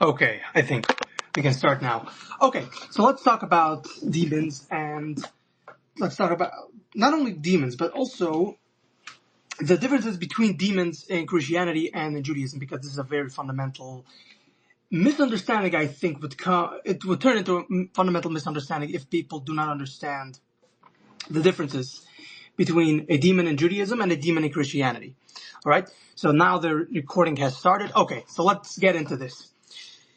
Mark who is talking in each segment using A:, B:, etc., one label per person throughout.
A: Okay, I think we can start now. Okay, so let's talk about demons, and let's talk about not only demons, but also the differences between demons in Christianity and in Judaism, because this is a very fundamental misunderstanding. I think it would turn into a fundamental misunderstanding if people do not understand the differences between a demon in Judaism and a demon in Christianity. All right, so now the recording has started. Okay, so let's get into this.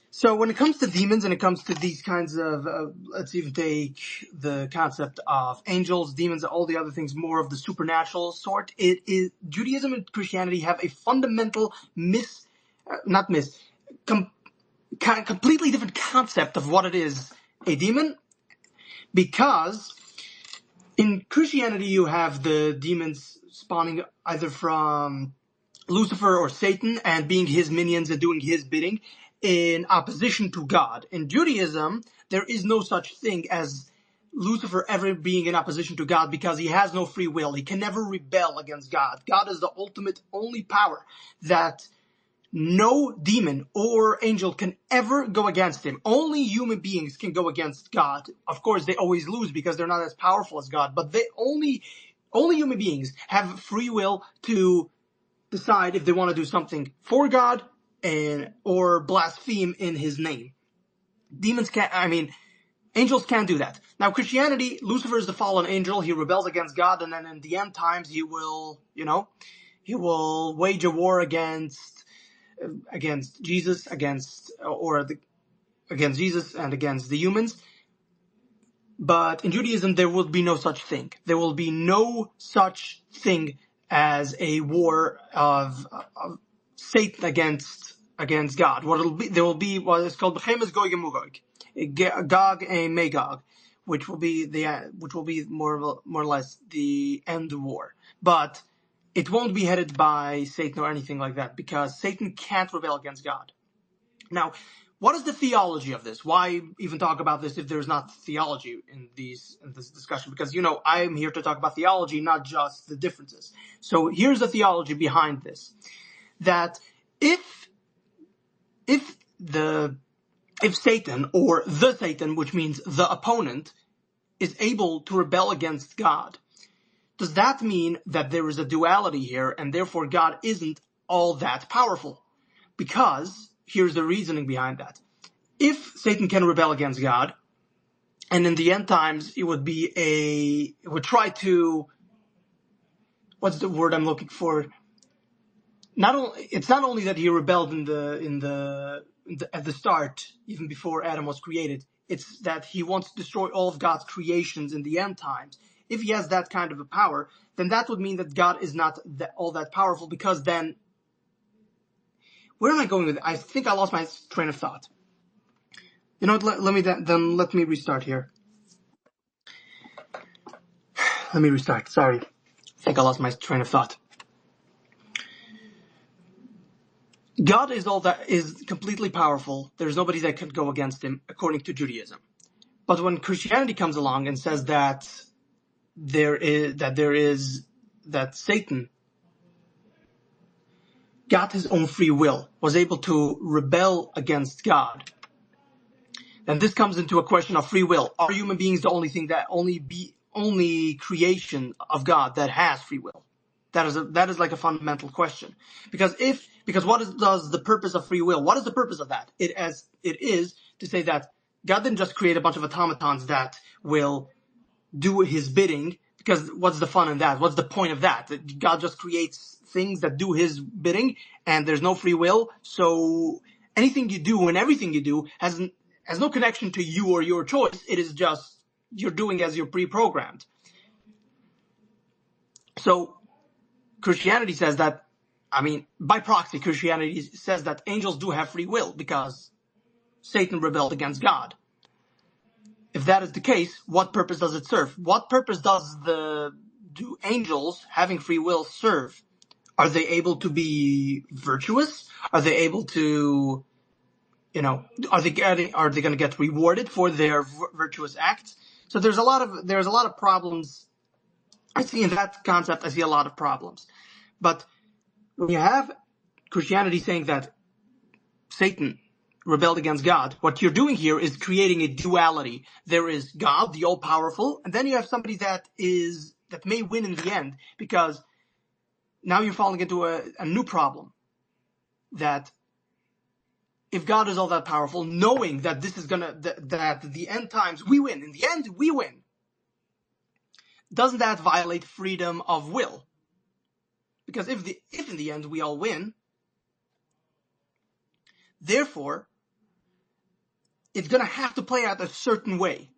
A: So when it comes to demons and it comes to these kinds of, let's even take the concept of angels, demons, all the other things, more of the supernatural sort, it is Judaism and Christianity have a fundamental completely different concept of what it is, a demon, because in Christianity you have the demons spawning either from Lucifer or Satan and being his minions and doing his bidding in opposition to God. In Judaism, there is no such thing as Lucifer ever being in opposition to God because he has no free will. He can never rebel against God. God is the ultimate only power that no demon or angel can ever go against him. Only human beings can go against God. Of course, they always lose because they're not as powerful as God, but only human beings have free will to decide if they want to do something for God or blaspheme in his name. Angels can't do that. Now, Christianity, Lucifer is the fallen angel. He rebels against God, and then in the end times, he will wage a war against Jesus, against Jesus and against the humans. But in Judaism, there will be no such thing. There will be no such thing as a war of Satan against God. There will be what is called Bechemes Gog and Magog, Gog and Magog, which will be more or less the end war. But it won't be headed by Satan or anything like that, because Satan can't rebel against God. Now, what is the theology of this? Why even talk about this if there's not theology in this discussion? Because, I'm here to talk about theology, not just the differences. So here's the theology behind this. That if Satan, or the Satan, which means the opponent, is able to rebel against God, does that mean that there is a duality here and therefore God isn't all that powerful? Because here's the reasoning behind that. If Satan can rebel against God, and in the end times it would try to, what's the word I'm looking for? It's not only that he rebelled at the start, even before Adam was created. It's that he wants to destroy all of God's creations in the end times. If he has that kind of a power, then that would mean that God is not all that powerful, because then, where am I going with it? I think I lost my train of thought. You know what, let me restart here. Let me restart, sorry. I think I lost my train of thought. God is completely powerful. There's nobody that can go against him, according to Judaism. But when Christianity comes along and says that Satan got his own free will, was able to rebel against God, then this comes into a question of free will. Are human beings the only thing only creation of God that has free will? That is like a fundamental question. Because does the purpose of free will? What is the purpose of that? It is to say that God didn't just create a bunch of automatons that will do his bidding, because what's the fun in that? What's the point of that? God just creates things that do his bidding, and there's no free will. So anything you do and everything you do has no connection to you or your choice. It is just you're doing as you're pre-programmed. So Christianity says that, by proxy, Christianity says that angels do have free will because Satan rebelled against God. If that is the case, what purpose does it serve? What purpose do angels having free will serve? Are they able to be virtuous? Are they able to, are they going to get rewarded for their virtuous acts? So there's a lot of problems. I see in that concept, I see a lot of problems. But when you have Christianity saying that Satan rebelled against God. What you're doing here is creating a duality. There is God, the all-powerful, and then you have somebody that may win in the end, because now you're falling into a new problem. That if God is all that powerful, knowing that that the end times we win, in the end we win, doesn't that violate freedom of will? Because if in the end we all win, therefore it's going to have to play out a certain way.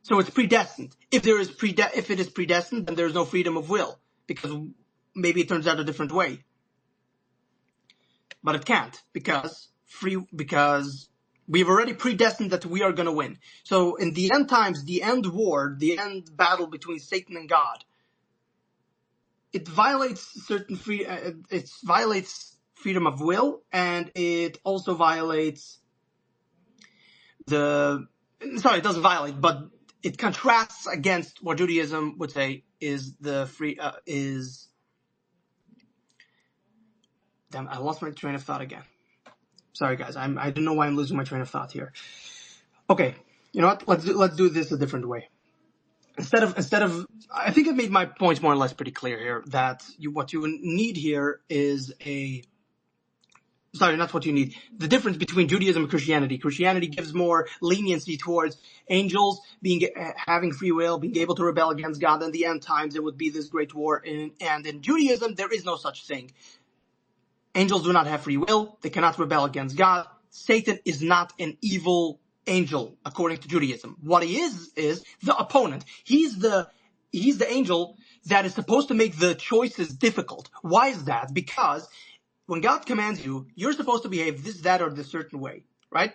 A: So it's predestined. If it is predestined, then there's no freedom of will, because maybe it turns out a different way. But it can't, because we've already predestined that we are going to win. So in the end times, the end war, the end battle between Satan and God, it violates it violates freedom of will, and it also violates it doesn't violate, but it contrasts against what Judaism would say is damn, I lost my train of thought again. Sorry guys, I don't know why I'm losing my train of thought here. Okay, you know what? Let's do this a different way. Instead of, I think I've made my points more or less pretty clear here. That what you need here is not what you need. The difference between Judaism and Christianity. Christianity gives more leniency towards angels having free will, being able to rebel against God. In the end times, it would be this great war. And in Judaism, there is no such thing. Angels do not have free will. They cannot rebel against God. Satan is not an evil angel, according to Judaism. What he is the opponent. He's the angel that is supposed to make the choices difficult. Why is that? Because when God commands you, you're supposed to behave this, that, or this certain way, right?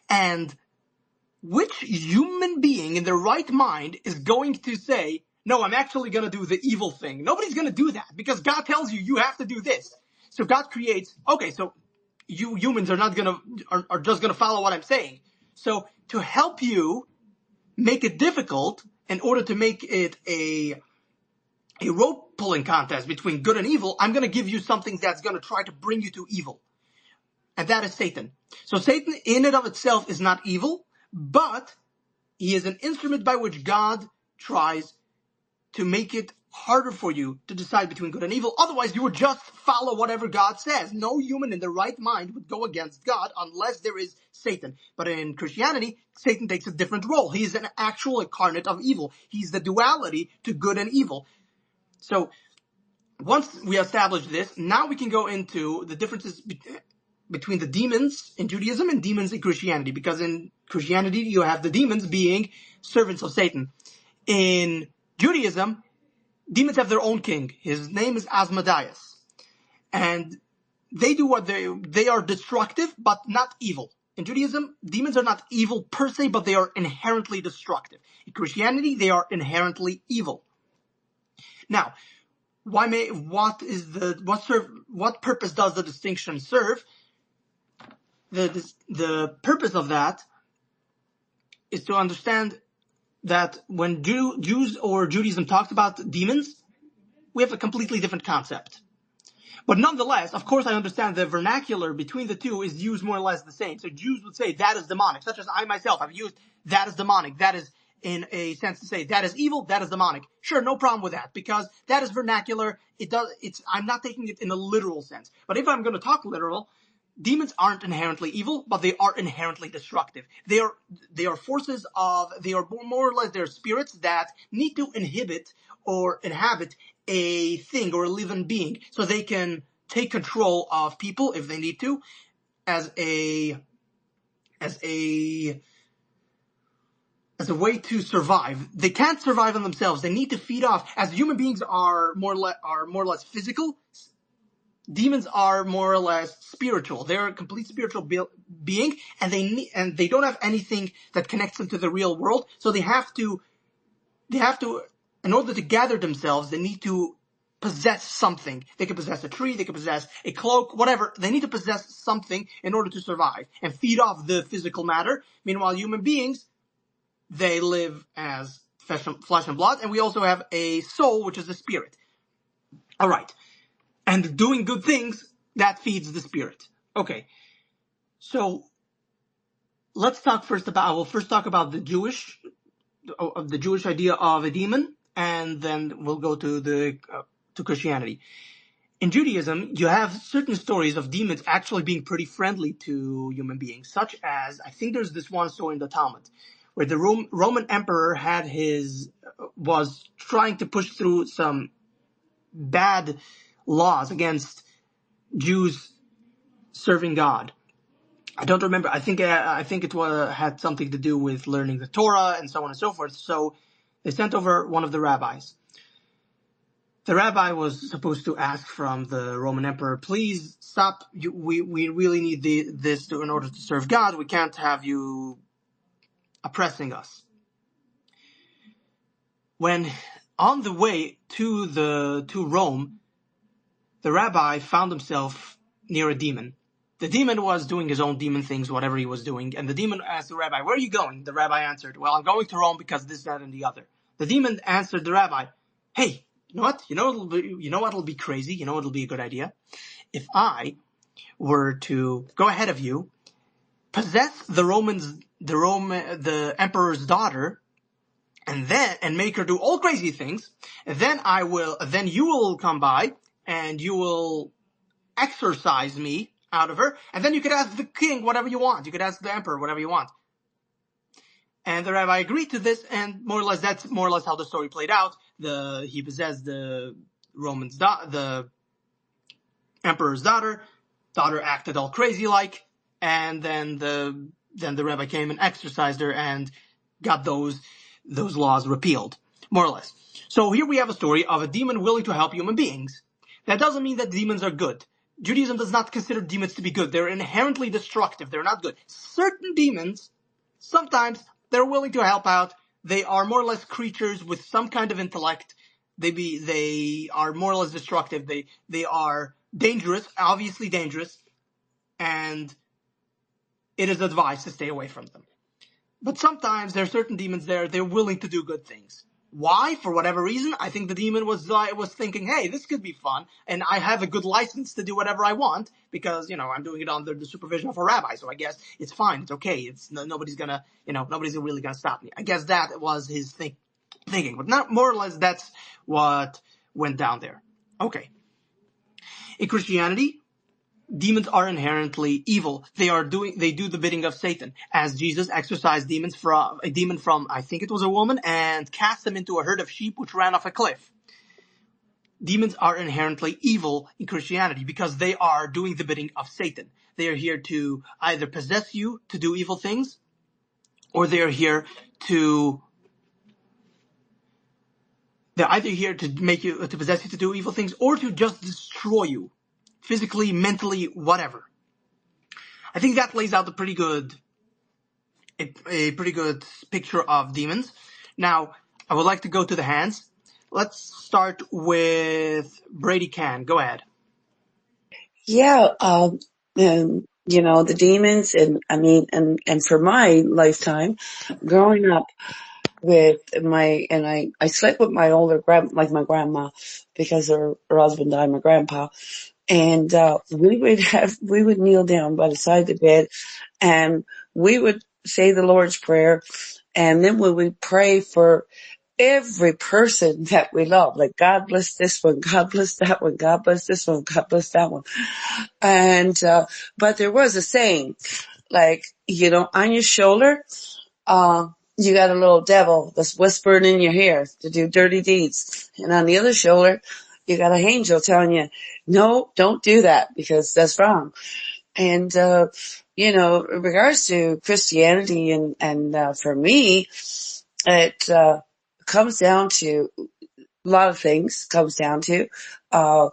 A: And which human being in their right mind is going to say, no, I'm actually going to do the evil thing? Nobody's going to do that, because God tells you have to do this. So God creates, okay, so you humans are just going to follow what I'm saying. So to help you make it difficult, in order to make it a rope pulling contest between good and evil, I'm going to give you something that's going to try to bring you to evil. And that is Satan. So Satan in and of itself is not evil, but he is an instrument by which God tries to make it harder for you to decide between good and evil. Otherwise, you would just follow whatever God says. No human in their right mind would go against God unless there is Satan. But in Christianity, Satan takes a different role. He's an actual incarnate of evil. He's the duality to good and evil. So once we establish this, now we can go into the differences between the demons in Judaism and demons in Christianity. Because in Christianity, you have the demons being servants of Satan. In Judaism, demons have their own king. His name is Asmodeus. And they do what they are destructive, but not evil. In Judaism, demons are not evil per se, but they are inherently destructive. In Christianity, they are inherently evil. Now, what purpose does the distinction serve? The purpose of that is to understand that when Jews or Judaism talks about demons, we have a completely different concept. But nonetheless, of course, I understand the vernacular between the two is used more or less the same. So Jews would say that is demonic, such as I myself have used that is demonic. That is in a sense to say that is evil, that is demonic. Sure, no problem with that, because that is vernacular. I'm not taking it in a literal sense. But if I'm going to talk literal, demons aren't inherently evil, but they are inherently destructive. They are forces they are more or less, they're spirits that need to inhabit a thing or a living being, so they can take control of people if they need to, as a way to survive. They can't survive on themselves. They need to feed off. As human beings are more or less physical, demons are more or less spiritual. They're a complete spiritual being, and they don't have anything that connects them to the real world. So they have to, in order to gather themselves, they need to possess something. They can possess a tree, they can possess a cloak, whatever. They need to possess something in order to survive and feed off the physical matter. Meanwhile, human beings, they live as flesh and blood, and we also have a soul, which is a spirit. All right. And doing good things, that feeds the spirit. Okay. So let's talk first about. I will first talk about the Jewish idea of a demon, and then we'll go to Christianity. In Judaism, you have certain stories of demons actually being pretty friendly to human beings, such as, I think there's this one story in the Talmud, where the Roman emperor was trying to push through some bad laws against Jews serving God. I don't remember. I think it had something to do with learning the Torah and so on and so forth. So they sent over one of the rabbis. The rabbi was supposed to ask from the Roman emperor, please stop. We really need this in order to serve God. We can't have you oppressing us. When on the way to Rome, the rabbi found himself near a demon. The demon was doing his own demon things, whatever he was doing. And the demon asked the rabbi, where are you going? The rabbi answered, well, I'm going to Rome because this, that, and the other. The demon answered the rabbi, hey, you know what? You know what'll be crazy? You know what'll be a good idea? If I were to go ahead of you, possess the emperor's daughter, and make her do all crazy things, then you will come by and you will exorcise me out of her, and then you could ask the king whatever you want. You could ask the emperor whatever you want. And the rabbi agreed to this, and that's more or less how the story played out. He possessed the emperor's daughter. Daughter acted all crazy like, and then the rabbi came and exorcised her and got those laws repealed, more or less. So here we have a story of a demon willing to help human beings. That doesn't mean that demons are good. Judaism does not consider demons to be good. They're inherently destructive. They're not good. Certain demons, sometimes they're willing to help out. They are more or less creatures with some kind of intellect. They are more or less destructive. They are dangerous, obviously dangerous, and it is advised to stay away from them. But sometimes there are certain demons they're willing to do good things. Why? For whatever reason, I think the demon was thinking, hey, this could be fun, and I have a good license to do whatever I want, because, I'm doing it under the supervision of a rabbi, so I guess it's fine, it's okay, nobody's really gonna stop me. I guess that was his thinking, but not more or less that's what went down there. Okay. In Christianity, demons are inherently evil. They do the bidding of Satan. As Jesus exorcised a demon from, I think it was a woman, and cast them into a herd of sheep which ran off a cliff. Demons are inherently evil in Christianity because they are doing the bidding of Satan. They are here to either possess you to do evil things, or they're either here to possess you to do evil things, or to just destroy you. Physically, mentally, whatever. I think that lays out a pretty good picture of demons. Now, I would like to go to the hands. Let's start with Brady Can. Go ahead.
B: Yeah, the demons, and for my lifetime, growing up with I slept with my older like my grandma, because her husband died, my grandpa. And, we would kneel down by the side of the bed, and we would say the Lord's Prayer. And then we would pray for every person that we love. Like, God bless this one, God bless that one, God bless this one, God bless that one. And, but there was a saying, like, on your shoulder, you got a little devil that's whispering in your ear to do dirty deeds. And on the other shoulder, you got an angel telling you, no, don't do that because that's wrong. And, in regards to Christianity and for me, it, comes down to a lot of things. Comes down to, go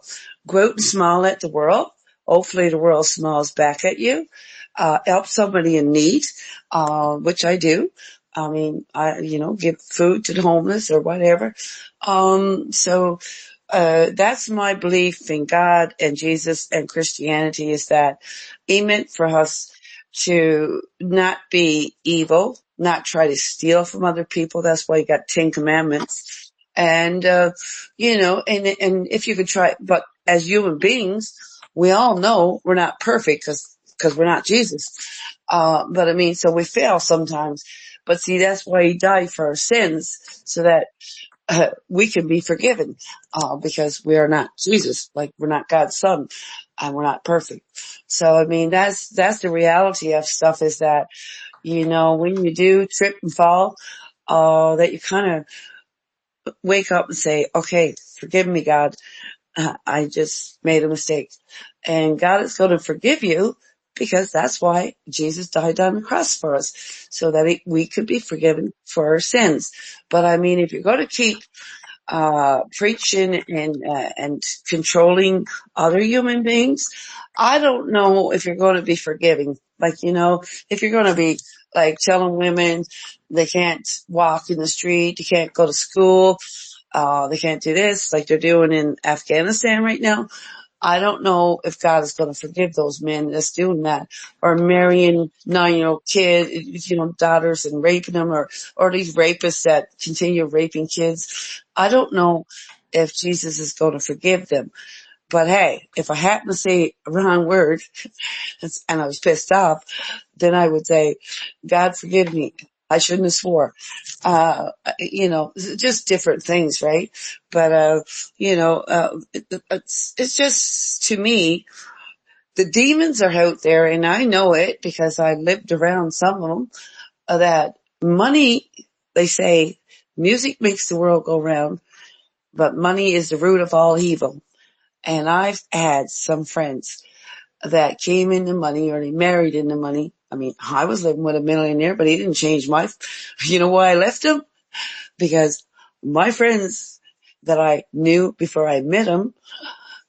B: out and smile at the world. Hopefully the world smiles back at you. Help somebody in need, which I do. I mean, give food to the homeless or whatever. That's my belief in God and Jesus and Christianity, is that He meant for us to not be evil, not try to steal from other people. That's why you got 10 Commandments. And, and if you could try, but as human beings, we all know we're not perfect, because because we're not Jesus. But I mean, so we fail sometimes. But see, that's why he died for our sins, so that we can be forgiven, because we are not Jesus, like we're not God's son, and we're not perfect. So I mean, that's the reality of stuff, is that, when you do trip and fall, that you kind of wake up and say, okay, forgive me, God. I just made a mistake. And God is going to forgive you, because that's why Jesus died on the cross for us, so that we could be forgiven for our sins. But I mean, if you're going to keep preaching and controlling other human beings, I don't know if you're going to be forgiving. Like, if you're going to be like telling women they can't walk in the street, they can't go to school, they can't do this, like they're doing in Afghanistan right now. I don't know if God is going to forgive those men that's doing that, or marrying 9-year-old kids, daughters, and raping them, or these rapists that continue raping kids. I don't know if Jesus is going to forgive them. But hey, if I happen to say a wrong word and I was pissed off, then I would say, God forgive me. I shouldn't have swore. Just different things, right? But, it's just, to me, the demons are out there, and I know it because I lived around some of them, that money, they say, music makes the world go round, but money is the root of all evil. And I've had some friends that came into money, or they married into money. I mean, I was living with a millionaire, but he didn't change you know why I left him? Because my friends that I knew before I met him,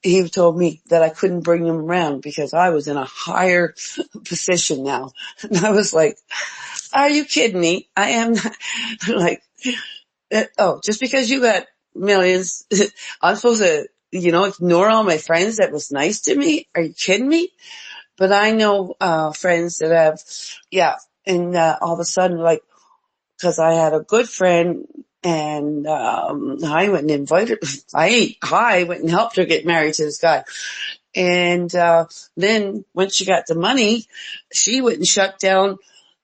B: he told me that I couldn't bring him around because I was in a higher position now. And I was like, are you kidding me? I am not, like, just because you got millions, I'm supposed to, ignore all my friends that was nice to me? Are you kidding me? But I know, friends that have, and, all of a sudden, like, cause I had a good friend, and, I went and invited, I went and helped her get married to this guy. And, then once she got the money, she went and shut down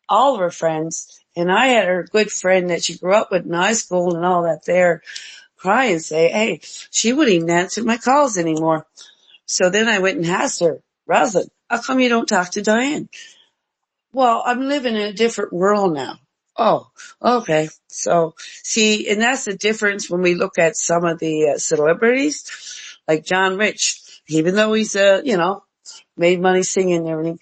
B: all of her friends. And I had her good friend that she grew up with in high school and all that there cry and say, hey, she wouldn't even answer my calls anymore. So then I went and asked her, Rosalind, how come you don't talk to Diane? Well, I'm living in a different world now. Oh, okay. So see, and that's the difference when we look at some of the celebrities, like John Rich, even though he's, made money singing and everything,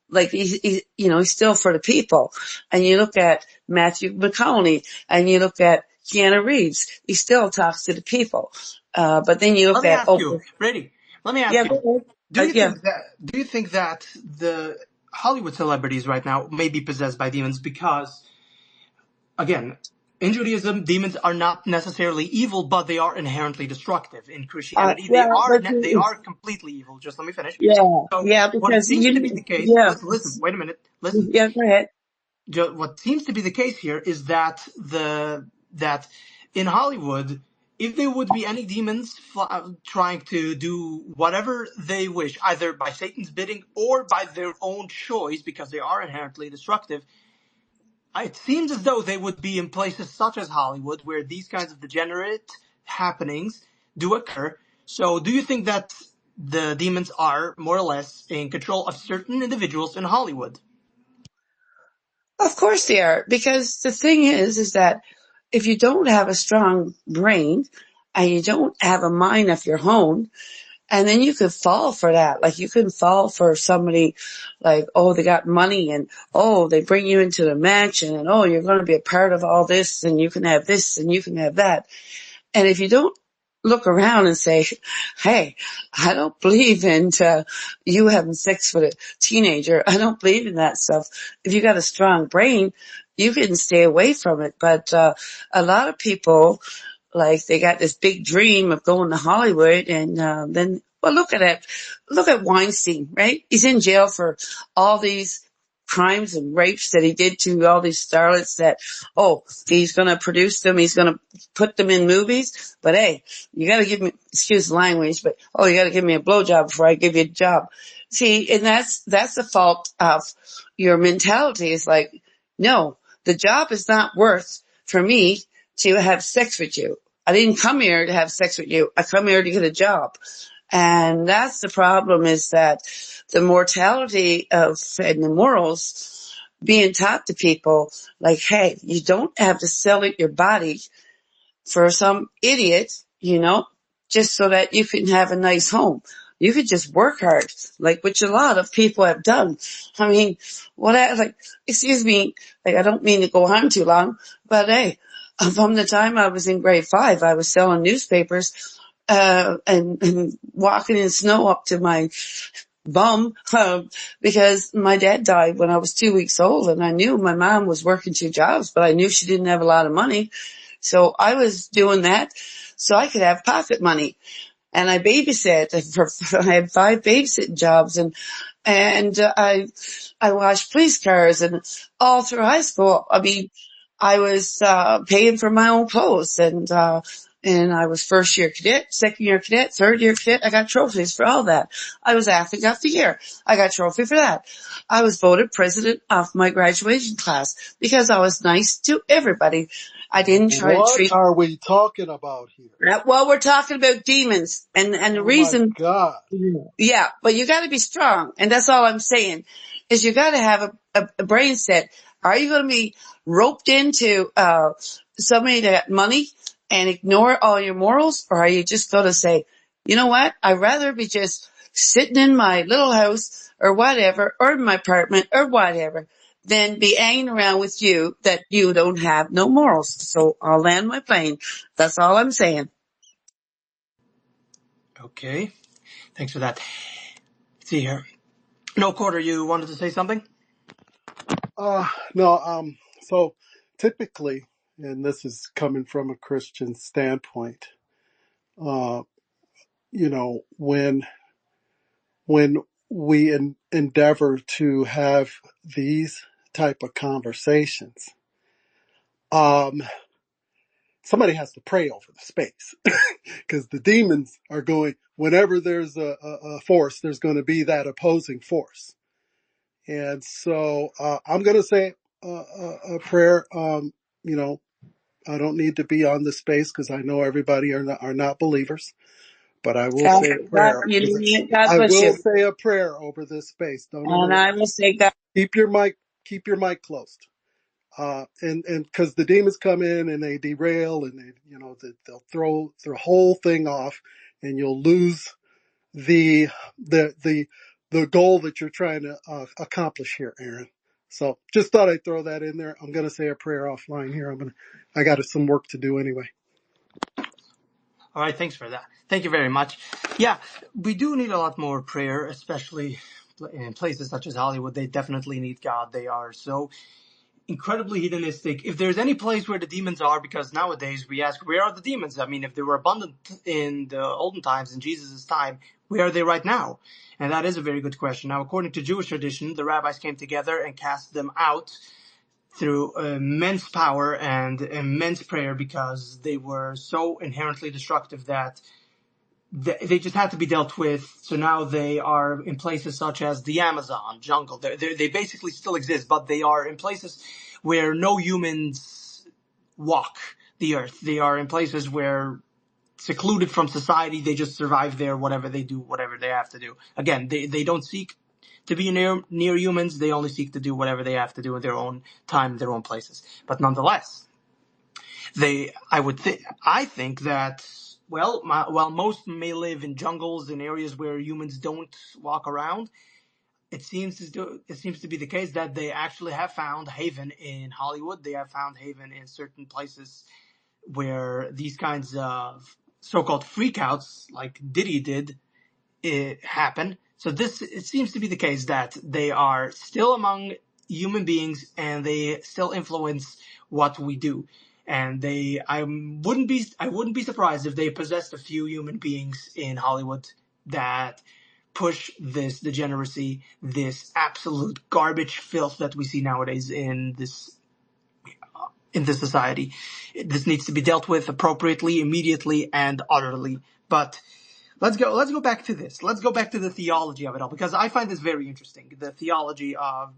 B: like he's still for the people. And you look at Matthew McConaughey, and you look at Keanu Reeves, he still talks to the people. But then you
A: Let
B: look
A: me
B: at
A: ask you,
B: Oprah.
A: Brady. Let me ask
B: Yeah,
A: you.
B: go
A: Do
B: ahead.
A: you
B: Yeah.
A: think that the Hollywood celebrities right now may be possessed by demons because, again, in Judaism, demons are not necessarily evil, but they are inherently destructive. In Christianity,
B: Yeah, but
A: they are completely evil. Just let me finish. So
B: yeah,
A: what
B: because
A: seems to be the case,
B: yeah,
A: listen, wait a minute, listen.
B: yeah, go ahead.
A: What seems to be the case here is that that in Hollywood, if there would be any demons trying to do whatever they wish, either by Satan's bidding or by their own choice, because they are inherently destructive, it seems as though they would be in places such as Hollywood, where these kinds of degenerate happenings do occur. So, do you think that the demons are more or less in control of certain individuals in Hollywood?
B: Of course they are, because the thing is that if you don't have a strong brain and you don't have a mind of your own, and then you could fall for that. Like you can fall for somebody like, oh, they got money, and oh, they bring you into the mansion, and oh, you're going to be a part of all this, and you can have this and you can have that. And if you don't look around and say, hey, I don't believe in you having sex with a teenager. I don't believe in that stuff. If you got a strong brain, you can stay away from it. But a lot of people, like, they got this big dream of going to Hollywood, and then, well, look at it. Look at Weinstein, right? He's in jail for all these crimes and rapes that he did to all these starlets that, he's going to produce them, he's going to put them in movies, but hey, you got to give me, excuse the language, but you got to give me a blowjob before I give you a job. See, and that's the fault of your mentality. Is like, no, the job is not worth for me to have sex with you. I didn't come here to have sex with you. I come here to get a job. And that's the problem, is that the mortality of and the morals being taught to people, like, hey, you don't have to sell your body for some idiot, just so that you can have a nice home. You could just work hard, like which a lot of people have done. I mean, excuse me, I don't mean to go on too long, but hey, from the time I was in grade 5, I was selling newspapers, and walking in snow up to my bum, because my dad died when I was 2 weeks old, and I knew my mom was working 2 jobs, but I knew she didn't have a lot of money. So I was doing that so I could have pocket money. And I babysat. I had 5 babysitting jobs, and I washed police cars, and all through high school. I mean, I was paying for my own clothes, and I was first year cadet, second year cadet, third year cadet. I got trophies for all that. I was athlete of the year. I got a trophy for that. I was voted president of my graduation class because I was nice to everybody. I didn't try to
C: What
B: treat.
C: are we talking about here?
B: Well, we're talking about demons, and the
C: Oh my
B: reason.
C: God.
B: Yeah, but you got to be strong, and that's all I'm saying. Is you got to have a brain set. Are you going to be roped into somebody that money and ignore all your morals, or are you just going to say, you know what? I'd rather be just sitting in my little house or whatever, or in my apartment or whatever, than be hanging around with you that you don't have no morals. So I'll land my plane. That's all I'm saying.
A: Okay. Thanks for that. Let's see here. No, Quarter, you wanted to say something?
C: No, so typically, and this is coming from a Christian standpoint, uh, when we endeavor to have these type of conversations, um, somebody has to pray over the space because the demons are going, whenever there's a force, there's going to be that opposing force. And so I'm going to say a prayer. I don't need to be on the space because I know everybody are not believers, but I will say a
B: God,
C: prayer.
B: God
C: I
B: bless
C: will
B: you.
C: say a prayer over this space. Don't
B: And
C: interrupt.
B: I will say, God.
C: Keep your mic closed. And because the demons come in and they derail and they'll throw the whole thing off, and you'll lose the the the goal that you're trying to accomplish here, Aaron. So just thought I'd throw that in there. I'm going to say a prayer offline here. I got some work to do anyway.
A: All right, thanks for that. Thank you very much. Yeah, we do need a lot more prayer, especially in places such as Hollywood. They definitely need God. They are so incredibly hedonistic. If there's any place where the demons are, because nowadays we ask, where are the demons? I mean, if they were abundant in the olden times, in Jesus' time, where are they right now? And that is a very good question. Now, according to Jewish tradition, the rabbis came together and cast them out through immense power and immense prayer, because they were so inherently destructive that they just had to be dealt with. So now they are in places such as the Amazon jungle. They basically still exist, but they are in places where no humans walk the earth. They are in places where, secluded from society, they just survive there, whatever they do, whatever they have to do. Again, they don't seek to be near humans. They only seek to do whatever they have to do in their own time, in their own places. But nonetheless, I think that, while most may live in jungles, in areas where humans don't walk around, it seems to be the case that they actually have found haven in Hollywood. They have found haven in certain places where these kinds of so-called freakouts, like Diddy did, happen. So it seems to be the case that they are still among human beings, and they still influence what we do. And I wouldn't be surprised if they possessed a few human beings in Hollywood that push this degeneracy, this absolute garbage filth that we see nowadays in this society. This needs to be dealt with appropriately, immediately, and utterly. But let's go back to this. Let's go back to the theology of it all, because I find this very interesting. The theology of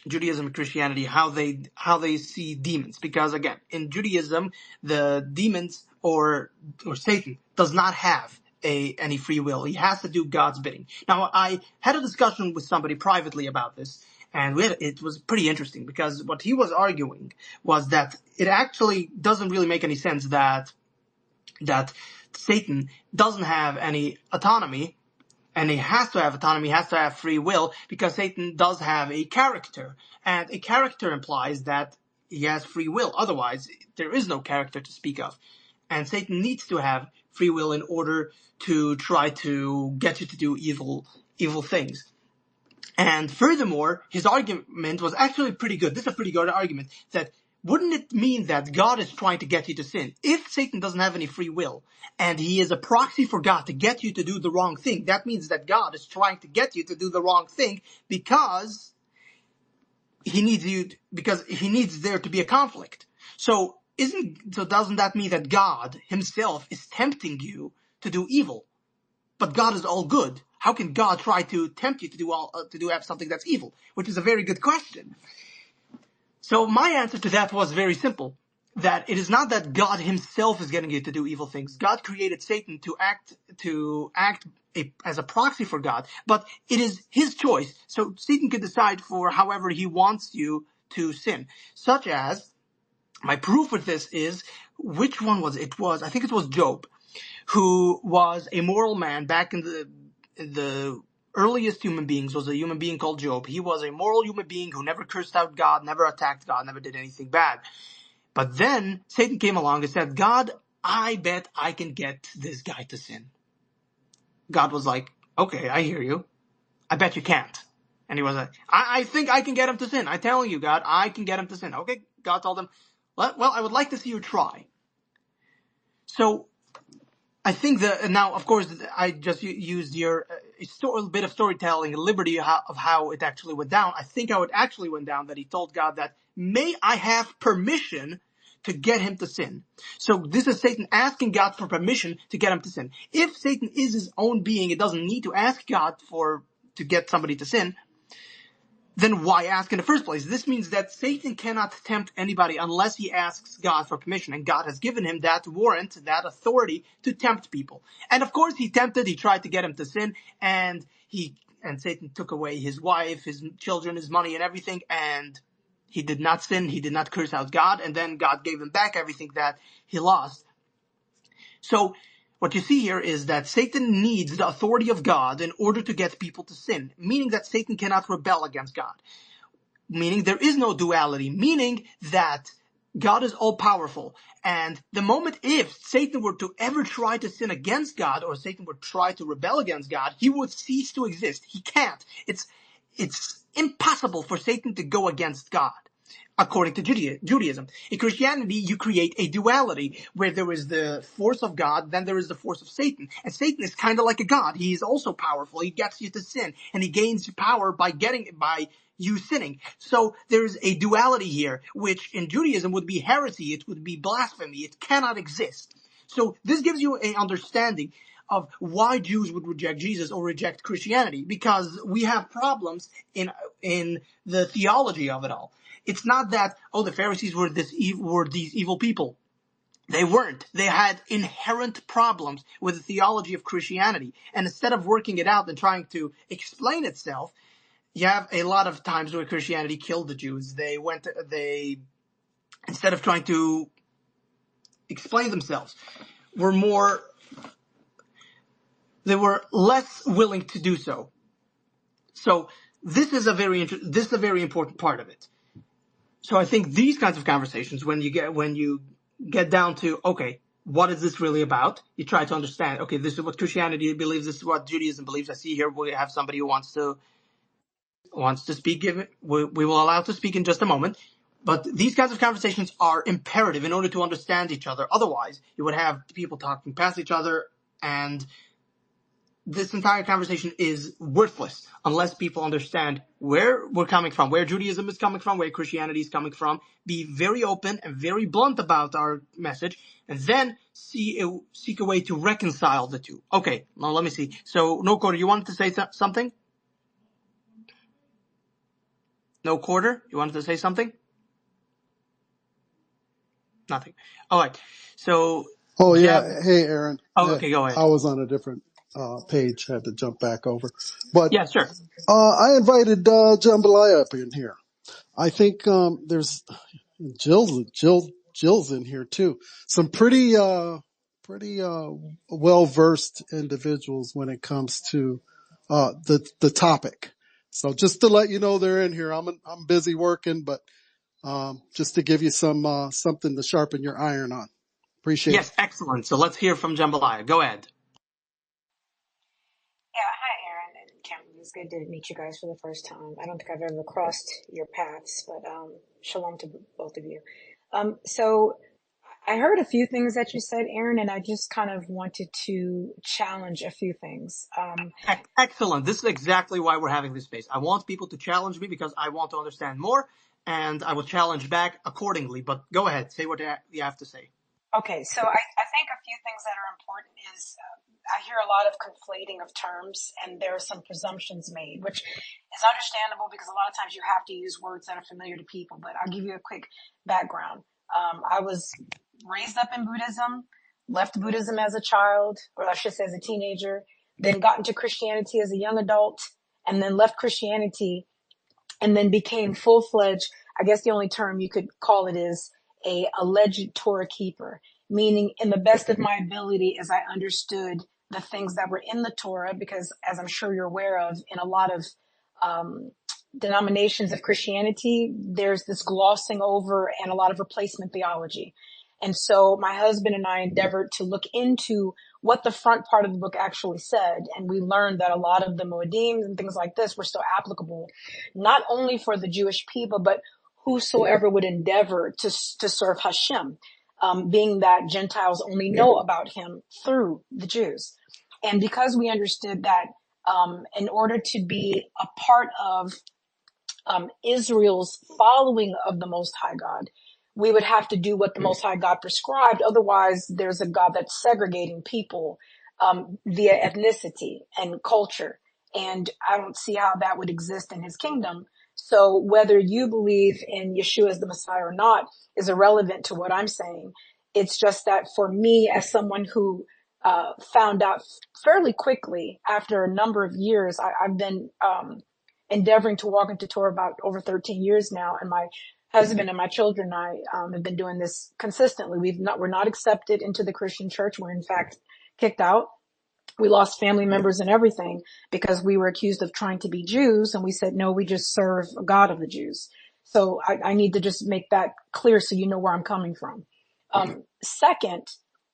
A: Judaism and Christianity, how they see demons. Because again, in Judaism, the demons or Satan does not have any free will. He has to do God's bidding. Now, I had a discussion with somebody privately about this, and it was pretty interesting, because what he was arguing was that it actually doesn't really make any sense that Satan doesn't have any autonomy. And he has to have autonomy, has to have free will, because Satan does have a character. And a character implies that he has free will. Otherwise, there is no character to speak of. And Satan needs to have free will in order to try to get you to do evil things. And furthermore, his argument was actually pretty good. This is a pretty good argument, that wouldn't it mean that God is trying to get you to sin? If Satan doesn't have any free will, and he is a proxy for God to get you to do the wrong thing, that means that God is trying to get you to do the wrong thing because he needs there to be a conflict. So doesn't that mean that God himself is tempting you to do evil? But God is all good. How can God try to tempt you to have something that's evil? Which is a very good question. So my answer to that was very simple, that it is not that God himself is getting you to do evil things. God created Satan to act as a proxy for God, but it is his choice. So Satan can decide for however he wants you to sin. Such as, my proof with this is, which one was it? I think it was Job, who was a moral man back in the earliest human beings. Was a human being called Job. He was a moral human being who never cursed out God, never attacked God, never did anything bad. But then Satan came along and said, God, I bet I can get this guy to sin. God was like, okay, I hear you. I bet you can't. And he was like, I think I can get him to sin. I'm telling you, God, I can get him to sin. Okay, God told him, well, I would like to see you try. So I think now, of course, I just used your a bit of storytelling, liberty of how it actually went down. I think how it actually went down, that he told God that, may I have permission to get him to sin? So this is Satan asking God for permission to get him to sin. If Satan is his own being, it doesn't need to ask God to get somebody to sin, then why ask in the first place? This means that Satan cannot tempt anybody unless he asks God for permission. And God has given him that warrant, that authority to tempt people. And of course he tempted, he tried to get him to sin, and Satan took away his wife, his children, his money, and everything, and he did not sin, he did not curse out God, and then God gave him back everything that he lost. So what you see here is that Satan needs the authority of God in order to get people to sin, meaning that Satan cannot rebel against God, meaning there is no duality, meaning that God is all-powerful. And the moment if Satan were to ever try to sin against God, or Satan would try to rebel against God, he would cease to exist. He can't. It's impossible for Satan to go against God, according to Judaism. In Christianity, you create a duality where there is the force of God, then there is the force of Satan. And Satan is kind of like a god. He is also powerful. He gets you to sin, and he gains power by you sinning. So there's a duality here, which in Judaism would be heresy. It would be blasphemy. It cannot exist. So this gives you an understanding of why Jews would reject Jesus or reject Christianity, because we have problems in the theology of it all. It's not that, the Pharisees were these evil people. They weren't. They had inherent problems with the theology of Christianity. And instead of working it out and trying to explain itself, you have a lot of times where Christianity killed the Jews. Instead of trying to explain themselves, they were less willing to do so. So this is a very important part of it. So I think these kinds of conversations, when you get down to, okay, what is this really about? You try to understand, okay, this is what Christianity believes, this is what Judaism believes. I see here we have somebody who wants to speak. We will allow to speak in just a moment. But these kinds of conversations are imperative in order to understand each other. Otherwise, you would have people talking past each other, and this entire conversation is worthless unless people understand where we're coming from, where Judaism is coming from, where Christianity is coming from. Be very open and very blunt about our message, and then seek a way to reconcile the two. Okay, now let me see. So, No Quarter, you wanted to say something? No Quarter, you wanted to say something? Nothing. All right. So,
C: Oh
A: Jeb.
C: yeah. Hey, Aaron.
A: Oh, okay, go ahead.
C: I was on a different page. Had to jump back over. But
A: Yeah, sure.
C: I invited Jambalaya up in here. I think there's Jill's in here too. Some pretty well versed individuals when it comes to the topic. So just to let you know they're in here. I'm busy working, but just to give you some something to sharpen your iron on. Appreciate it.
A: Yes, excellent. So let's hear from Jambalaya. Go ahead.
D: Yeah, hi Aaron and Cameron. It's good to meet you guys for the first time. I don't think I've ever crossed your paths, but shalom to both of you. So I heard a few things that you said, Aaron, and I just kind of wanted to challenge a few things.
A: Excellent. This is exactly why we're having this space. I want people to challenge me because I want to understand more, and I will challenge back accordingly. But go ahead. Say what you have to say.
D: Okay, so I think a few things that are important is I hear a lot of conflating of terms, and there are some presumptions made, which is understandable because a lot of times you have to use words that are familiar to people. But I'll give you a quick background. I was raised up in Buddhism, left Buddhism as a child, or I should say as a teenager, then got into Christianity as a young adult, and then left Christianity and then became full-fledged. I guess the only term you could call it is a alleged Torah keeper, meaning in the best of my ability as I understood the things that were in the Torah, because as I'm sure you're aware of, in a lot of denominations of Christianity, there's this glossing over and a lot of replacement theology. And so my husband and I endeavored to look into what the front part of the book actually said. And we learned that a lot of the moedim and things like this were still applicable, not only for the Jewish people, but whosoever would endeavor to serve Hashem, being that Gentiles only know about him through the Jews. And because we understood that, in order to be a part of Israel's following of the Most High God, we would have to do what the Most High God prescribed. Otherwise, there's a God that's segregating people via ethnicity and culture. And I don't see how that would exist in his kingdom. So whether you believe in Yeshua as the Messiah or not is irrelevant to what I'm saying. It's just that for me, as someone who found out fairly quickly after a number of years, I've been endeavoring to walk into Torah about over 13 years now. And my husband and my children and I have been doing this consistently. We're not accepted into the Christian church. We're in fact kicked out. We lost family members and everything because we were accused of trying to be Jews. And we said, no, we just serve a God of the Jews. So I need to just make that clear so you know where I'm coming from. Second,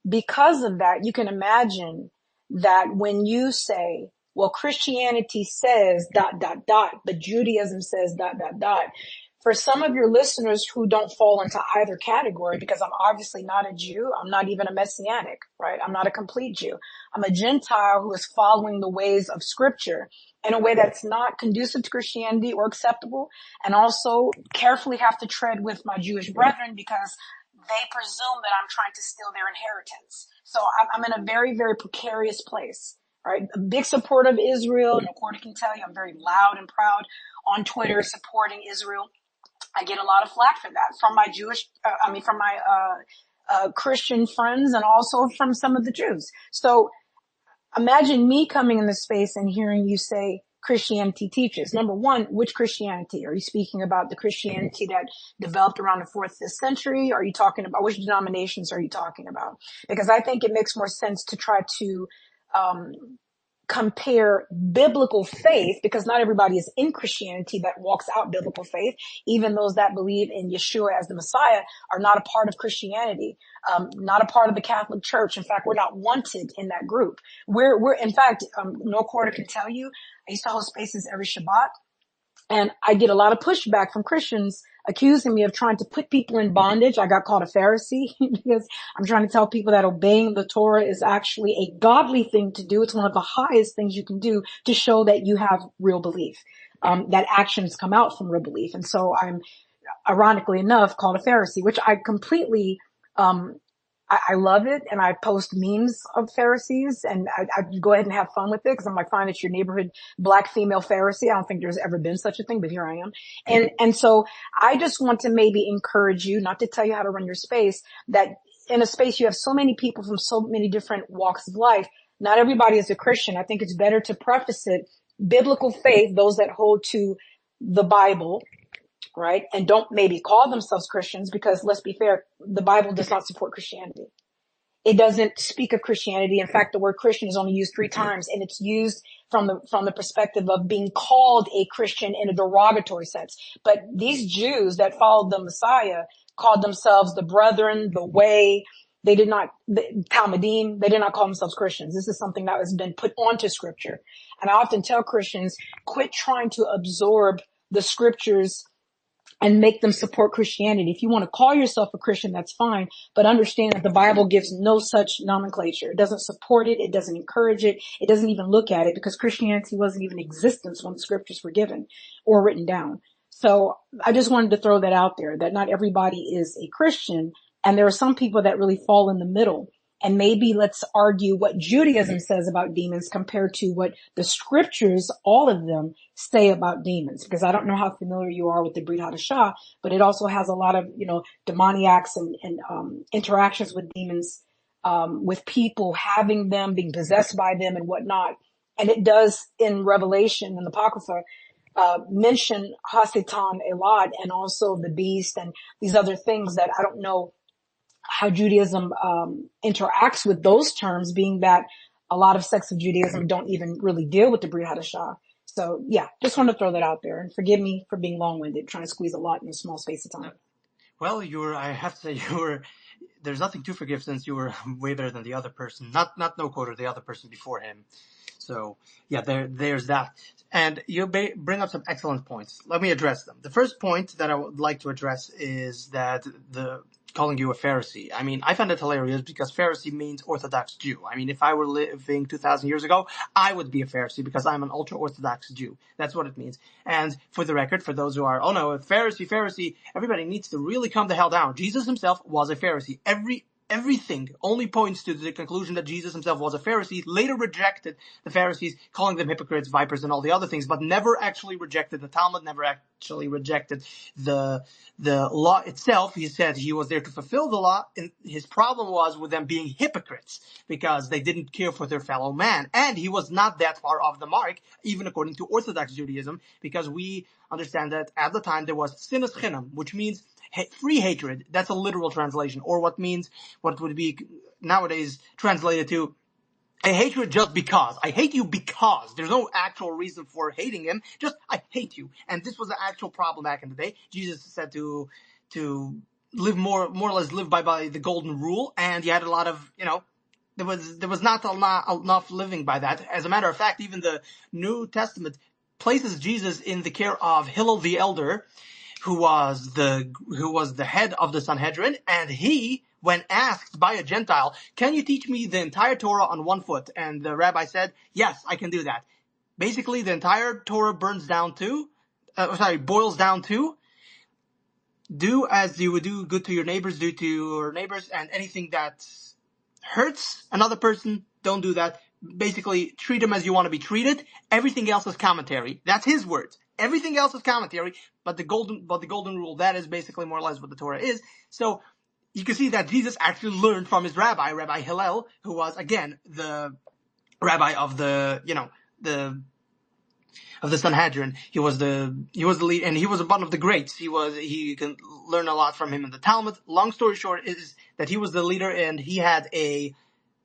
D: because of that, you can imagine that when you say, well, Christianity says ... but Judaism says ... For some of your listeners who don't fall into either category, because I'm obviously not a Jew, I'm not even a Messianic, right? I'm not a complete Jew. I'm a Gentile who is following the ways of Scripture in a way that's not conducive to Christianity or acceptable, and also carefully have to tread with my Jewish brethren because they presume that I'm trying to steal their inheritance. So I'm in a very, very precarious place. Right, a big supporter of Israel. No Quarter can tell you I'm very loud and proud on Twitter supporting Israel. I get a lot of flack for that from my from my Christian friends and also from some of the Jews. So imagine me coming in this space and hearing you say Christianity teaches. Number one, which Christianity? Are you speaking about the Christianity that developed around the 4th, 5th century? Are you talking about, which denominations are you talking about? Because I think it makes more sense to try to compare biblical faith, because not everybody is in Christianity that walks out biblical faith. Even those that believe in Yeshua as the Messiah are not a part of Christianity, not a part of the Catholic Church. In fact, we're not wanted in that group. We're in fact, No Quarter can tell you, I used to host spaces every Shabbat. And I get a lot of pushback from Christians accusing me of trying to put people in bondage. I got called a Pharisee because I'm trying to tell people that obeying the Torah is actually a godly thing to do. It's one of the highest things you can do to show that you have real belief, that actions come out from real belief. And so I'm, ironically enough, called a Pharisee, which I completely, I love it, and I post memes of Pharisees, and I go ahead and have fun with it, because I'm like, fine, it's your neighborhood black female Pharisee. I don't think there's ever been such a thing, but here I am. And so I just want to maybe encourage you, not to tell you how to run your space, that in a space you have so many people from so many different walks of life. Not everybody is a Christian. I think it's better to preface it, biblical faith, those that hold to the Bible, right? And don't maybe call themselves Christians, because let's be fair, the Bible does not support Christianity. It doesn't speak of Christianity. In fact, the word Christian is only used 3 times, and it's used from the perspective of being called a Christian in a derogatory sense. But these Jews that followed the Messiah called themselves the brethren, the way. They did not, the Talmudim, they did not call themselves Christians. This is something that has been put onto scripture. And I often tell Christians, quit trying to absorb the scriptures and make them support Christianity. If you want to call yourself a Christian, that's fine, but understand that the Bible gives no such nomenclature. It doesn't support it. It doesn't encourage it. It doesn't even look at it, because Christianity wasn't even in existence when the scriptures were given or written down. So I just wanted to throw that out there, that not everybody is a Christian, and there are some people that really fall in the middle. And maybe let's argue what Judaism says about demons compared to what the scriptures, all of them, say about demons. Because I don't know how familiar you are with the Brit Hadashah, but it also has a lot of, demoniacs and interactions with demons, with people having them, being possessed by them and whatnot. And it does in Revelation and the Apocrypha, mention Hasatan a lot, and also the beast and these other things that I don't know how Judaism interacts with those terms, being that a lot of sects of Judaism don't even really deal with the Brit Hadashah. So yeah, just want to throw that out there, and forgive me for being long-winded, trying to squeeze a lot in a small space of time.
A: Well, I have to say, there's nothing to forgive, since you were way better than the other person, not no quote, or the other person before him. So yeah, there's that. And you bring up some excellent points. Let me address them. The first point that I would like to address is that calling you a Pharisee. I mean, I find it hilarious, because Pharisee means Orthodox Jew. I mean, if I were living 2,000 years ago, I would be a Pharisee, because I'm an ultra-Orthodox Jew. That's what it means. And for the record, for those who are, oh no, Pharisee, everybody needs to really calm the hell down. Jesus himself was a Pharisee. Everything only points to the conclusion that Jesus himself was a Pharisee, later rejected the Pharisees, calling them hypocrites, vipers, and all the other things, but never actually rejected the Talmud, never actually rejected the law itself. He said he was there to fulfill the law, and his problem was with them being hypocrites, because they didn't care for their fellow man. And he was not that far off the mark, even according to Orthodox Judaism, because we understand that at the time there was sinus chinam, which means free hatred. That's a literal translation, or what would be nowadays translated to a hatred just because. I hate you because. There's no actual reason for hating him. Just, I hate you. And this was the actual problem back in the day. Jesus said to live more or less live by the golden rule, and you had a lot of, there was not enough living by that. As a matter of fact, even the New Testament places Jesus in the care of Hillel the elder, who was the head of the Sanhedrin, and he, when asked by a Gentile, can you teach me the entire Torah on one foot? And the rabbi said, yes, I can do that. Basically, the entire Torah boils down to, do as you would do good to your neighbors, do to your neighbors, and anything that hurts another person, don't do that. Basically, treat them as you want to be treated. Everything else is commentary. That's his words. Everything else is commentary, but the golden rule, that is basically more or less what the Torah is. So you can see that Jesus actually learned from his Rabbi Hillel, who was again the rabbi of the Sanhedrin. He was the lead, and he was one of the greats. You can learn a lot from him in the Talmud. Long story short is that he was the leader, and he had a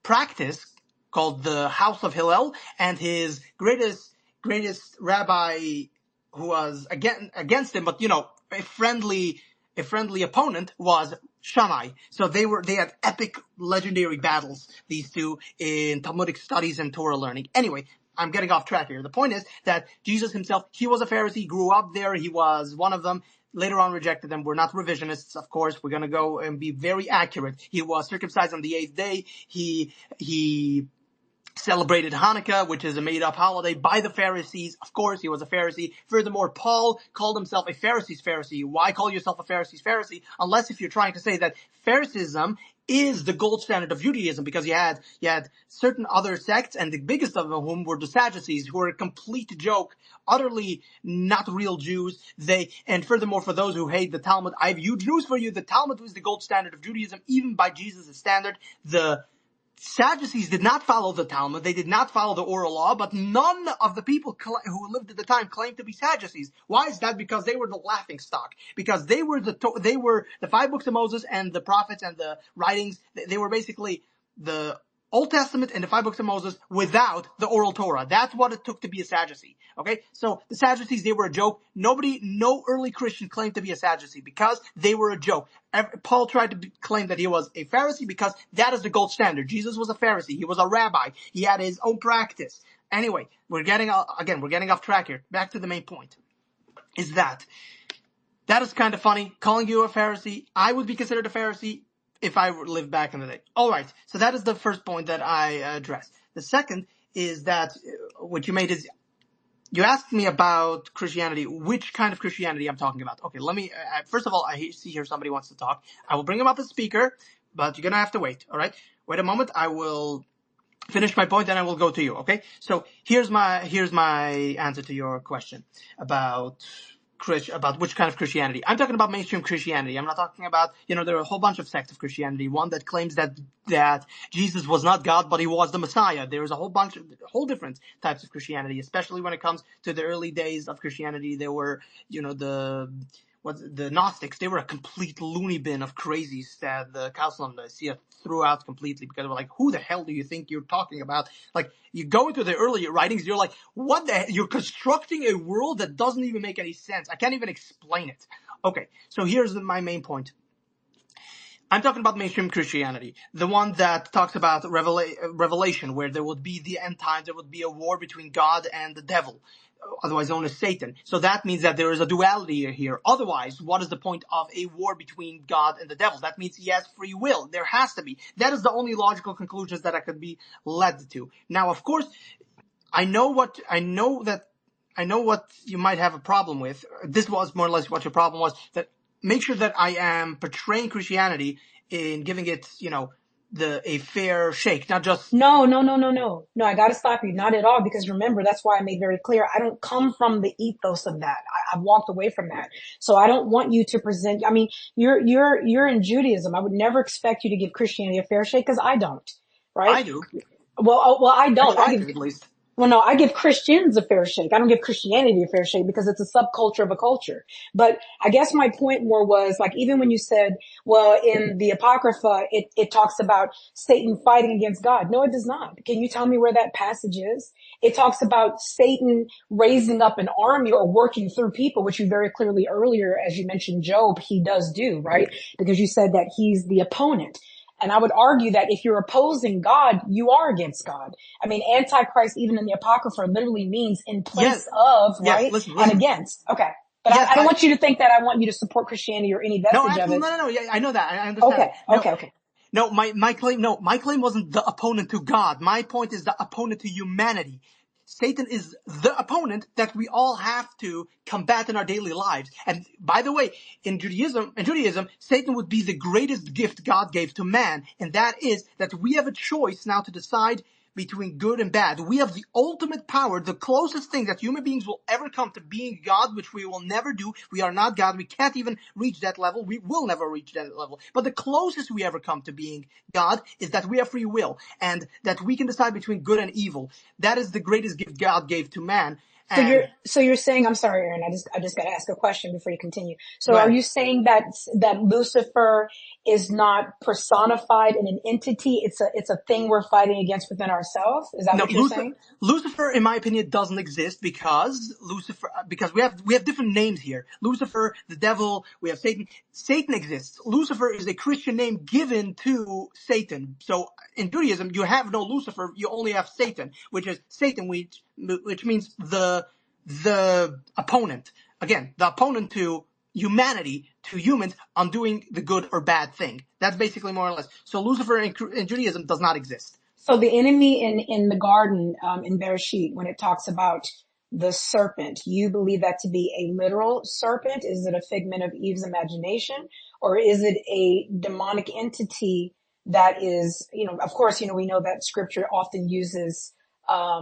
A: practice called the House of Hillel, and his greatest rabbi, who was against him, but a friendly opponent, was Shammai. So they had epic, legendary battles, these two, in Talmudic studies and Torah learning. Anyway, I'm getting off track here. The point is that Jesus himself, he was a Pharisee, grew up there, he was one of them. later on rejected them. We're not revisionists, of course. We're going to go and be very accurate. He was circumcised on the 8th day. He celebrated Hanukkah, which is a made-up holiday by the Pharisees. Of course, he was a Pharisee. Furthermore, Paul called himself a Pharisee's Pharisee. Why call yourself a Pharisee's Pharisee? Unless if you're trying to say that Phariseeism is the gold standard of Judaism, because you had certain other sects, and the biggest of whom were the Sadducees, who were a complete joke, utterly not real Jews. And furthermore, for those who hate the Talmud, I have huge news for you. The Talmud was the gold standard of Judaism, even by Jesus' standard. The Sadducees did not follow the Talmud. They did not follow the oral law, but none of the people who lived at the time claimed to be Sadducees. Why is that? Because they were the laughing stock. Because they were the 5 books of Moses and the prophets and the writings. They were basically the Old Testament and the 5 books of Moses without the oral Torah. That's what it took to be a Sadducee. Okay? So the Sadducees, they were a joke. No early Christian claimed to be a Sadducee because they were a joke. Paul tried to claim that he was a Pharisee because that is the gold standard. Jesus was a Pharisee. He was a rabbi. He had his own practice. Anyway, we're getting off track here. Back to the main point. Is that is kind of funny. Calling you a Pharisee, I would be considered a Pharisee if I lived back in the day. All right. So that is the first point that I addressed. The second is that what you made is you asked me about Christianity, which kind of Christianity I'm talking about. Okay, let me, first of all, I see here somebody wants to talk. I will bring him up as speaker, but you're going to have to wait. All right. Wait a moment. I will finish my point, then I will go to you. Okay. So here's my answer to your question about which kind of Christianity. I'm talking about mainstream Christianity. I'm not talking about, there are a whole bunch of sects of Christianity. One that claims that Jesus was not God, but he was the Messiah. There's a whole different types of Christianity, especially when it comes to the early days of Christianity. There were, the Gnostics. They were a complete loony bin of crazies that the Council of Nicaea threw out completely, because they were like, who the hell do you think you're talking about? Like, you go into the early writings, you're like, what the hell? You're constructing a world that doesn't even make any sense. I can't even explain it. Okay, so here's my main point. I'm talking about mainstream Christianity, the one that talks about revelation, where there would be the end times, there would be a war between God and the devil, otherwise known as Satan. So that means that there is a duality here. Otherwise, what is the point of a war between God and the devil? That means he has free will. There has to be. That is the only logical conclusions that I could be led to. Now, of course, I know what you might have a problem with. This was more or less what your problem was, that make sure that I am portraying Christianity in giving it, a fair shake, not just...
D: No, I gotta stop you. Not at all, because remember, that's why I made very clear, I don't come from the ethos of that. I've walked away from that. So I don't want you to present, you're in Judaism. I would never expect you to give Christianity a fair shake, because I don't, right?
A: I do.
D: Well, I don't.
A: I do, at least.
D: Well, no, I give Christians a fair shake. I don't give Christianity a fair shake because it's a subculture of a culture. But I guess my point more was, like, even when you said, well, in the Apocrypha, it talks about Satan fighting against God. No, it does not. Can you tell me where that passage is? It talks about Satan raising up an army or working through people, which you very clearly earlier, as you mentioned Job, he does do, right? Because you said that he's the opponent. And I would argue that if you're opposing God, you are against God. Antichrist, even in the Apocrypha, literally means in place of, right?
A: Listen.
D: And against. Okay. But I don't want you to think that I want you to support Christianity or any vestige of it.
A: No. Yeah, I know that. I understand.
D: Okay.
A: No, my claim wasn't the opponent to God. My point is the opponent to humanity. Satan is the opponent that we all have to combat in our daily lives. And by the way, in Judaism, Satan would be the greatest gift God gave to man. And that is that we have a choice now to decide between good and bad. We have the ultimate power, the closest thing that human beings will ever come to being God, which we will never do. We are not God. We can't even reach that level. We will never reach that level. But the closest we ever come to being God is that we have free will and that we can decide between good and evil. That is the greatest gift God gave to man.
D: So you're saying, I'm sorry, Aaron, I just got to ask a question before you continue. So are you saying that Lucifer is not personified in an entity? It's a thing we're fighting against within ourselves? Is that what you're saying?
A: Lucifer, in my opinion, doesn't exist because we have different names here. Lucifer, the devil, we have Satan. Satan exists. Lucifer is a Christian name given to Satan. So in Judaism, you have no Lucifer, you only have Satan, which is Satan, which means the opponent. Again, the opponent to humanity to humans on doing the good or bad thing. That's basically more or less. So Lucifer in Judaism does not exist.
D: So the enemy in the garden, in Bereshit, when it talks about the serpent, you believe that to be a literal serpent? Is it a figment of Eve's imagination, or is it a demonic entity that is, of course, we know that scripture often uses, uh,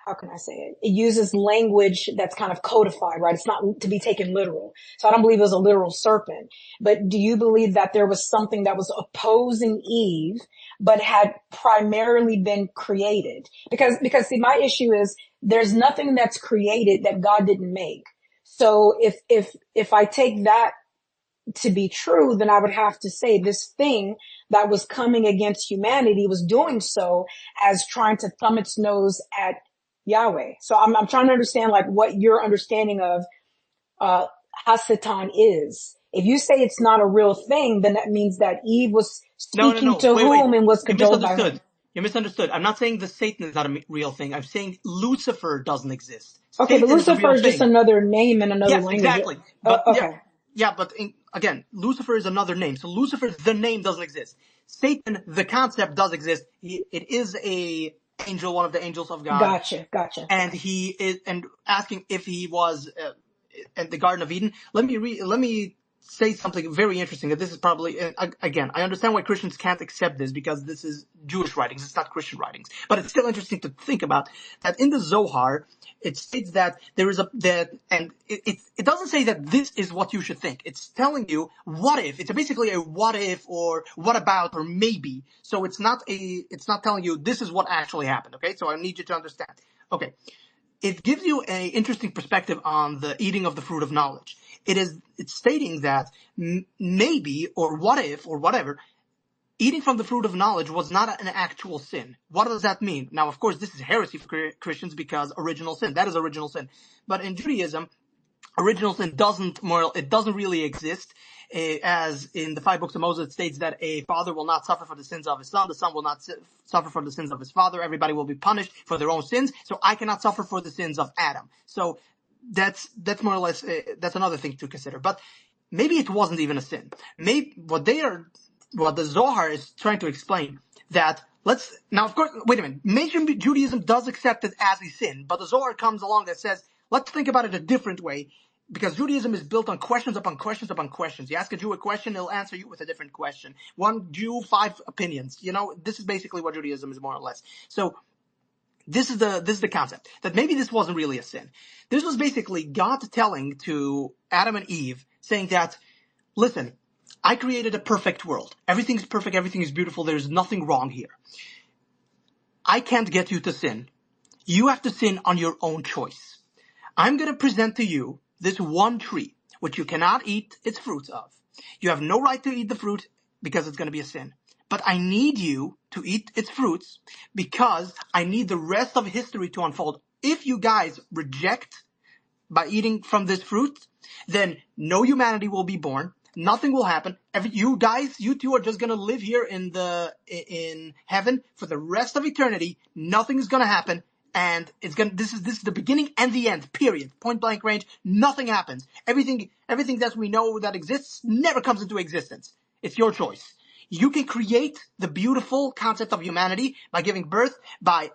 D: how can I say it? It uses language that's kind of codified, right? It's not to be taken literal. So I don't believe it was a literal serpent. But do you believe that there was something that was opposing Eve, but had primarily been created? Because see, my issue is there's nothing that's created that God didn't make. So if I take that to be true, then I would have to say this thing that was coming against humanity was doing so as trying to thumb its nose at Yahweh. So I'm trying to understand like what your understanding of Hasatan is. If you say it's not a real thing, then that means that Eve was speaking to whom and was cajoled by whom.
A: You misunderstood. I'm not saying the Satan is not a real thing. I'm saying Lucifer doesn't exist.
D: Okay,
A: Satan
D: but Lucifer is just another name in another language.
A: Exactly. But
D: okay.
A: But again, Lucifer is another name. So Lucifer, the name, doesn't exist. Satan, the concept, does exist. It is a angel, one of the angels of God.
D: Gotcha.
A: And he is, and asking if he was at the Garden of Eden. Let me say something very interesting. That this is probably, again, I understand why Christians can't accept this because this is Jewish writings. It's not Christian writings. But it's still interesting to think about that in the Zohar, it states that there is it doesn't say that this is what you should think. It's telling you what if. It's basically a what if or what about or maybe. So it's not telling you this is what actually happened. Okay. So I need you to understand. Okay. It gives you an interesting perspective on the eating of the fruit of knowledge. It's stating that maybe or what if or whatever, eating from the fruit of knowledge was not an actual sin. What does that mean? Now, of course, this is heresy for Christians because original sin. That is original sin. But in Judaism, original sin doesn't really exist. As in the 5 books of Moses, it states that a father will not suffer for the sins of his son. The son will not suffer for the sins of his father. Everybody will be punished for their own sins. So I cannot suffer for the sins of Adam. So that's more or less, that's another thing to consider. But maybe it wasn't even a sin. Maybe what the Zohar is trying to explain that now of course, wait a minute. Mainstream Judaism does accept it as a sin, but the Zohar comes along that says, let's think about it a different way. Because Judaism is built on questions upon questions upon questions. You ask a Jew a question, he'll answer you with a different question. One Jew, 5 opinions. This is basically what Judaism is more or less. So this is the concept that maybe this wasn't really a sin. This was basically God telling to Adam and Eve, saying that, listen, I created a perfect world. Everything's perfect. Everything is beautiful. There's nothing wrong here. I can't get you to sin. You have to sin on your own choice. I'm going to present to you this one tree, which you cannot eat its fruits of. You have no right to eat the fruit because it's going to be a sin. But I need you to eat its fruits because I need the rest of history to unfold. If you guys reject by eating from this fruit, then no humanity will be born. Nothing will happen. You two are just going to live here in heaven for the rest of eternity. Nothing is going to happen. And this is the beginning and the end, period. Point blank range. Nothing happens. Everything that we know that exists never comes into existence. It's your choice. You can create the beautiful concept of humanity by giving birth, by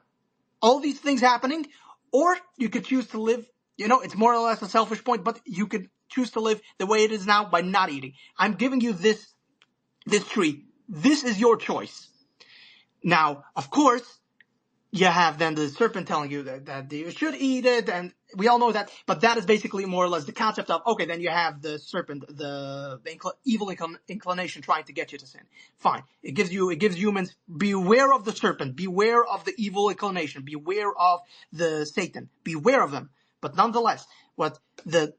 A: all these things happening, or you could choose to live, it's more or less a selfish point, but you could choose to live the way it is now by not eating. I'm giving you this tree. This is your choice. Now, of course, you have then the serpent telling you that you should eat it, and we all know that, but that is basically more or less the concept of, okay, then you have the serpent, the evil inclination trying to get you to sin. Fine. It gives humans, beware of the serpent, beware of the evil inclination, beware of the Satan, beware of them. But nonetheless, what the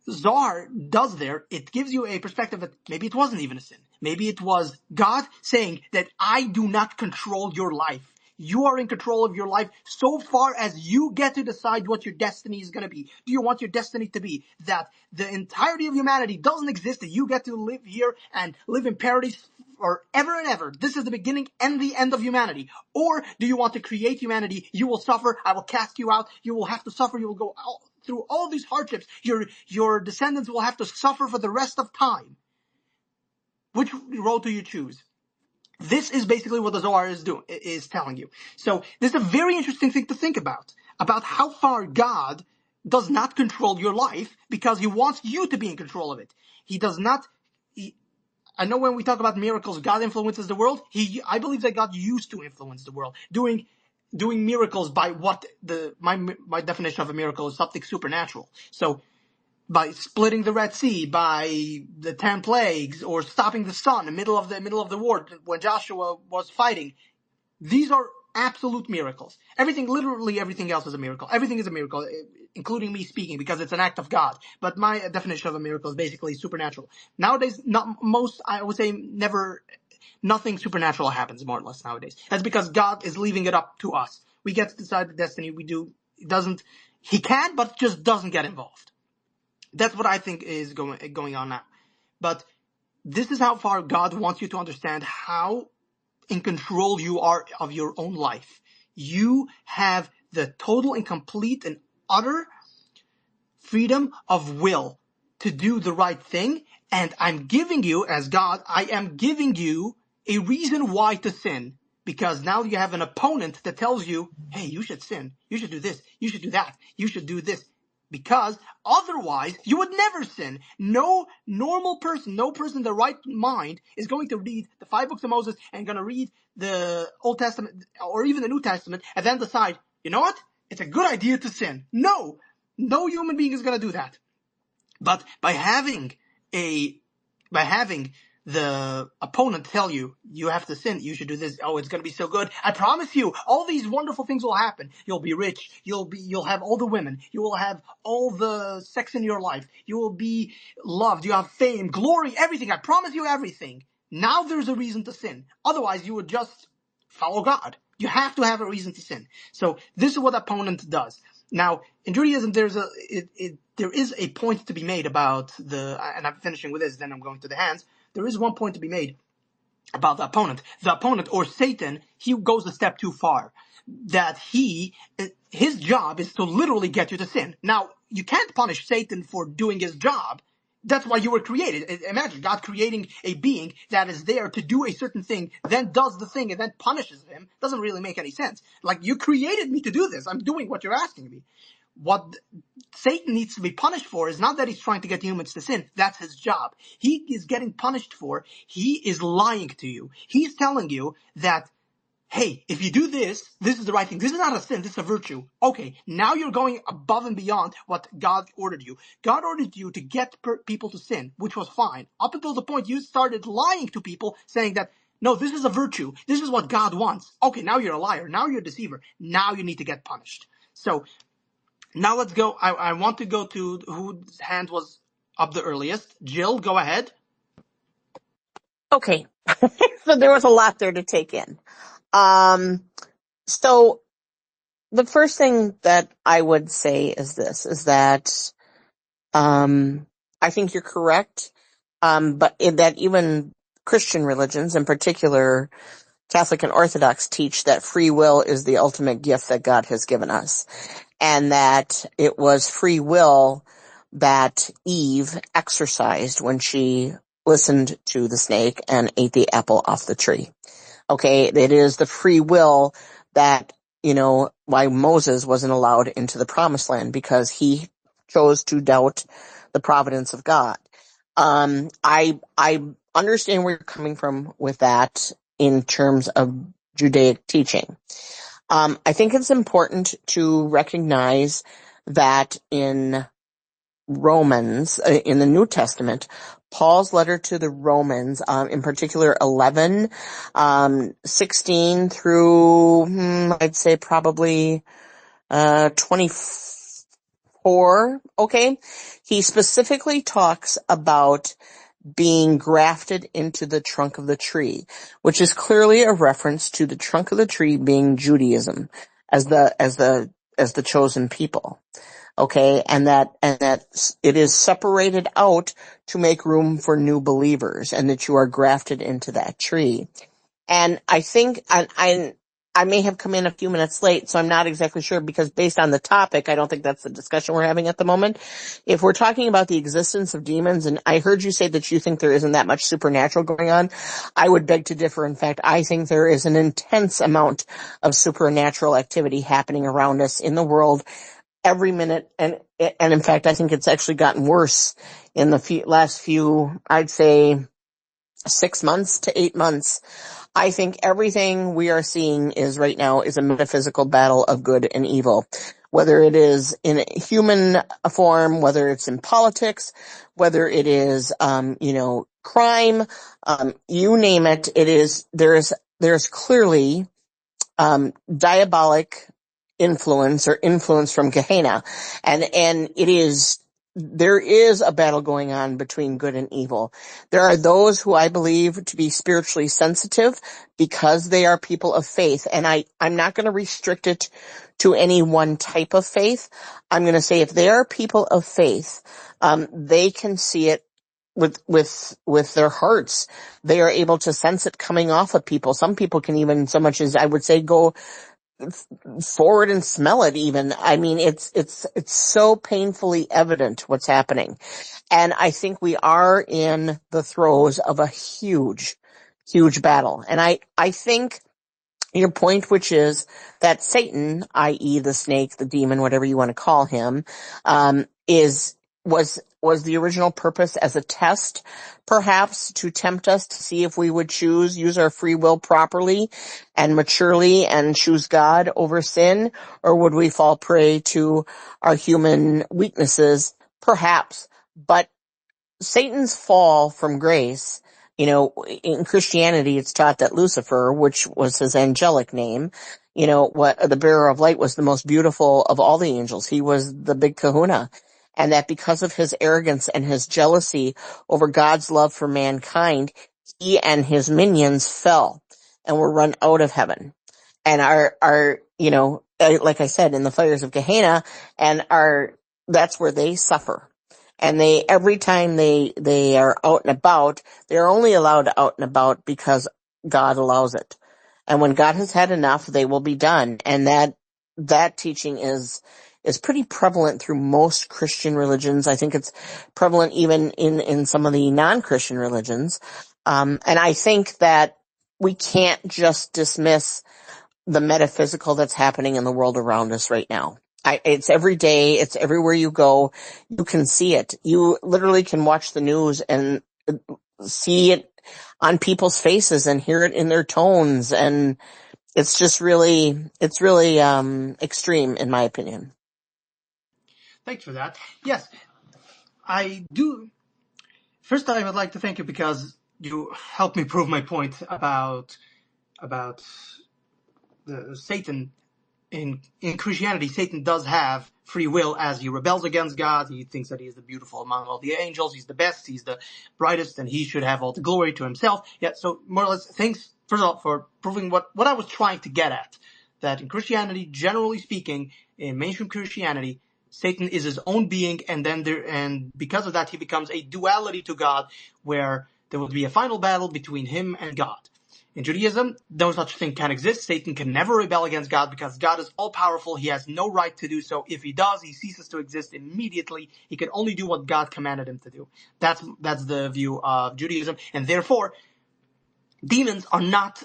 A: Zohar does there, it gives you a perspective that maybe it wasn't even a sin. Maybe it was God saying that I do not control your life. You are in control of your life so far as you get to decide what your destiny is going to be. Do you want your destiny to be that the entirety of humanity doesn't exist, that you get to live here and live in paradise forever and ever? This is the beginning and the end of humanity. Or do you want to create humanity? You will suffer. I will cast you out. You will have to suffer. You will go out through all these hardships. Your descendants will have to suffer for the rest of time. Which road do you choose? This is basically what the Zohar is telling you. So this is a very interesting thing to think about how far God does not control your life because he wants you to be in control of it. He does not. I know when we talk about miracles, God influences the world. I believe that God used to influence the world, doing miracles by what my definition of a miracle is something supernatural. So by splitting the Red Sea, by the 10 plagues, or stopping the sun in the middle of the war when Joshua was fighting. These are absolute miracles. Literally everything else is a miracle. Everything is a miracle, including me speaking, because it's an act of God. But my definition of a miracle is basically supernatural. Nowadays, I would say nothing supernatural happens, more or less, nowadays. That's because God is leaving it up to us. We get to decide the destiny. He can, but just doesn't get involved. That's what I think is going on now. But this is how far God wants you to understand how in control you are of your own life. You have the total and complete and utter freedom of will to do the right thing. And I'm giving you, as God, I am giving you a reason why to sin. Because now you have an opponent that tells you, hey, you should sin. You should do this. You should do that. You should do this. Because otherwise, you would never sin. No normal person, no person in their right mind is going to read the 5 books of Moses and going to read the Old Testament or even the New Testament and then decide, you know what? It's a good idea to sin. No human being is going to do that. But by having the opponent tell you, you have to sin, you should do this, oh, it's going to be so good, I promise you, all these wonderful things will happen. You'll be rich, you'll have all the women, you will have all the sex in your life, you will be loved, you have fame, glory, everything, I promise you everything. Now there's a reason to sin. Otherwise, you would just follow God. You have to have a reason to sin. So this is what the opponent does. Now, in Judaism, there is a point to be made about and I'm finishing with this, then I'm going to the hands. There is one point to be made about the opponent. The opponent, or Satan, he goes a step too far. That his job is to literally get you to sin. Now, you can't punish Satan for doing his job. That's why you were created. Imagine God creating a being that is there to do a certain thing, then does the thing and then punishes him. Doesn't really make any sense. Like, you created me to do this. I'm doing what you're asking me. What Satan needs to be punished for is not that he's trying to get humans to sin. That's his job. He is getting punished for. He is lying to you. He's telling you that, hey, if you do this, this is the right thing. This is not a sin. This is a virtue. Okay, now you're going above and beyond what God ordered you. God ordered you to get people to sin, which was fine. Up until the point you started lying to people, saying that, no, this is a virtue. This is what God wants. Okay, now you're a liar. Now you're a deceiver. Now you need to get punished. So, now let's go. I want to go to whose hand was up the earliest. Jill, go ahead.
E: Okay. So there was a lot there to take in. So the first thing that I would say is that, I think you're correct. But in that even Christian religions, in particular Catholic and Orthodox, teach that free will is the ultimate gift that God has given us. And that it was free will that Eve exercised when she listened to the snake and ate the apple off the tree. Okay, it is the free will that, why Moses wasn't allowed into the promised land, because he chose to doubt the providence of God. I understand where you're coming from with that in terms of Judaic teaching. I think it's important to recognize that in Romans, in the New Testament, Paul's letter to the Romans, in particular 11, 16 through, I'd say probably, 24, okay? He specifically talks about being grafted into the trunk of the tree, which is clearly a reference to the trunk of the tree being Judaism as the chosen people. Okay. And that it is separated out to make room for new believers, and that you are grafted into that tree. And I think, I may have come in a few minutes late, so I'm not exactly sure, because based on the topic, I don't think that's the discussion we're having at the moment. If we're talking about the existence of demons, and I heard you say that you think there isn't that much supernatural going on, I would beg to differ. In fact, I think there is an intense amount of supernatural activity happening around us in the world every minute, and in fact, I think it's actually gotten worse in the last few, I'd say, 6 months to 8 months. I think everything we are seeing right now is a metaphysical battle of good and evil, whether it is in a human form, whether it's in politics, whether it is, crime, you name it. There's clearly, diabolic influence or influence from Gehenna. And there is a battle going on between good and evil. There are those who I believe to be spiritually sensitive because they are people of faith. And I'm not going to restrict it to any one type of faith. I'm going to say if they are people of faith, they can see it with their hearts. They are able to sense it coming off of people. Some people can even, so much as I would say, go forward and smell it even. I mean, it's so painfully evident what's happening. And I think we are in the throes of a huge, huge battle. And I think your point, which is that Satan, i.e. the snake, the demon, whatever you want to call him, was the original purpose as a test, perhaps, to tempt us to see if we would use our free will properly and maturely and choose God over sin, or would we fall prey to our human weaknesses? Perhaps. But Satan's fall from grace, in Christianity, it's taught that Lucifer, which was his angelic name, the bearer of light, was the most beautiful of all the angels. He was the big kahuna. And that because of his arrogance and his jealousy over God's love for mankind, he and his minions fell and were run out of heaven and are, like I said, in the fires of Gehenna, and that's where they suffer. And every time they are out and about, they're only allowed out and about because God allows it. And when God has had enough, they will be done. And that teaching is pretty prevalent through most Christian religions. I think it's prevalent even in some of the non-Christian religions. And I think that we can't just dismiss the metaphysical that's happening in the world around us right now. It's every day. It's everywhere you go. You can see it. You literally can watch the news and see it on people's faces and hear it in their tones. And it's just really extreme, in my opinion.
A: Thanks for that. Yes, I do. First, I would like to thank you because you helped me prove my point about the Satan. In Christianity, Satan does have free will as he rebels against God. He thinks that he is the beautiful among all the angels. He's the best. He's the brightest, and he should have all the glory to himself. Yeah, so more or less, thanks, first of all, for proving what I was trying to get at. That in Christianity, generally speaking, in mainstream Christianity, Satan is his own being, and because of that, he becomes a duality to God, where there will be a final battle between him and God. In Judaism, no such thing can exist. Satan can never rebel against God because God is all-powerful. He has no right to do so. If he does, he ceases to exist immediately. He can only do what God commanded him to do. That's the view of Judaism. And therefore, demons are not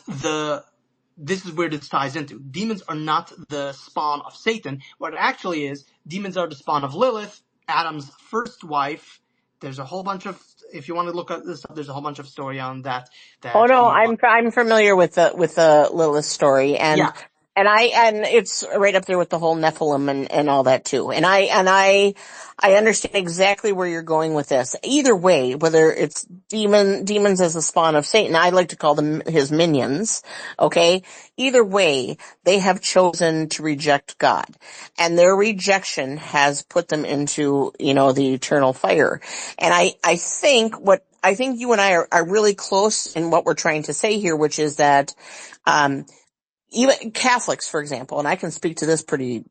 A: this is where this ties into. Demons are not the spawn of Satan. What it actually is, demons are the spawn of Lilith, Adam's first wife. There's a whole bunch of, if you want to look at this up, there's a whole bunch of story on that.
E: Oh no,
A: He
E: I'm familiar with the Lilith story, and
A: yeah.
E: and it's right up there with the whole Nephilim and all that too. And I understand exactly where you're going with this. Either way, whether it's demons as a spawn of Satan, I like to call them his minions. Okay. Either way, they have chosen to reject God, and their rejection has put them into, the eternal fire. And I think you and I are really close in what we're trying to say here, which is that, even Catholics, for example, and I can speak to this pretty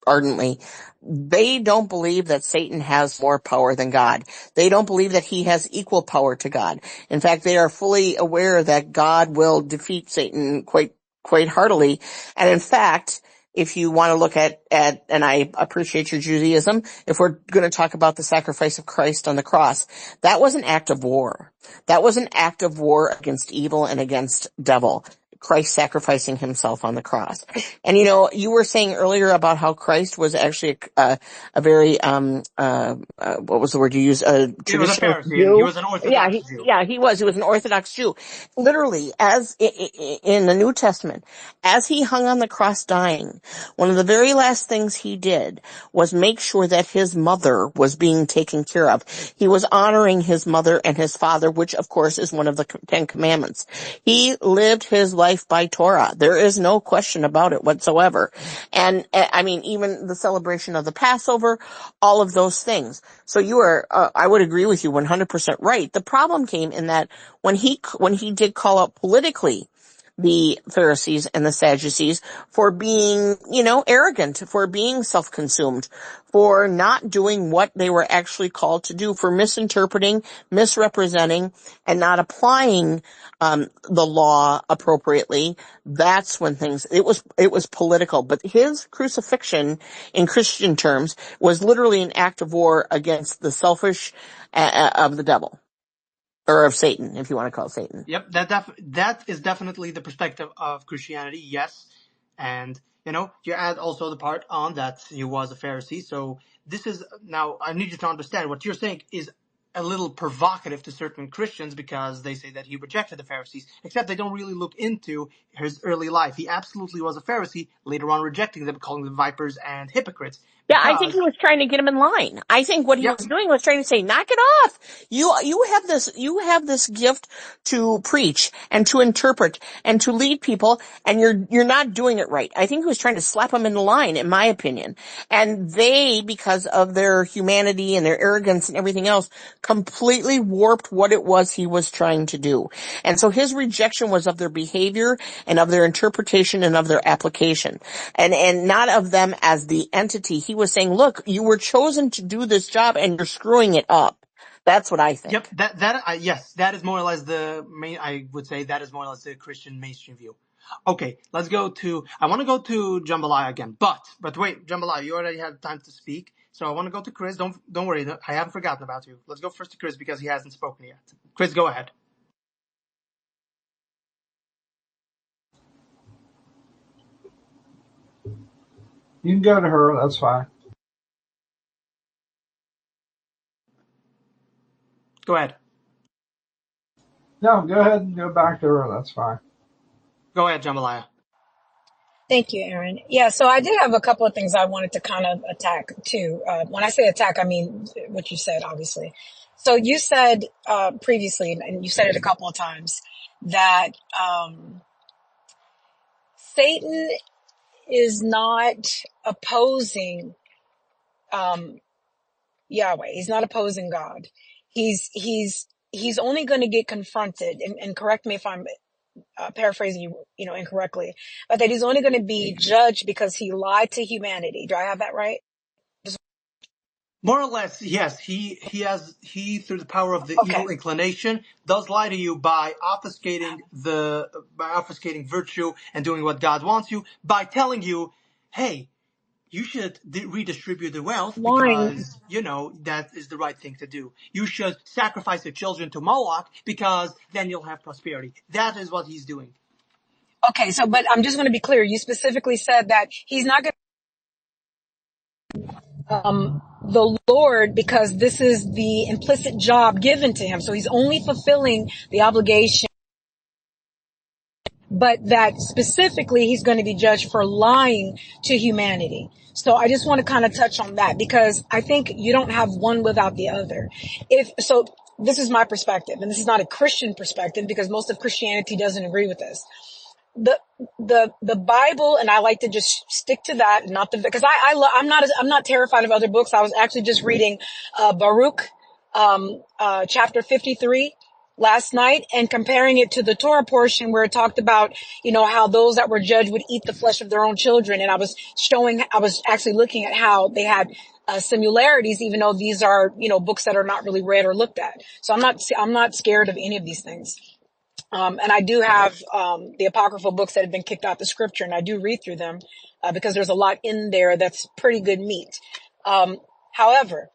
E: ardently, they don't believe that Satan has more power than God. They don't believe that he has equal power to God. In fact, they are fully aware that God will defeat Satan quite quite heartily. And in fact, if you want to look at, and I appreciate your Judaism, if we're going to talk about the sacrifice of Christ on the cross, that was an act of war. That was an act of war against evil and against devil. Christ sacrificing himself on the cross. And you were saying earlier about how Christ was actually a very, what was the word you used? A
A: He was a
E: traditional
A: Pharisee, and he
E: Jew.
A: was an
E: Yeah,
A: Orthodox Jew.
E: he was. He was an Orthodox Jew. Literally, as in the New Testament, as he hung on the cross dying, one of the very last things he did was make sure that his mother was being taken care of. He was honoring his mother and his father, which of course is one of the Ten Commandments. He lived his life by Torah. There is no question about it whatsoever. And I mean, even the celebration of the Passover, all of those things. So you are, I would agree with you 100% right. The problem came in that when he did call out politically the Pharisees and the Sadducees for being, arrogant, for being self-consumed, for not doing what they were actually called to do, for misinterpreting, misrepresenting, and not applying the law appropriately. That's when it was political. But his crucifixion, in Christian terms, was literally an act of war against the selfish of the devil. Or of Satan, if you want to call it Satan.
A: Yep, that is definitely the perspective of Christianity, yes. And, you add also the part on that he was a Pharisee. So this is, now, I need you to understand what you're saying is a little provocative to certain Christians because they say that he rejected the Pharisees, except they don't really look into his early life. He absolutely was a Pharisee, later on rejecting them, calling them vipers and hypocrites.
E: Yeah, I think
A: Because,
E: he was trying to get him in line. I think what he
A: yep,
E: was doing was trying to say, knock it off. You have this gift to preach and to interpret and to lead people, and you're not doing it right. I think he was trying to slap him in the line, in my opinion. And they, because of their humanity and their arrogance and everything else, completely warped what it was he was trying to do. And so his rejection was of their behavior and of their interpretation and of their application, and not of them as the entity. He was saying, look, you were chosen to do this job and you're screwing it up. That's what I
A: yep,
E: think.
A: yes, that is more or less the main, I would say that is more or less the Christian mainstream view. Okay, I want to go to Jambalaya again, but wait, Jambalaya, you already had time to speak, so I want to go to Chris. Don't worry, I haven't forgotten about you. Let's go first to Chris because he hasn't spoken yet. Chris, go ahead.
F: You can go to her. That's fine.
A: Go ahead.
F: No, go ahead and go back to her. That's fine.
A: Go ahead, Jambalaya.
D: Thank you, Aaron. Yeah, so I did have a couple of things I wanted to kind of attack too. When I say attack, I mean what you said, obviously. So you said previously, and you said it a couple of times, that Satan is not opposing Yahweh. He's not opposing God. He's only going to get confronted, and correct me if I'm paraphrasing you, incorrectly, but that he's only going to be judged because he lied to humanity. Do I have that right?
A: More or less, yes. He through the power of the
D: Okay.
A: evil inclination does lie to you by obfuscating virtue and doing what God wants you by telling you, hey, you should redistribute the wealth
D: Lying.
A: because, that is the right thing to do. You should sacrifice your children to Moloch because then you'll have prosperity. That is what he's doing.
D: Okay. So, but I'm just going to be clear. You specifically said that he's not going to, the Lord, because this is the implicit job given to him. So he's only fulfilling the obligation, but that specifically he's going to be judged for lying to humanity. So I just want to kind of touch on that because I think you don't have one without the other. This is my perspective, and this is not a Christian perspective because most of Christianity doesn't agree with this. The Bible, and I like to just stick to that, because I'm not terrified of other books. I was actually just reading, Baruch, chapter 53 last night and comparing it to the Torah portion where it talked about, how those that were judged would eat the flesh of their own children. And I was actually looking at how they had similarities, even though these are, books that are not really read or looked at. So I'm not scared of any of these things. And I do have the apocryphal books that have been kicked out the scripture, and I do read through them because there's a lot in there that's pretty good meat. However,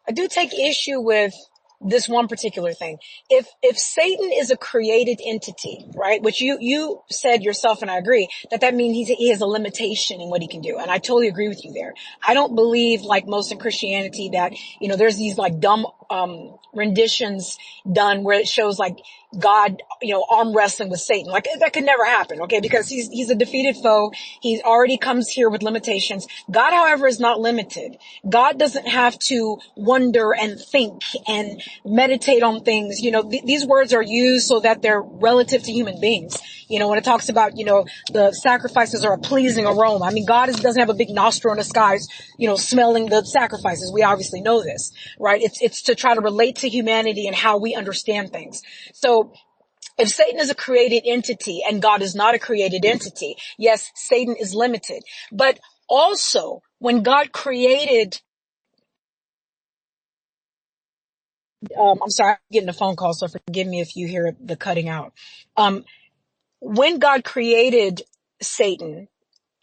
D: I do take issue with this one particular thing. If Satan is a created entity, right, which you said yourself, and I agree, that means he has a limitation in what he can do. And I totally agree with you there. I don't believe, like most in Christianity, that, there's these like dumb, renditions done where it shows like God, arm wrestling with Satan. Like that could never happen, okay? Because he's a defeated foe. He already comes here with limitations. God, however, is not limited. God doesn't have to wonder and think and meditate on things. These words are used so that they're relative to human beings. When it talks about, the sacrifices are a pleasing aroma. I mean, God doesn't have a big nostril in the skies, smelling the sacrifices. We obviously know this, right? It's to try to relate to humanity and how we understand things. So if Satan is a created entity and God is not a created entity, yes, Satan is limited. But also, when God created, I'm sorry, I'm getting a phone call, so forgive me if you hear the cutting out. When God created Satan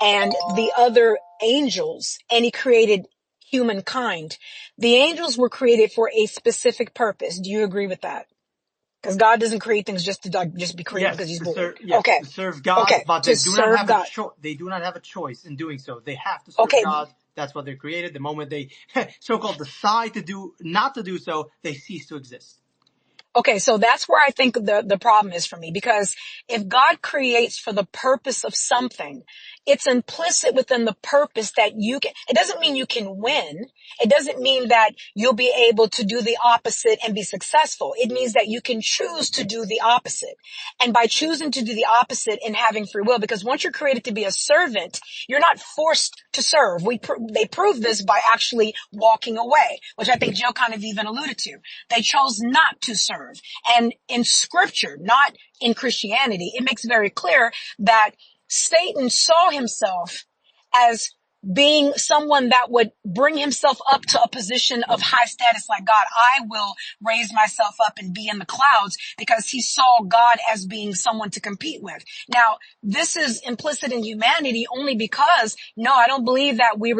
D: and the other angels, and he created humankind, the angels were created for a specific purpose. Do you agree with that? Because God doesn't create things just to just be created because he's bored. Okay.
A: To serve God,
D: Okay.
A: but
D: To serve God.
A: they do not have a choice in doing so. They have to serve
D: Okay.
A: God. That's what they're created. The moment they so-called decide not to do so, they cease to exist.
D: Okay, so that's where I think the problem is for me, because if God creates for the purpose of something, it's implicit within the purpose that it doesn't mean you can win. It doesn't mean that you'll be able to do the opposite and be successful. It means that you can choose to do the opposite. And by choosing to do the opposite and having free will, because once you're created to be a servant, you're not forced to serve. They prove this by actually walking away, which I think Jill kind of even alluded to. They chose not to serve. And in scripture, not in Christianity, it makes very clear that Satan saw himself as being someone that would bring himself up to a position of high status like God. I will raise myself up and be in the clouds, because he saw God as being someone to compete with. Now, this is implicit in humanity only because, no, I don't believe that we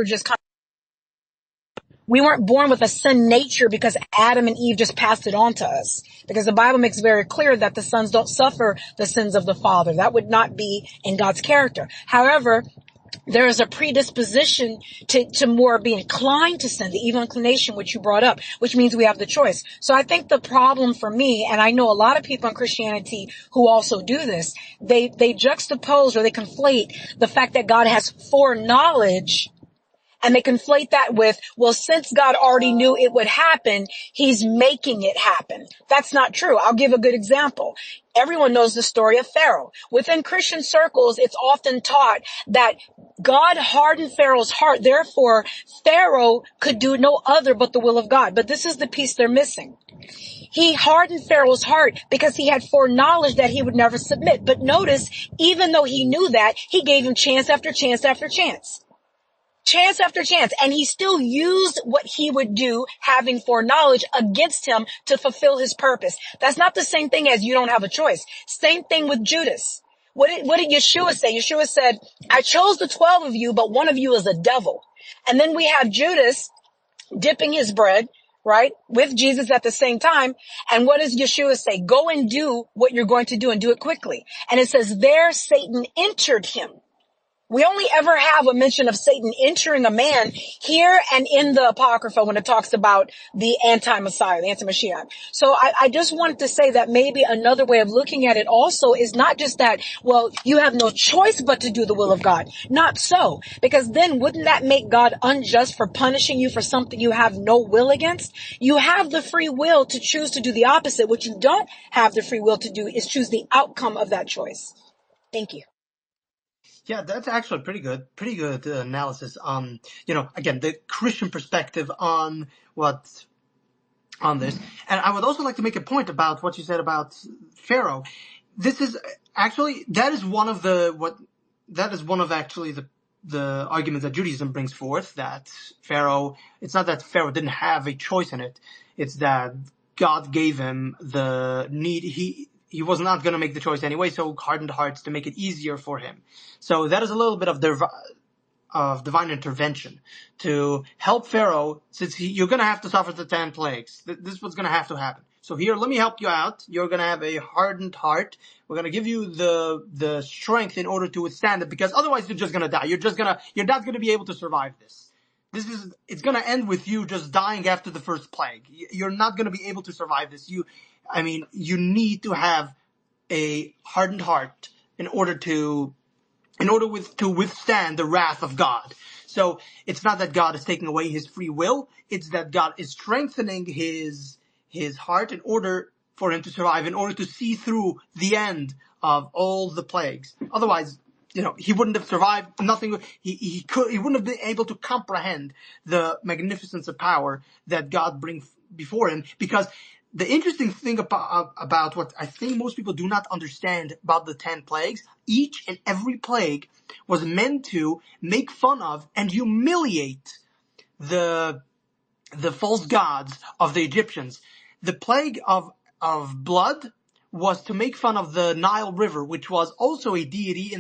D: weren't born with a sin nature because Adam and Eve just passed it on to us. Because the Bible makes very clear that the sons don't suffer the sins of the father. That would not be in God's character. However, there is a predisposition to more be inclined to sin, the evil inclination, which you brought up, which means we have the choice. So I think the problem for me, and I know a lot of people in Christianity who also do this, they juxtapose or they conflate the fact that God has foreknowledge. And they conflate that with, well, since God already knew it would happen, he's making it happen. That's not true. I'll give a good example. Everyone knows the story of Pharaoh. Within Christian circles, it's often taught that God hardened Pharaoh's heart. Therefore, Pharaoh could do no other but the will of God. But this is the piece they're missing. He hardened Pharaoh's heart because he had foreknowledge that he would never submit. But notice, even though he knew that, he gave him chance after chance after chance. Chance after chance. And he still used what he would do, having foreknowledge, against him to fulfill his purpose. That's not the same thing as you don't have a choice. Same thing with Judas. What did Yeshua say? Yeshua said, I chose the 12 of you, but one of you is a devil. And then we have Judas dipping his bread, right, with Jesus at the same time. And what does Yeshua say? Go and do what you're going to do, and do it quickly. And it says, there Satan entered him. We only ever have a mention of Satan entering a man here and in the Apocrypha when it talks about the anti-Messiah, the anti-Mashiach. So I just wanted to say that maybe another way of looking at it also is not just that, well, you have no choice but to do the will of God. Not so. Because then wouldn't that make God unjust for punishing you for something you have no will against? You have the free will to choose to do the opposite. What you don't have the free will to do is choose the outcome of that choice. Thank you.
A: Yeah, that's actually pretty good analysis on, again, the Christian perspective on this. And I would also like to make a point about what you said about Pharaoh. This is actually, that is one of actually the arguments that Judaism brings forth, that Pharaoh, it's not that Pharaoh didn't have a choice in it. It's that God gave him the need. he was not going to make the choice anyway, so hardened hearts to make it easier for him. So that is a little bit of divine intervention to help Pharaoh, since you're going to have to suffer the 10 plagues. This is what's going to have to happen. So here, let me help you out. You're going to have a hardened heart. We're going to give you the strength in order to withstand it, because otherwise you're just going to die. You're not going to be able to survive this. It's going to end with you just dying after the first plague. You're not going to be able to survive this. You need to have a hardened heart in order to withstand the wrath of God. So it's not that God is taking away his free will, it's that God is strengthening his heart in order for him to survive, in order to see through the end of all the plagues. Otherwise, he wouldn't have survived. Nothing. He wouldn't have been able to comprehend the magnificence of power that God brings before him. Because the interesting thing about what I think most people do not understand about the 10 plagues, each and every plague was meant to make fun of and humiliate the false gods of the Egyptians. The plague of blood was to make fun of the Nile River, which was also a deity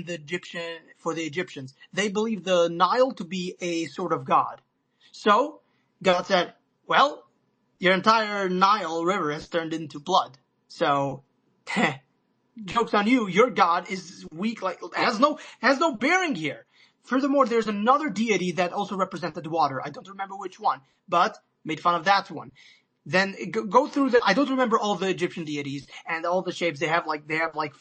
A: for the Egyptians. They believed the Nile to be a sort of god. So God said, well, your entire Nile River has turned into blood. So joke's on you. Your God is weak, has no bearing here. Furthermore, there's another deity that also represented water. I don't remember which one, but made fun of that one. Then go through I don't remember all the Egyptian deities and all the shapes. They have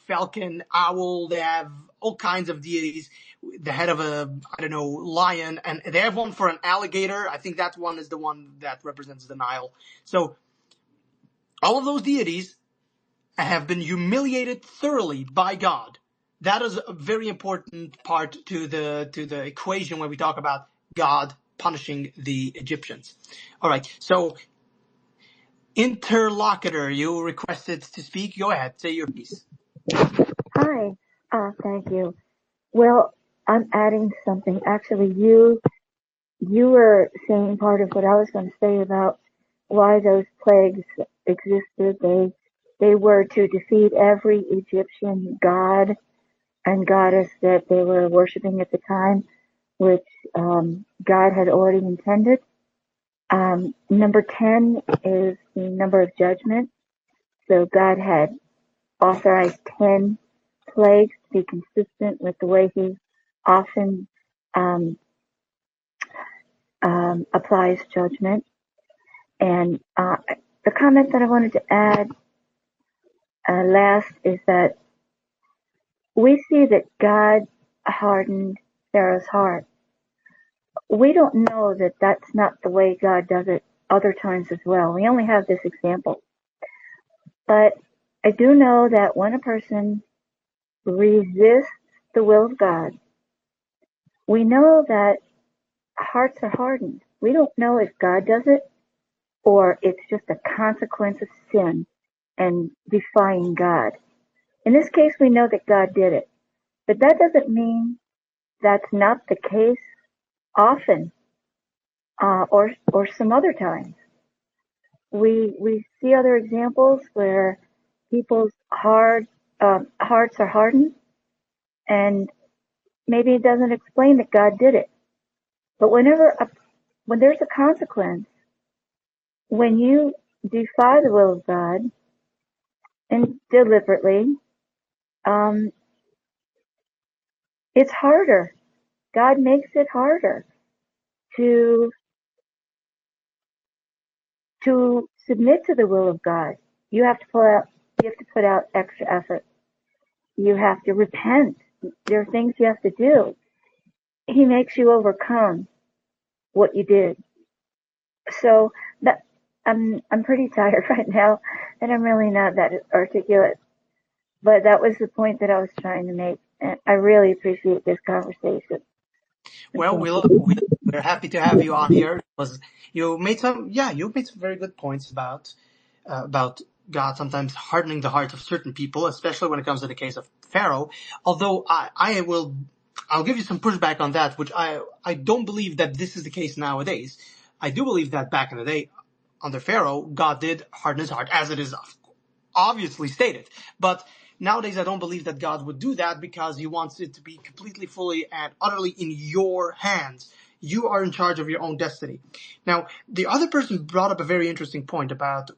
A: falcon, owl, they have all kinds of deities. The head of lion, and they have one for an alligator. I think that one is the one that represents the Nile. So all of those deities have been humiliated thoroughly by God. That is a very important part to the equation when we talk about God punishing the Egyptians. All right, so interlocutor, you requested to speak. Go ahead, say your piece.
G: Hi, thank you. Well, I'm adding something. Actually, you were saying part of what I was going to say about why those plagues existed. They were to defeat every Egyptian god and goddess that they were worshiping at the time, which God had already intended. Number 10 is the number of judgment. So God had authorized 10 plagues to be consistent with the way he often applies judgment. And the comment that I wanted to add last is that we see that God hardened Pharaoh's heart. We don't know that that's not the way God does it other times as well. We only have this example. But I do know that when a person resists the will of God, we know that hearts are hardened. We don't know if God does it or it's just a consequence of sin and defying God. In this case, we know that God did it. But that doesn't mean that's not the case often or some other times. We see other examples where people's hearts are hardened, and maybe it doesn't explain that God did it. But when there's a consequence, when you defy the will of God and deliberately, it's harder. God makes it harder to submit to the will of God. You have to put out extra effort. You have to repent. There are things you have to do. He makes you overcome what you did. So that I'm pretty tired right now, and I'm really not that articulate. But that was the point that I was trying to make, and I really appreciate this conversation.
A: Well, we're happy to have you on here. You made some very good points about God sometimes hardening the hearts of certain people, especially when it comes to the case of Pharaoh. Although I'll give you some pushback on that, which I don't believe that this is the case nowadays. I do believe that back in the day, under Pharaoh, God did harden his heart, as it is obviously stated. But nowadays I don't believe that God would do that because he wants it to be completely, fully, and utterly in your hands. You are in charge of your own destiny. Now, the other person brought up a very interesting point about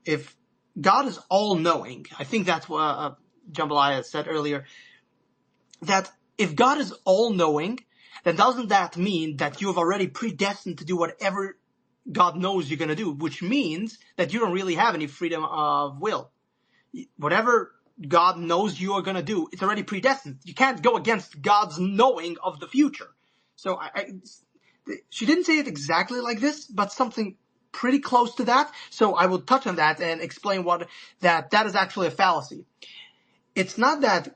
A: if God is all-knowing. I think that's what Jambalaya said earlier, that if God is all-knowing, then doesn't that mean that you have already predestined to do whatever God knows you're going to do, which means that you don't really have any freedom of will. Whatever God knows you are going to do, it's already predestined. You can't go against God's knowing of the future. So she didn't say it exactly like this, but something pretty close to that. So I will touch on that and explain that is actually a fallacy. It's not that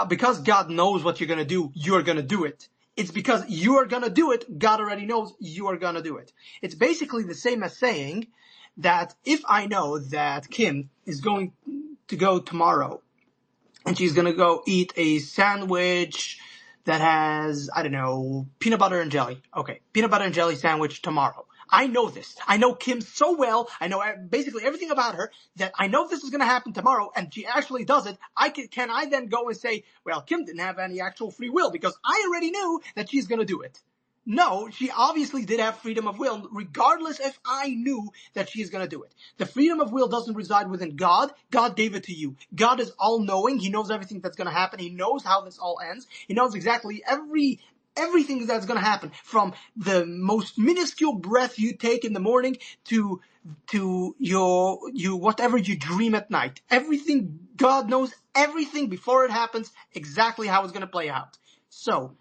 A: because God knows what you're going to do, you're going to do it. It's because you are going to do it, God already knows you are going to do it. It's basically the same as saying that if I know that Kim is going to go tomorrow and she's going to go eat a sandwich that has, I don't know, peanut butter and jelly. Okay, peanut butter and jelly sandwich tomorrow. I know this. I know Kim so well. I know basically everything about her that I know this is going to happen tomorrow, and she actually does it. Can I then go and say, well, Kim didn't have any actual free will because I already knew that she's going to do it? No, she obviously did have freedom of will, regardless if I knew that she's going to do it. The freedom of will doesn't reside within God. God gave it to you. God is all-knowing. He knows everything that's going to happen. He knows how this all ends. He knows exactly everything that's going to happen, from the most minuscule breath you take in the morning to your whatever you dream at night. Everything, God knows everything before it happens, exactly how it's going to play out. So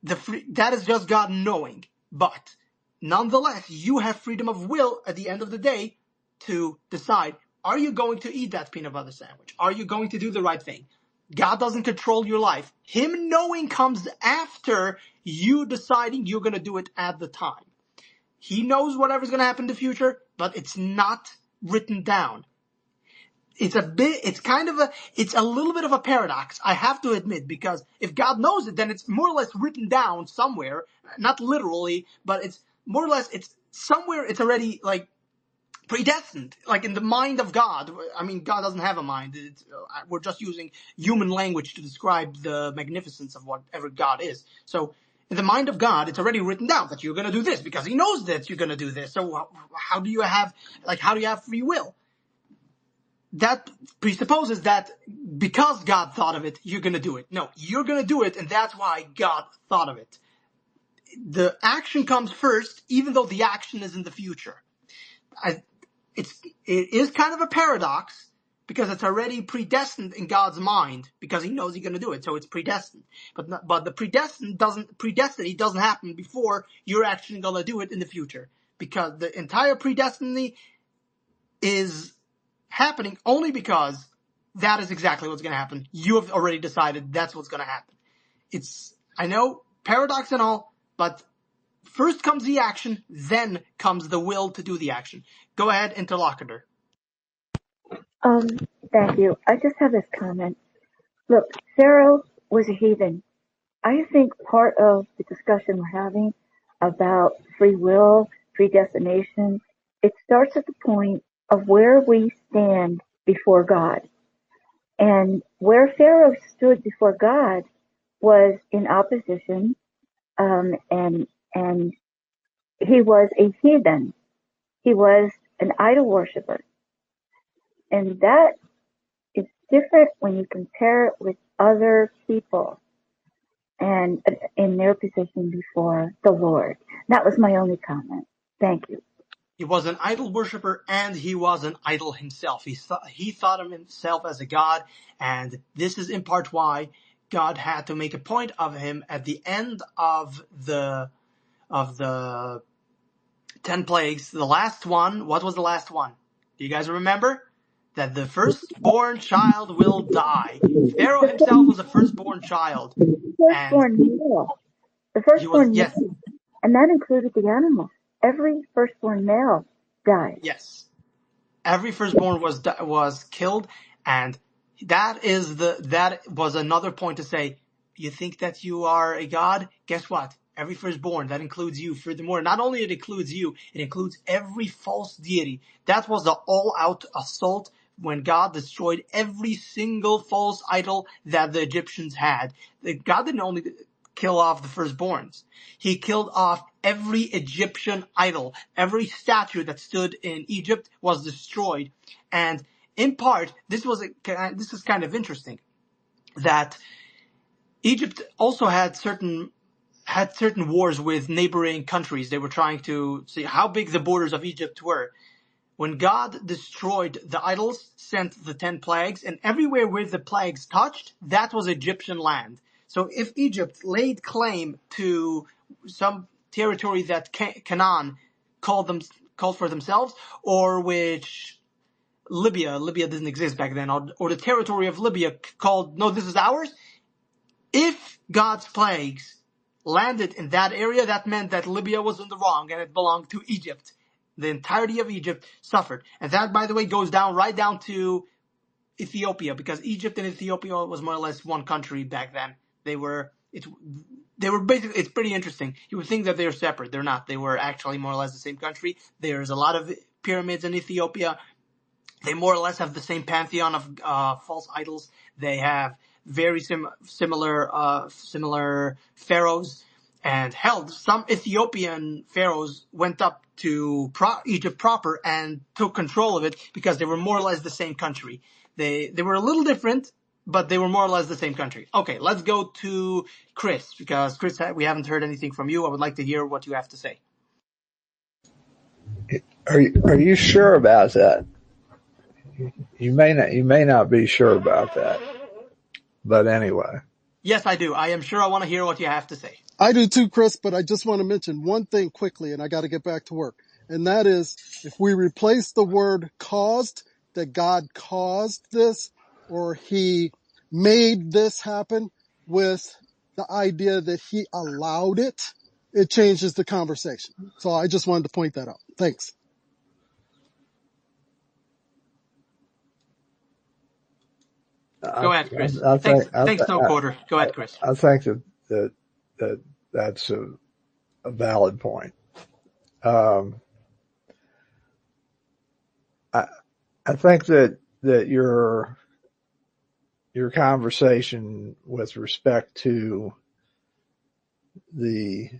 A: that is just God knowing. But nonetheless, you have freedom of will at the end of the day to decide, are you going to eat that peanut butter sandwich? Are you going to do the right thing? God doesn't control your life. Him knowing comes after you deciding you're going to do it at the time. He knows whatever's going to happen in the future, but it's not written down. It's a little bit of a paradox, I have to admit, because if God knows it, then it's more or less written down somewhere, not literally, but it's more or less, it's somewhere, it's already like predestined, like in the mind of God. I mean, God doesn't have a mind. We're just using human language to describe the magnificence of whatever God is. So in the mind of God, it's already written down that you're going to do this because he knows that you're going to do this. So how do you have free will? That presupposes that because God thought of it, you're going to do it. No, you're going to do it, and that's why God thought of it. The action comes first, even though the action is in the future. It is kind of a paradox because it's already predestined in God's mind because he knows you're going to do it, so it's predestined. But the predestiny doesn't happen before you're actually going to do it in the future, because the entire predestiny is happening only because that is exactly what's going to happen. You have already decided that's what's going to happen. I know, paradox and all, but first comes the action, then comes the will to do the action. Go ahead, interlocutor.
G: Um, Thank you. I just have this comment. Look, Pharaoh was a heathen. I think part of the discussion we're having about free will, predestination, it starts at the point of where we stand before God. And where Pharaoh stood before God was in opposition, and he was a heathen. He was an idol worshiper. And that is different when you compare it with other people and in their position before the Lord. That was my only comment. Thank you.
A: He was an idol worshiper, and he was an idol himself. He thought of himself as a god, and this is in part why God had to make a point of him at the end of the 10 plagues. The last one, what was the last one? Do you guys remember? That the firstborn child will die. Pharaoh himself was a firstborn child.
G: Firstborn male. The firstborn male. And that included the animals. Every firstborn male died.
A: Yes. Every firstborn was killed, and that was another point to say, you think that you are a god? Guess what? Every firstborn, that includes you. Furthermore, not only it includes you, it includes every false deity. That was the all-out assault when God destroyed every single false idol that the Egyptians had. God didn't only kill off the firstborns. He killed off every Egyptian idol. Every statue that stood in Egypt was destroyed. And in part, this is kind of interesting, that Egypt also had certain wars with neighboring countries. They were trying to see how big the borders of Egypt were. When God destroyed the idols, sent the 10 plagues, and everywhere where the plagues touched, that was Egyptian land. So if Egypt laid claim to some territory that Canaan called for themselves, or which Libya didn't exist back then, or the territory of Libya called, no, this is ours, if God's plagues landed in that area, that meant that Libya was in the wrong and it belonged to Egypt. The entirety of Egypt suffered. And that, by the way, goes right down to Ethiopia, because Egypt and Ethiopia was more or less one country back then. They were basically, it's pretty interesting. You would think that they're separate. They're not. They were actually more or less the same country. There's a lot of pyramids in Ethiopia. They more or less have the same pantheon of false idols. They have very similar pharaohs. And hell, some Ethiopian pharaohs went up to Egypt proper and took control of it, because they were more or less the same country. They were a little different, but they were more or less the same country. Okay, let's go to Chris, because Chris, we haven't heard anything from you. I would like to hear what you have to say.
H: Are you sure about that? You may not be sure about that. But anyway.
A: Yes, I do. I am sure I want to hear what you have to say.
C: I do too, Chris, but I just want to mention one thing quickly, and I got to get back to work. And that is, if we replace the word caused, that God caused this, or he made this happen, with the idea that he allowed it, it changes the conversation. So I just wanted to point that out. Thanks.
A: Go ahead, Chris. Thanks, no quarter. Go ahead, Chris.
H: I think that's a valid point. I think that your conversation with respect to the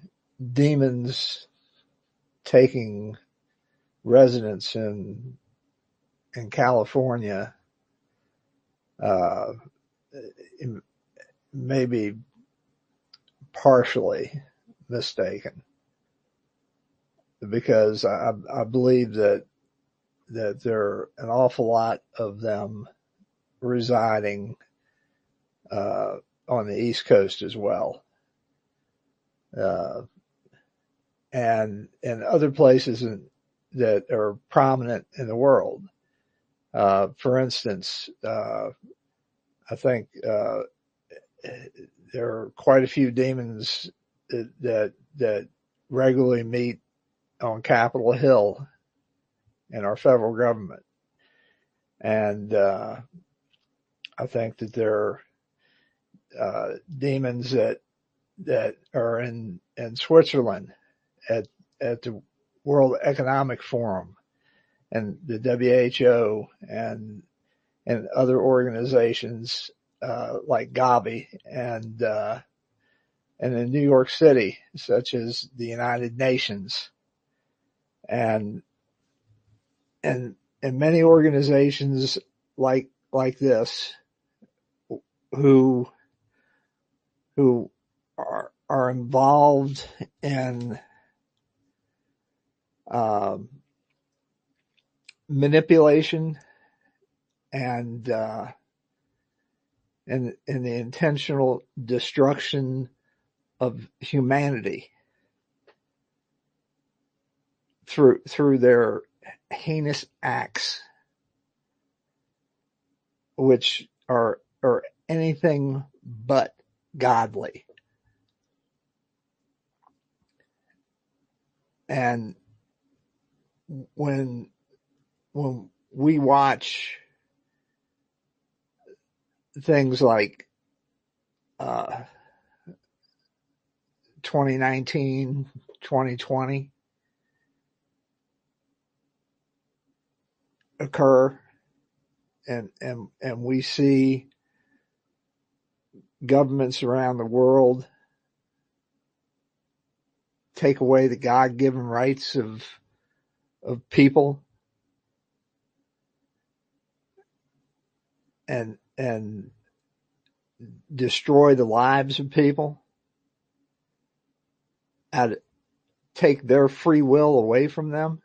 H: demons taking residence in California may be partially mistaken, because I believe that there are an awful lot of them residing on the East Coast as well, and in other places that are prominent in the world. For instance, I think there are quite a few demons that regularly meet on Capitol Hill in our federal government, and I think that there are demons that are in Switzerland at the World Economic Forum and the WHO and other organizations like Gavi, and in New York City, such as the United Nations, and many organizations like this who are involved in manipulation and the intentional destruction of humanity through their heinous acts, which are anything but godly. And when we watch things like 2019, 2020 occur, and we see governments around the world take away the God-given rights of people and destroy the lives of people, and take their free will away from them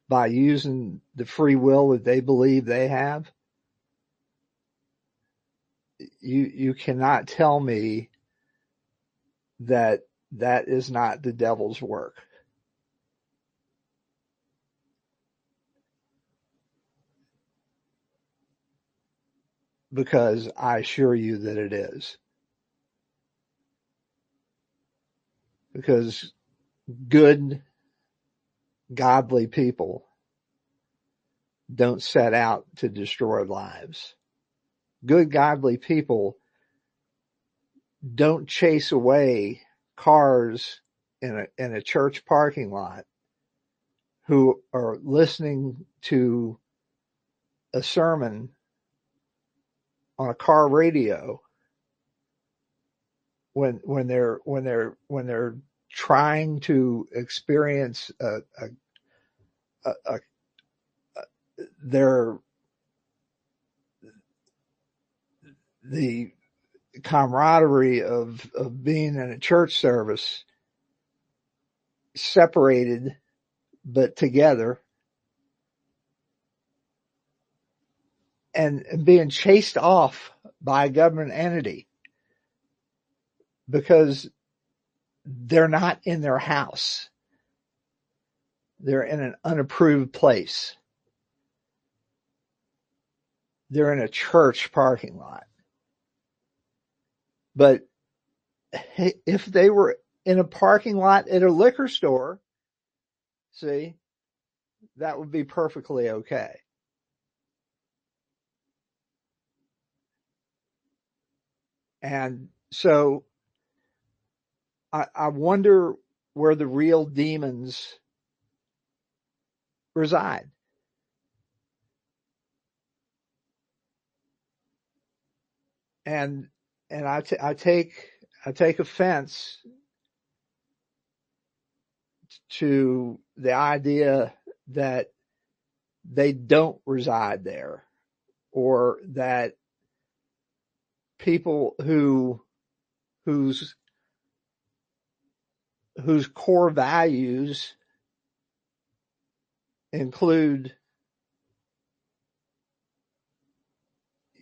H: by using the free will that they believe they have. You cannot tell me that is not the devil's work. Because I assure you that it is. Because good, godly people don't set out to destroy lives. Good, godly people don't chase away cars in a church parking lot who are listening to a sermon on a car radio when they're trying to experience the camaraderie of being in a church service, separated but together, and being chased off by a government entity because they're not in their house. They're in an unapproved place. They're in a church parking lot. But if they were in a parking lot at a liquor store, see, that would be perfectly okay. And so I wonder where the real demons reside. And I take offense to the idea that they don't reside there, or that people whose core values include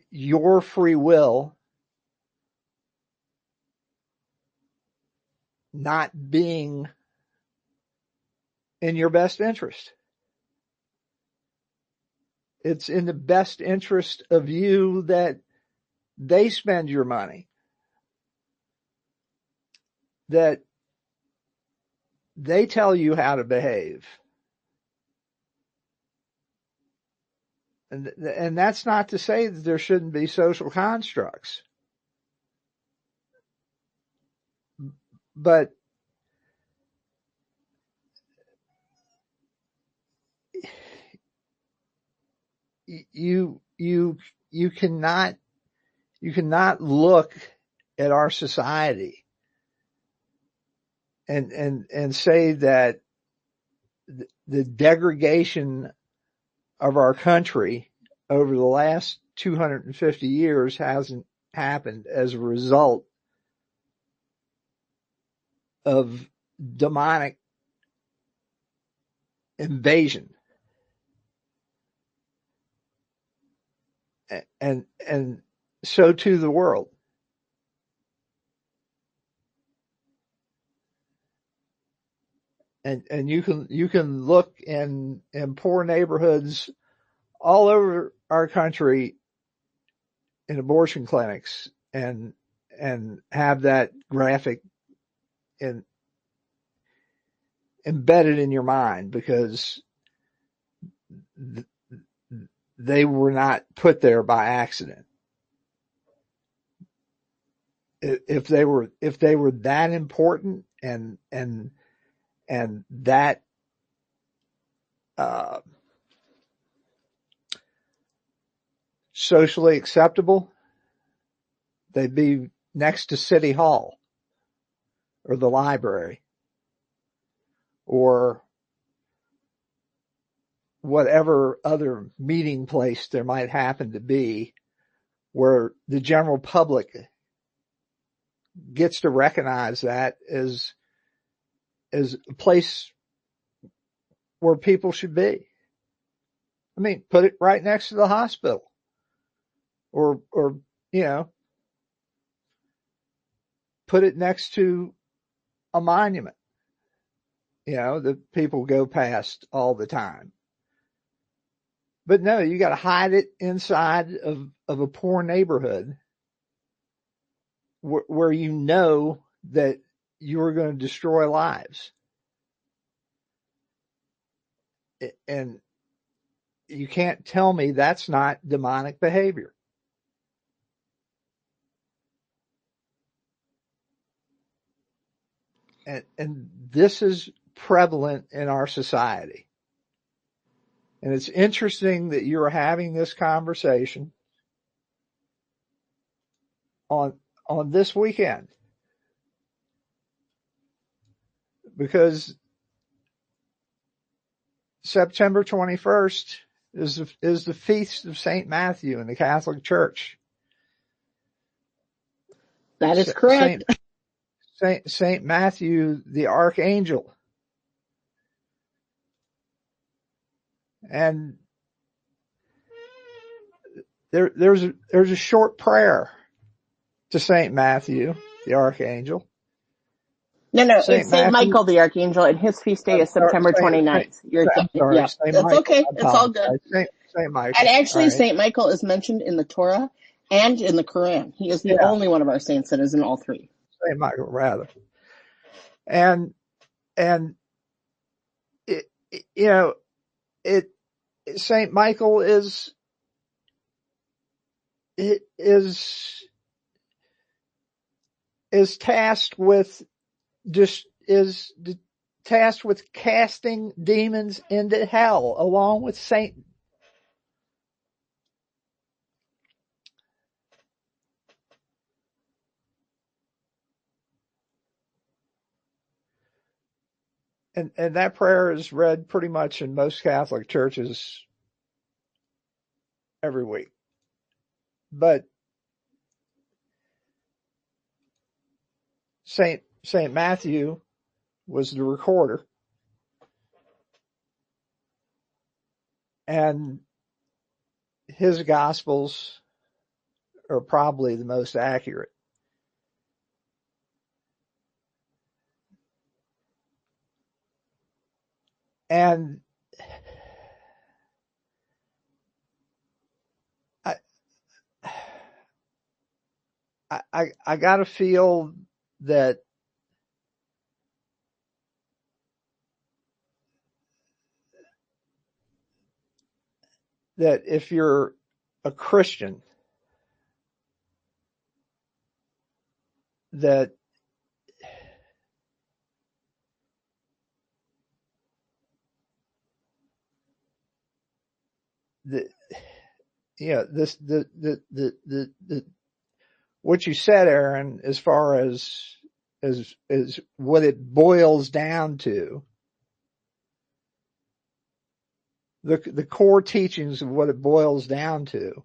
H: your free will not being in your best interest. It's in the best interest of you that they spend your money, that they tell you how to behave. And that's not to say that there shouldn't be social constructs. But you cannot look at our society and say that the degradation of our country over the last 250 years hasn't happened as a result of demonic invasion. And so too the world. And you can look in poor neighborhoods all over our country in abortion clinics and have that graphic embedded in your mind, because they were not put there by accident. if they were that important and that, socially acceptable, they'd be next to City Hall or the library or whatever other meeting place there might happen to be where the general public gets to recognize that as a place where people should be. I mean, put it right next to the hospital or, you know, put it next to a monument, you know, that people go past all the time. But no, you got to hide it inside of a poor neighborhood where you know that you're going to destroy lives. And you can't tell me that's not demonic behavior. And this is prevalent in our society. And it's interesting that you're having this conversation on this weekend, because September 21st is the feast of St. Matthew in the Catholic Church.
E: That is correct.
H: Saint Matthew, the Archangel. And there's a short prayer to Saint Matthew, the Archangel.
E: No, it's Saint Michael the Archangel, and his feast day is September 29th. That's okay. It's all good.
H: Saint Michael.
E: And actually, Saint Michael is mentioned in the Torah and in the Quran. He is the only one of our saints that is in all three.
H: Saint Michael, rather. And it, you know, Saint Michael is tasked with tasked with casting demons into hell along with Satan. And that prayer is read pretty much in most Catholic churches every week. But Saint Matthew was the recorder, and his Gospels are probably the most accurate. And I gotta feel that if you're a Christian, that what you said, Aaron, as far as what it boils down to, the core teachings of what it boils down to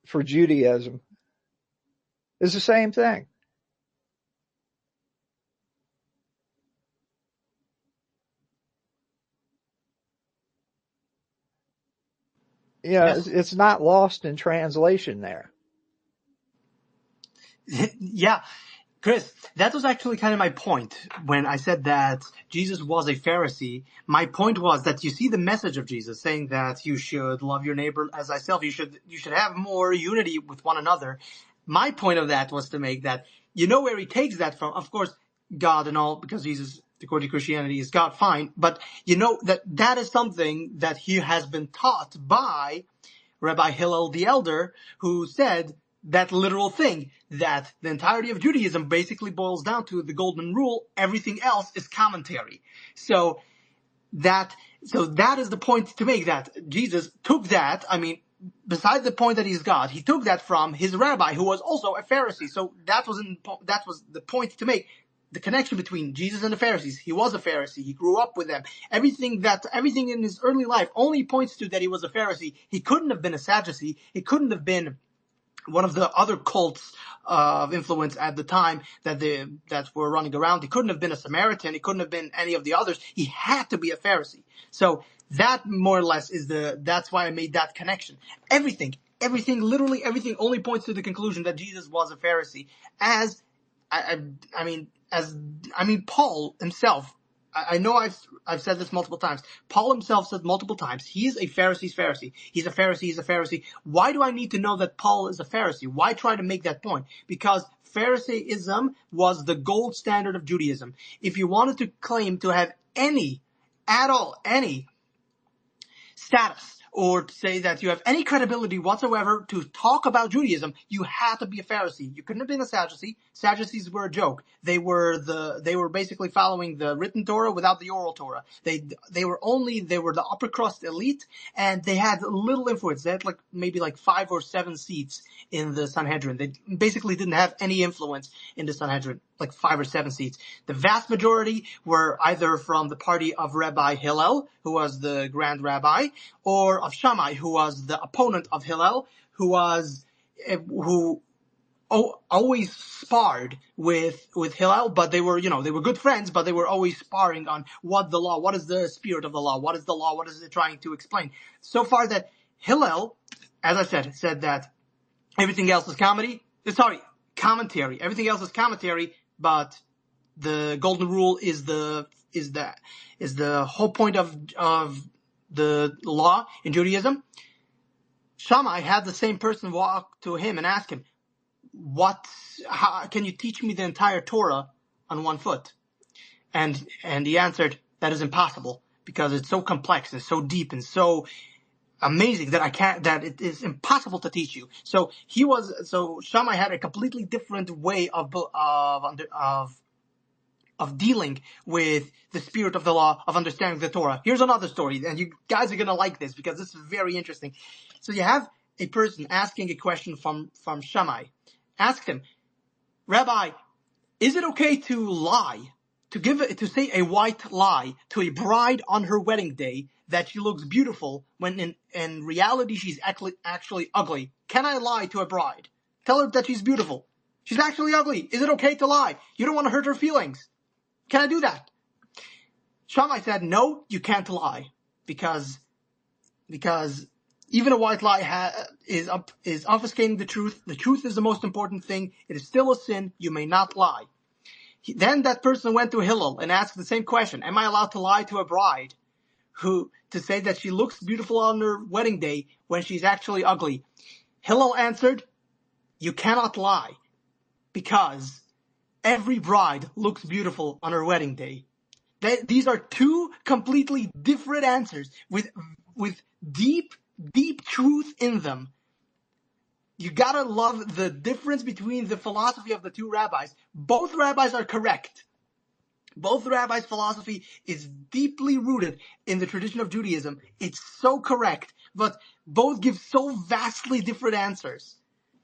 H: for Judaism is the same thing.
A: Yes.
H: It's not lost in translation there.
A: Yeah. Chris, that was actually kind of my point when I said that Jesus was a Pharisee. My point was that you see the message of Jesus saying that you should love your neighbor as thyself. You should have more unity with one another. My point of that was to make that, you know where he takes that from? Of course, God and all, because Jesus, according to Christianity, is God, fine. But you know that is something that he has been taught by Rabbi Hillel the Elder, who said that literal thing, that the entirety of Judaism basically boils down to the golden rule. Everything else is commentary. So that is the point to make, that Jesus took that. I mean, besides the point that he's God, he took that from his rabbi, who was also a Pharisee. So that was the point to make. The connection between Jesus and the Pharisees. He was a Pharisee. He grew up with them. Everything in his early life only points to that he was a Pharisee. He couldn't have been a Sadducee. He couldn't have been one of the other cults of influence at the time that were running around. He couldn't have been a Samaritan. He couldn't have been any of the others. He had to be a Pharisee. So that more or less that's why I made that connection. Everything, literally everything only points to the conclusion that Jesus was a Pharisee. Paul himself, I know I've said this multiple times. Paul himself said multiple times, he is a Pharisee's Pharisee. He's a Pharisee. Why do I need to know that Paul is a Pharisee? Why try to make that point? Because Pharisaism was the gold standard of Judaism. If you wanted to claim to have any status, or to say that you have any credibility whatsoever to talk about Judaism, you had to be a Pharisee. You couldn't have been a Sadducee. Sadducees were a joke. They were basically following the written Torah without the oral Torah. They were the upper crust elite, and they had little influence. They had maybe 5 or 7 seats in the Sanhedrin. They basically didn't have any influence in the Sanhedrin, 5 or 7 seats. The vast majority were either from the party of Rabbi Hillel, who was the grand rabbi, or of Shammai, who was the opponent of Hillel, who always sparred with Hillel, but they were good friends, but they were always sparring on what is the spirit of the law, what is the law, what is it trying to explain. So far that Hillel, as I said that everything else is commentary. Everything else is commentary, but the golden rule is the whole point of the law in Judaism. Shammai had the same person walk to him and ask him, how can you teach me the entire Torah on one foot? And he answered, that is impossible, because it's so complex and so deep and so amazing that it is impossible to teach you. So Shammai had a completely different way of dealing with the spirit of the law, of understanding the Torah. Here's another story, and you guys are going to like this because this is very interesting. So you have a person asking a question from Shammai. Asked him, Rabbi, is it okay to lie, to say a white lie to a bride on her wedding day that she looks beautiful when in reality she's actually ugly? Can I lie to a bride? Tell her that she's beautiful. She's actually ugly. Is it okay to lie? You don't want to hurt her feelings. Can I do that? Shammai said, no, you can't lie, because even a white lie is obfuscating the truth. The truth is the most important thing. It is still a sin. You may not lie. Then that person went to Hillel and asked the same question. Am I allowed to lie to a bride to say that she looks beautiful on her wedding day when she's actually ugly? Hillel answered, you cannot lie, because every bride looks beautiful on her wedding day. These are two completely different answers with deep truth in them. You gotta love the difference between the philosophy of the two rabbis. Both rabbis are correct. Both rabbis' philosophy is deeply rooted in the tradition of Judaism. It's so correct, but both give so vastly different answers.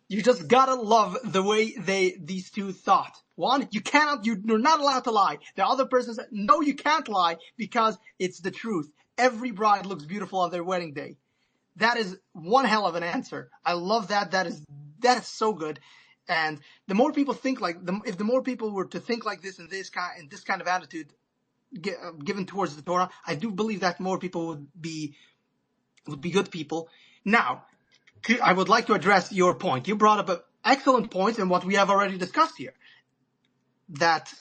A: You just gotta love the way these two thought. One, you're not allowed to lie. The other person said, no, you can't lie, because it's the truth. Every bride looks beautiful on their wedding day. That is one hell of an answer. I love that. That is so good. And the more people think if the more people were to think like this, in this kind of attitude given towards the Torah, I do believe that more people would be good people. Now, I would like to address your point. You brought up an excellent point, and what we have already discussed here, that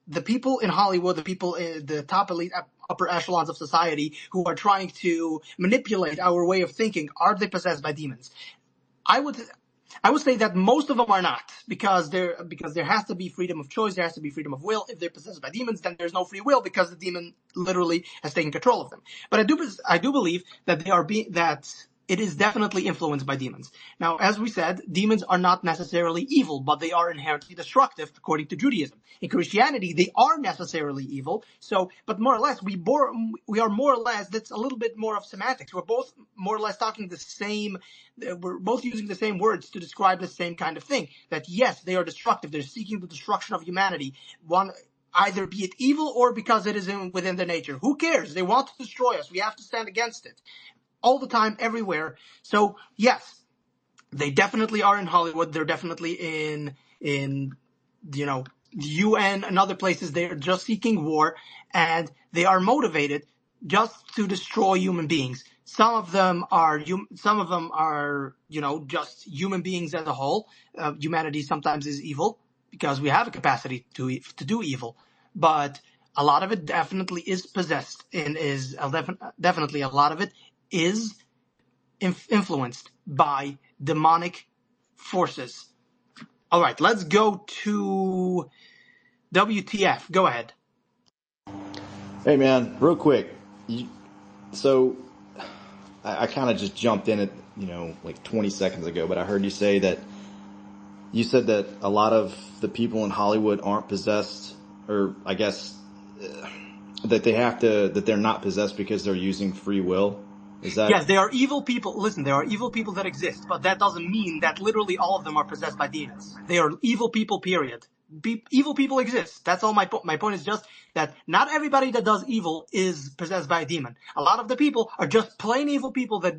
A: the people in Hollywood, the people in the top elite upper echelons of society who are trying to manipulate our way of thinking, are they possessed by demons? I would say that most of them are not, because there has to be freedom of choice, there has to be freedom of will. If they're possessed by demons, then there's no free will, because the demon literally has taken control of them. But I do believe that it is definitely influenced by demons. Now, as we said, demons are not necessarily evil, but they are inherently destructive, according to Judaism. In Christianity, they are necessarily evil. So, but more or less, we are more or less, that's a little bit more of semantics. We're both more or less talking the same, we're both using the same words to describe the same kind of thing. That yes, they are destructive. They're seeking the destruction of humanity. Either be it evil or because it is within their nature. Who cares? They want to destroy us. We have to stand against it. All the time, everywhere. So yes, they definitely are in Hollywood. They're definitely in the UN and other places. They're just seeking war, and they are motivated just to destroy human beings. Some of them are just human beings as a whole. Humanity sometimes is evil because we have a capacity to do evil, but a lot of it definitely is possessed and is definitely a lot of it is influenced by demonic forces. All right, let's go to WTF. Go ahead.
I: Hey, man, real quick. So I kind of just jumped in it, like 20 seconds ago, but I heard you say that you said that a lot of the people in Hollywood aren't possessed, or I guess that they're not possessed because they're using free will. Is that?
A: Yes, they are evil people. Listen, there are evil people that exist, but that doesn't mean that literally all of them are possessed by demons. They are evil people, period. Evil people exist. That's all my point is just that not everybody that does evil is possessed by a demon. A lot of the people are just plain evil people that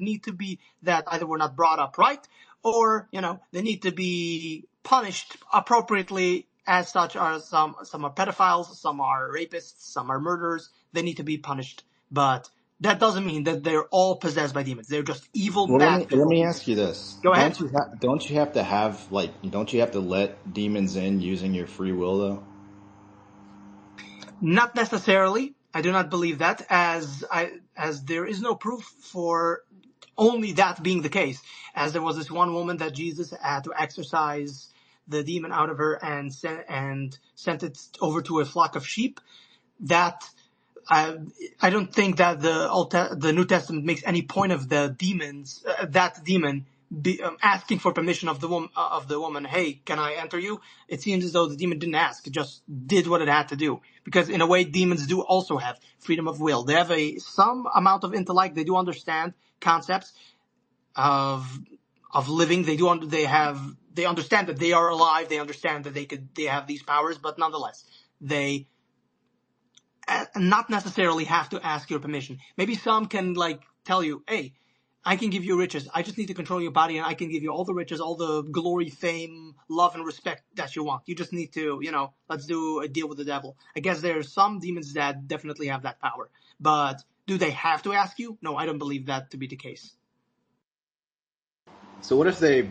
A: either were not brought up right, or, they need to be punished appropriately. As such, are some are pedophiles, some are rapists, some are murderers. They need to be punished, but that doesn't mean that they're all possessed by demons. They're just evil,
I: Well,
A: bad people.
I: let me ask you this.
A: Go ahead.
I: Don't you have to let demons in using your free will, though?
A: Not necessarily. I do not believe that, as there is no proof for only that being the case. As there was this one woman that Jesus had to exorcise the demon out of her and sent it over to a flock of sheep. That I don't think that the New Testament makes any point of the demons, that demon asking for permission of the woman. Hey, can I enter you? It seems as though the demon didn't ask; it just did what it had to do. Because in a way, demons do also have freedom of will. They have some amount of intellect. They do understand concepts of living. They understand that they are alive. They understand that they have these powers, but nonetheless, they not necessarily have to ask your permission. Maybe some can tell you, hey, I can give you riches. I just need to control your body and I can give you all the riches, all the glory, fame, love, and respect that you want. You just need to, let's do a deal with the devil. I guess there are some demons that definitely have that power. But do they have to ask you? No, I don't believe that to be the case.
I: So what if they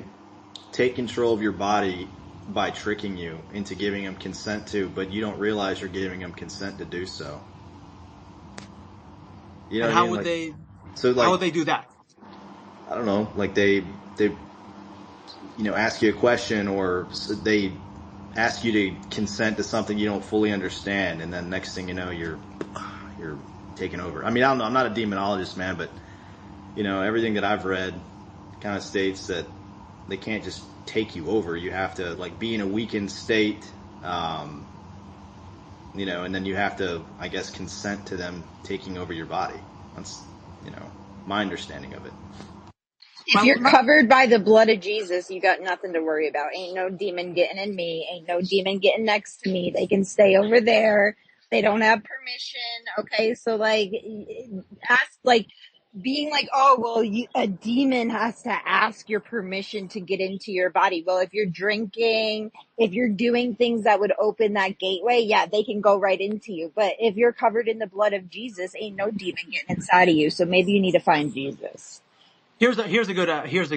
I: take control of your body by tricking you into giving them consent to, but you don't realize you're giving them consent to do so? You know
A: and
I: what I
A: how
I: mean?
A: would they?
I: So
A: how would they do that?
I: I don't know. Like they ask you a question, or they ask you to consent to something you don't fully understand, and then next thing you know, you're taken over. I mean, I don't know. I'm not a demonologist, man, but everything that I've read kind of states that they can't just take you over. You have to be in a weakened state, and then you have to, I guess, consent to them taking over your body. That's, my understanding of it.
J: If you're covered by the blood of Jesus, you got nothing to worry about. Ain't no demon getting in me. Ain't no demon getting next to me. They can stay over there. They don't have permission. Okay. So being oh, well, a demon has to ask your permission to get into your body. Well, if you're drinking, if you're doing things that would open that gateway, yeah, they can go right into you. But if you're covered in the blood of Jesus, ain't no demon getting inside of you. So maybe you need to find Jesus.
A: Here's a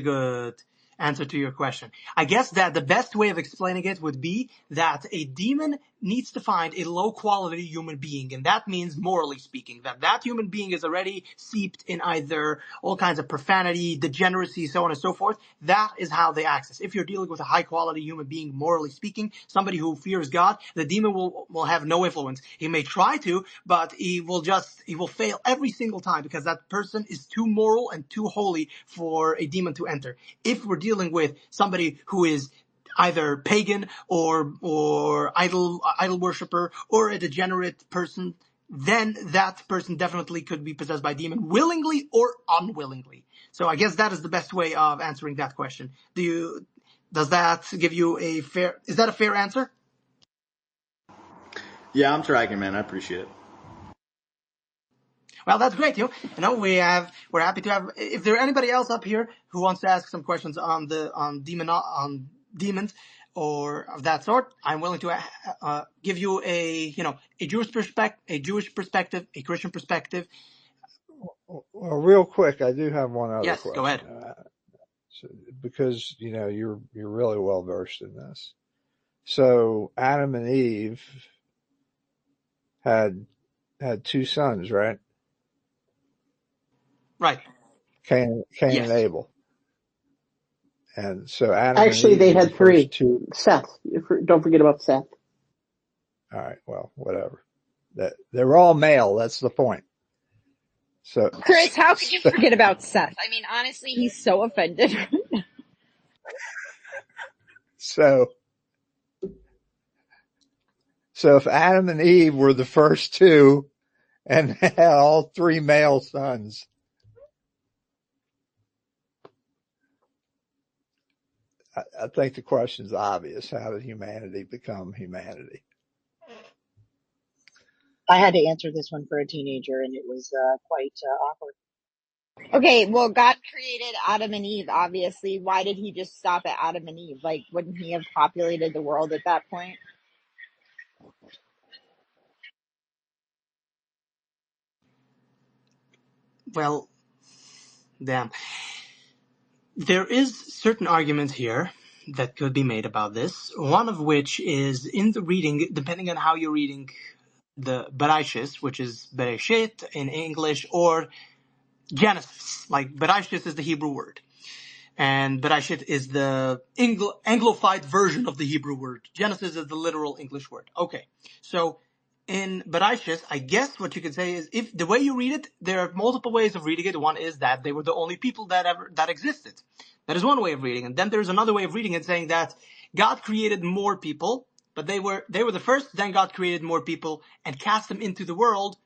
A: good answer to your question. I guess that the best way of explaining it would be that a demon needs to find a low quality human being, and that means morally speaking, that human being is already seeped in either all kinds of profanity, degeneracy, so on and so forth. That is how they access. If you're dealing with a high quality human being, morally speaking, somebody who fears God, the demon will have no influence. He may try to, but he will fail every single time because that person is too moral and too holy for a demon to enter. If we're dealing with somebody who is either pagan or idol worshiper or a degenerate person, then that person definitely could be possessed by a demon, willingly or unwillingly. So I guess that is the best way of answering that question. Does that give you is that a fair answer?
I: Yeah, I'm tracking, man. I appreciate it.
A: Well, that's great. We're happy to have. If there anybody else up here who wants to ask some questions on demons or of that sort, I'm willing to give you a Jewish perspective, a Christian perspective.
H: Well, real quick, I do have one other
A: Yes,
H: question.
A: go ahead.
H: Because you're really well versed in this. So Adam and Eve had two sons, right?
A: Right.
H: Cain
A: Yes.
H: and Abel. And so Adam
E: Actually,
H: and Eve
E: they had three.
H: Two.
E: Seth. Don't forget about Seth.
H: All right. Well, whatever. They're all male. That's the point. So,
J: Chris, how could you forget about Seth? I mean, honestly, he's so offended.
H: So if Adam and Eve were the first two and had all three male sons, I think the question's obvious. How did humanity become humanity?
K: I had to answer this one for a teenager, and it was quite awkward.
J: Okay, well, God created Adam and Eve, obviously. Why did he just stop at Adam and Eve? Like, wouldn't he have populated the world at that point?
A: Well, damn. There is certain argument here that could be made about this. One of which is in the reading, depending on how you're reading the Bereshit, which is Bereshit in English, or Genesis. Like Bereshit is the Hebrew word, and Bereshit is the Anglophile version of the Hebrew word. Genesis is the literal English word. Okay, so in Bereshit, I guess what you could say is, if the way you read it, there are multiple ways of reading it. One is that they were the only people that existed. That is one way of reading it. And then there's another way of reading it, saying that God created more people, but they were the first. Then God created more people and cast them into the world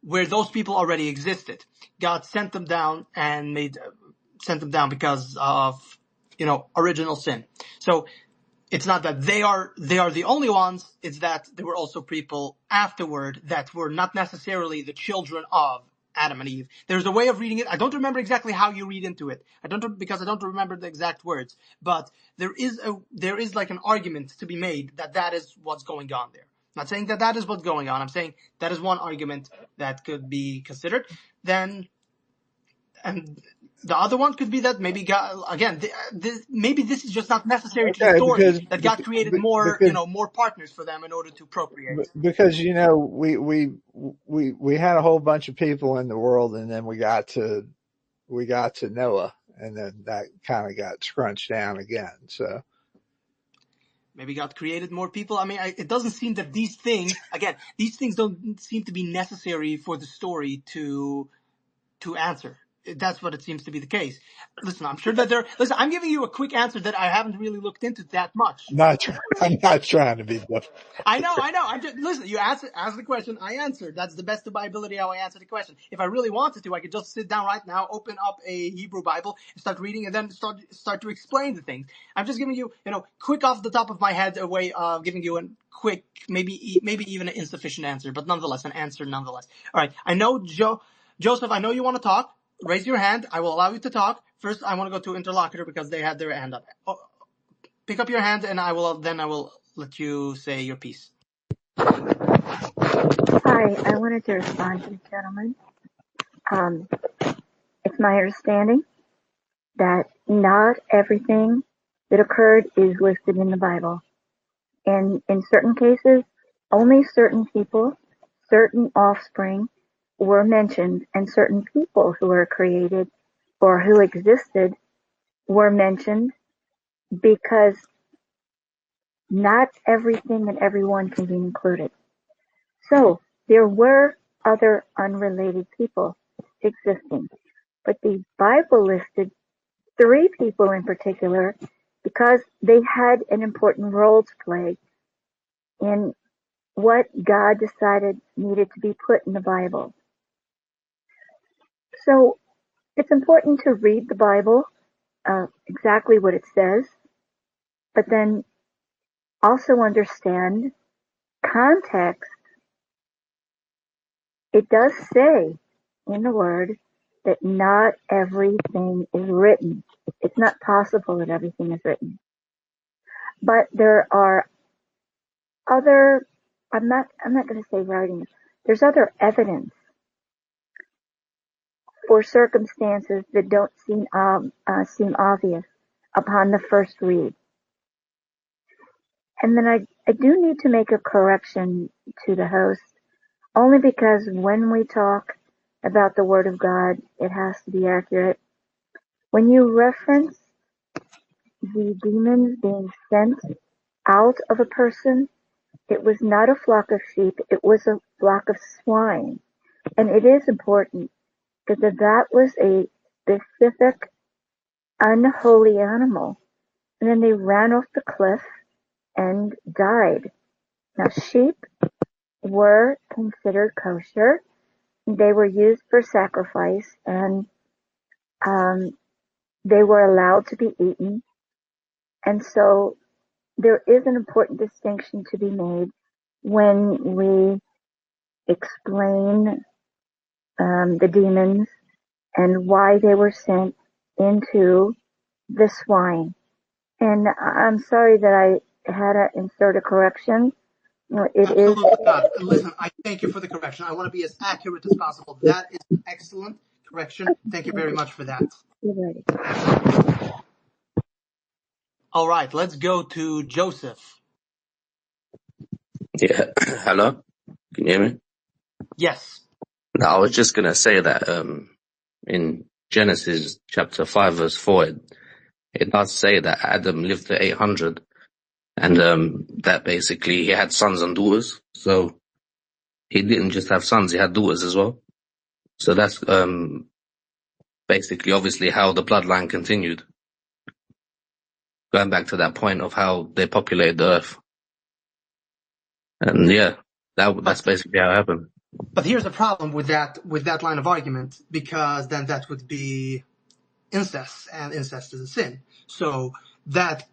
A: where those people already existed. God sent them down and sent them down because of original sin. So it's not that they are the only ones, it's that there were also people afterward that were not necessarily the children of Adam and Eve. There's a way of reading it. I don't remember exactly how you read into it. Because I don't remember the exact words. But there is like an argument to be made that is what's going on there. I'm not saying that is what's going on. I'm saying that is one argument that could be considered. And the other one could be that maybe God, again, maybe this is just not necessary to the story, that God created more partners for them in order to procreate.
H: Because we had a whole bunch of people in the world, and then we got to Noah, and then that kind of got scrunched down again. So
A: maybe God created more people. I mean, it doesn't seem that these things don't seem to be necessary for the story to answer. That's what it seems to be the case. Listen, I'm sure that I'm giving you a quick answer that I haven't really looked into that much.
H: I'm not trying to be difficult.
A: I know. Listen, you ask the question, I answered. That's the best of my ability how I answer the question. If I really wanted to, I could just sit down right now, open up a Hebrew Bible, and start reading, and then start to explain the things. I'm just giving you, quick off the top of my head, a way of giving you a quick, maybe even an insufficient answer, but nonetheless, an answer nonetheless. All right. I know, Joseph, I know you want to talk. Raise your hand. I will allow you to talk. First, I want to go to interlocutor because they had their hand up. Pick up your hand, and I will let you say your piece.
G: Hi, I wanted to respond to the gentleman. It's my understanding that not everything that occurred is listed in the Bible. And in certain cases, only certain people, certain offspring were mentioned, and certain people who were created or who existed were mentioned, because not everything and everyone can be included. So there were other unrelated people existing, but the Bible listed 3 people in particular because they had an important role to play in what God decided needed to be put in the Bible. So it's important to read the Bible, exactly what it says, but then also understand context. It does say in the Word that not everything is written. It's not possible that everything is written. But there are other, I'm not going to say writings, there's other evidence for circumstances that don't seem obvious upon the first read. And then I do need to make a correction to the host, only because when we talk about the Word of God, it has to be accurate. When you reference the demons being sent out of a person, it was not a flock of sheep, it was a flock of swine. And it is important because that was a specific unholy animal. And then they ran off the cliff and died. Now, sheep were considered kosher. They were used for sacrifice, and they were allowed to be eaten. And so there is an important distinction to be made when we explain the demons and why they were sent into the swine. And I'm sorry that I had to insert a correction. No, it is.
A: Absolutely not. Listen, I thank you for the correction. I want to be as accurate as possible. That is an excellent correction. Thank you very much for that. All right, let's go to Joseph.
L: Yeah. Hello? Can you hear me?
A: Yes.
L: No, I was just going to say that in Genesis chapter 5 verse 4, it does say that Adam lived to 800, and that basically he had sons and daughters. So he didn't just have sons, he had daughters as well. So that's basically obviously how the bloodline continued, going back to that point of how they populated the earth. And yeah, that's basically how it happened.
A: But here's the problem with that line of argument, because then that would be incest, and incest is a sin. So that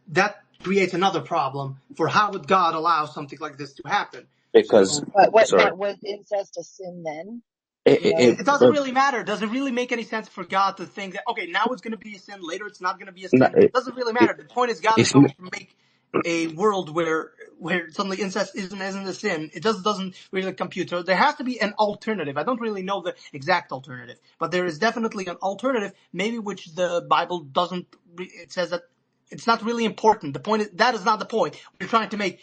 A: creates another problem for how would God allow something like this to happen.
L: Because,
A: So,
K: But
L: sorry,
K: was incest a sin then?
A: it doesn't really matter. Does it really make any sense for God to think that, okay, now it's going to be a sin, later it's not going to be a sin? It doesn't really matter. The point is, God is
L: it's,
A: going to make a world where suddenly incest isn't a sin. It just doesn't really compute. So there has to be an alternative. I don't really know the exact alternative, but there is definitely an alternative, maybe which the Bible doesn't. It says that it's not really important. The point is, that is not the point. We're trying to make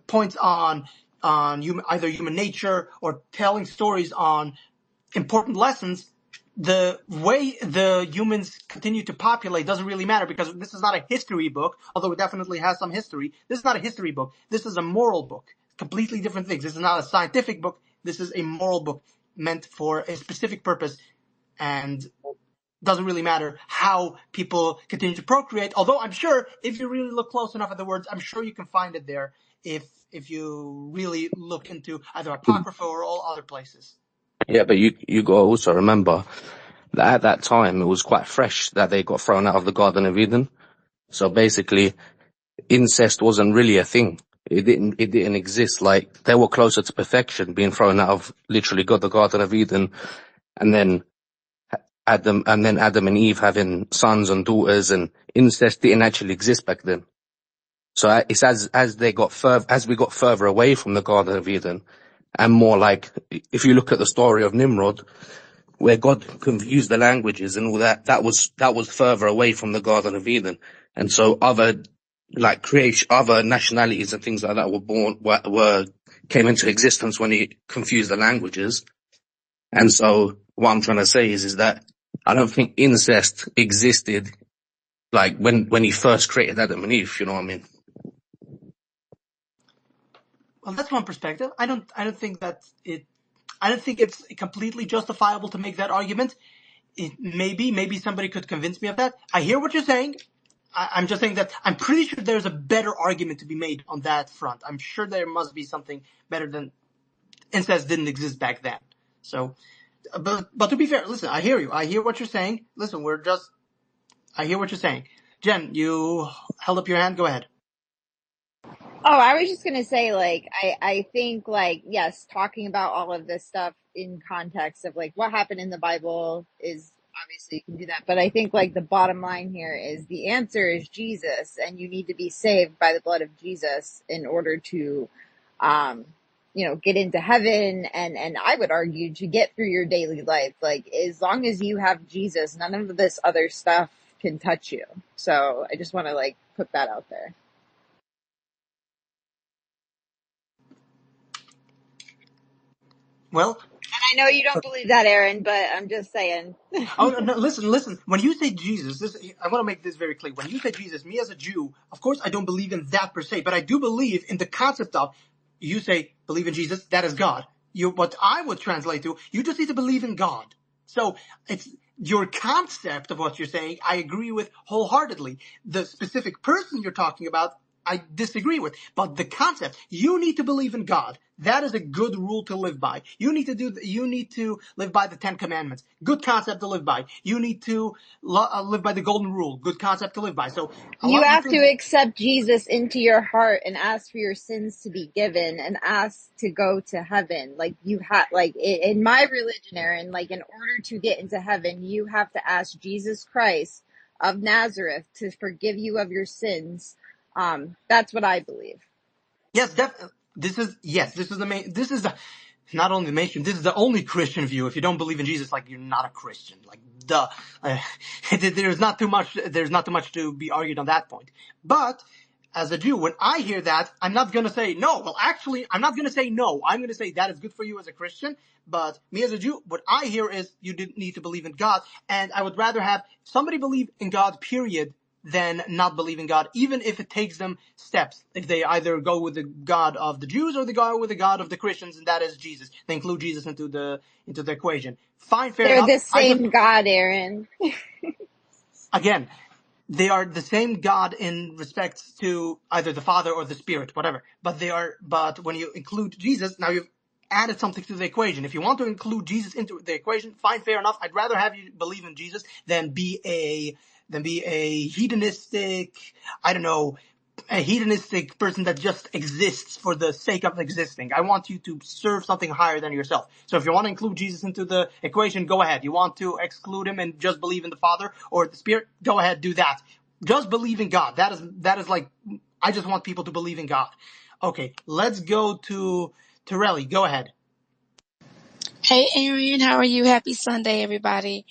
A: points on either human nature or telling stories on important lessons. The way the humans continue to populate doesn't really matter, because this is not a history book, although it definitely has some history. This is not a history book. This is a moral book. Completely different things. This is not a scientific book. This is a moral book meant for a specific purpose, and doesn't really matter how people continue to procreate. Although I'm sure if you really look close enough at the words, I'm sure you can find it there if you really look into either Apocrypha or all other places.
L: Yeah, but you got to also remember that at that time it was quite fresh that they got thrown out of the Garden of Eden. So basically, incest wasn't really a thing. It didn't exist. Like, they were closer to perfection, being thrown out of literally the Garden of Eden, and then Adam and Eve having sons and daughters, and incest didn't actually exist back then. So it's as we got further away from the Garden of Eden, and more like, if you look at the story of Nimrod, where God confused the languages and all that, that was further away from the Garden of Eden. And so other nationalities and things like that came into existence when he confused the languages. And so what I'm trying to say is that I don't think incest existed like when he first created Adam and Eve, you know what I mean?
A: Well, that's one perspective. I don't think it's completely justifiable to make that argument. Maybe somebody could convince me of that. I hear what you're saying. I'm just saying that I'm pretty sure there's a better argument to be made on that front. I'm sure there must be something better than incest didn't exist back then. So, but to be fair, listen, I hear you. I hear what you're saying. Listen, I hear what you're saying. Jen, you held up your hand. Go ahead.
J: Oh, I was just going to say, like, I think, like, yes, talking about all of this stuff in context of, like, what happened in the Bible is obviously you can do that. But I think, like, the bottom line here is the answer is Jesus, and you need to be saved by the blood of Jesus in order to, get into heaven. And I would argue to get through your daily life. Like, as long as you have Jesus, none of this other stuff can touch you. So I just want to, like, put that out there.
A: Well,
J: I know you don't believe that, Aaron, but I'm just saying.
A: oh no, listen. When you say Jesus, I want to make this very clear. When you say Jesus, me as a Jew, of course, I don't believe in that per se, but I do believe in the concept of. You say believe in Jesus, that is God. What I would translate to, you just need to believe in God. So it's your concept of what you're saying. I agree with wholeheartedly. The specific person you're talking about, I disagree with. But the concept, you need to believe in God. That is a good rule to live by. You need to live by the 10 Commandments. Good concept to live by. You need to live by the Golden Rule. Good concept to live by. So a
J: You
A: lot of the
J: have to
A: things.
J: accept Jesus into your heart and ask for your sins to be given and ask to go to heaven. Like you have, like in my religion, Aaron, like in order to get into heaven, you have to ask Jesus Christ of Nazareth to forgive you of your sins. That's what I believe.
A: Yes, this is the main. This is the not only the mainstream. This is the only Christian view. If you don't believe in Jesus, like you're not a Christian. Like duh. There's not too much. There's not too much to be argued on that point. But as a Jew, when I hear that, I'm not going to say no. Well, actually, I'm not going to say no. I'm going to say that is good for you as a Christian. But me as a Jew, what I hear is you didn't need to believe in God, and I would rather have somebody believe in God. Period. Than not believe in God, even if it takes them steps. If they either go with the God of the Jews or they go with the God of the Christians, and that is Jesus. They include Jesus into the equation. Fine, fair
J: They're
A: enough.
J: the same God, Aaron.
A: Again, they are the same God in respect to either the Father or the Spirit, whatever. But when you include Jesus, now you've added something to the equation. If you want to include Jesus into the equation, fine, fair enough. I'd rather have you believe in Jesus than be a hedonistic, I don't know, a hedonistic person that just exists for the sake of existing. I want you to serve something higher than yourself. So if you want to include Jesus into the equation, go ahead. You want to exclude him and just believe in the Father or the Spirit, go ahead, do that. Just believe in God. That is like, I just want people to believe in God. Okay, let's go to Torelli. Go ahead.
M: Hey, Arian, how are you? Happy Sunday, everybody.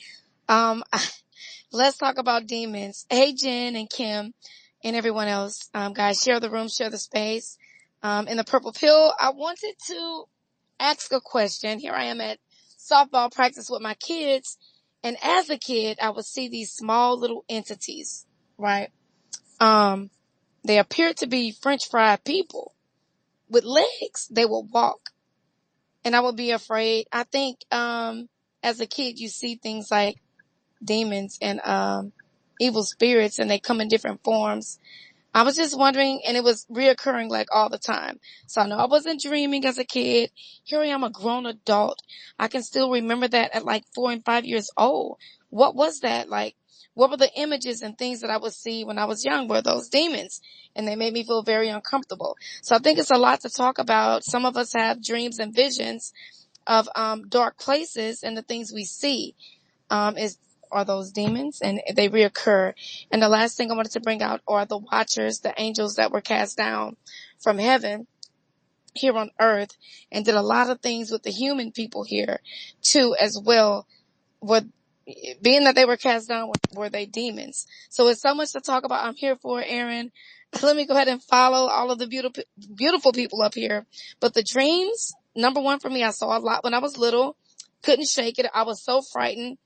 M: Um, let's talk about demons. Hey, Jen and Kim and everyone else. Guys, share the room, share the space. In the purple pill, I wanted to ask a question. Here I am at softball practice with my kids. And as a kid, I would see these small little entities, right? They appeared to be French fried people with legs. They would walk. And I would be afraid. I think, as a kid, you see things like demons and, evil spirits and they come in different forms. I was just wondering, and it was reoccurring like all the time. So I know I wasn't dreaming as a kid. Here I am, a grown adult. I can still remember that at like 4 and 5 years old. What was that like? What were the images and things that I would see when I was young? Were those demons? And they made me feel very uncomfortable. So I think it's a lot to talk about. Some of us have dreams and visions of dark places and the things we see are those demons, and they reoccur. And the last thing I wanted to bring out are the watchers, the angels that were cast down from heaven here on earth and did a lot of things with the human people here too as well. being that they were cast down, were they demons? So it's so much to talk about. I'm here for, Aaron. Let me go ahead and follow all of the beautiful people up here. But the dreams, number one for me, I saw a lot when I was little. Couldn't shake it. I was so frightened.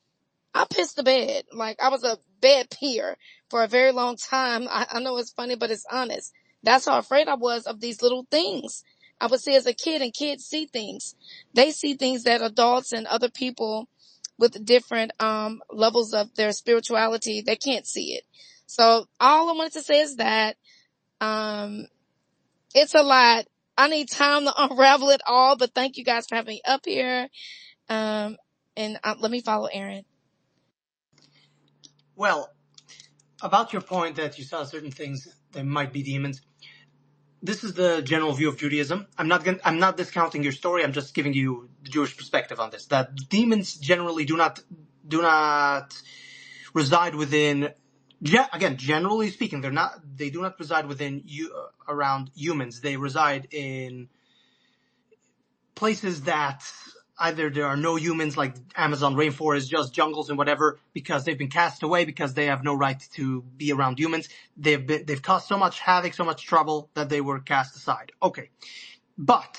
M: I pissed the bed. Like, I was a bed peer for a very long time. I know it's funny, but it's honest. That's how afraid I was of these little things. I would see as a kid, and kids see things. They see things that adults and other people with different levels of their spirituality, they can't see it. So all I wanted to say is that it's a lot. I need time to unravel it all, but thank you guys for having me up here. And let me follow Aaron.
A: Well, about your point that you saw certain things that might be demons, this is the general view of Judaism. I'm not discounting your story. I'm just giving you the Jewish perspective on this. That demons generally do not reside within. Again, generally speaking, they do not reside within around humans. They reside in places that either there are no humans, like Amazon rainforest, just jungles and whatever, because they've been cast away, because they have no right to be around humans. They've caused so much havoc, so much trouble that they were cast aside. Okay. But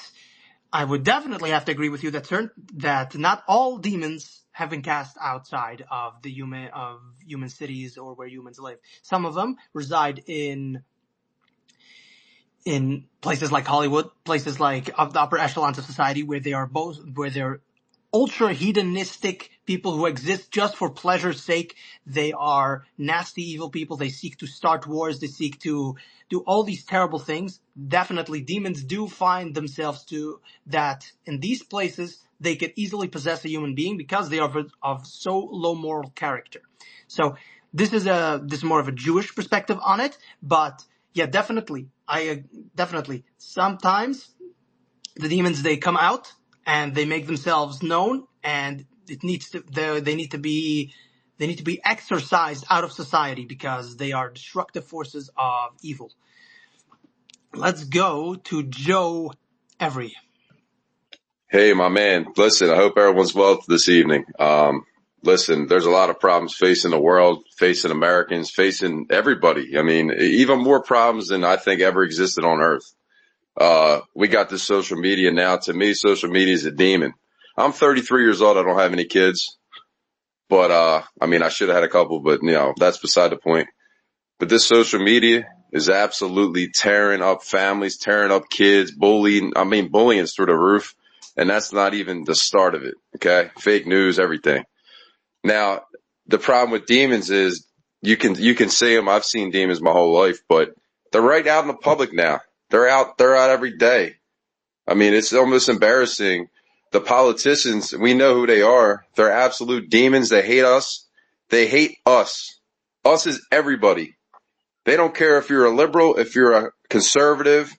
A: I would definitely have to agree with you that not all demons have been cast outside of human cities or where humans live. Some of them reside in places like Hollywood, places like of the upper echelons of society, where they're ultra hedonistic people who exist just for pleasure's sake. They are nasty, evil people. They seek to start wars. They seek to do all these terrible things. Definitely, demons do find themselves that in these places they could easily possess a human being because they are of so low moral character. So this is more of a Jewish perspective on it, but yeah, definitely. Sometimes the demons, they come out and they make themselves known, and they need to be exorcised out of society because they are destructive forces of evil. Let's go to Joe Every.
N: Hey, my man. Listen, I hope everyone's well this evening. Listen, there's a lot of problems facing the world, facing Americans, facing everybody. I mean, even more problems than I think ever existed on earth. We got this social media now. To me, social media is a demon. I'm 33 years old. I don't have any kids, but, I mean, I should have had a couple, but that's beside the point. But this social media is absolutely tearing up families, tearing up kids, bullying is through the roof. And that's not even the start of it. Okay. Fake news, everything. Now, the problem with demons is you can see them. I've seen demons my whole life, but they're right out in the public now. They're out every day. I mean, it's almost embarrassing. The politicians, we know who they are. They're absolute demons. They hate us. They hate us. Us is everybody. They don't care if you're a liberal, if you're a conservative,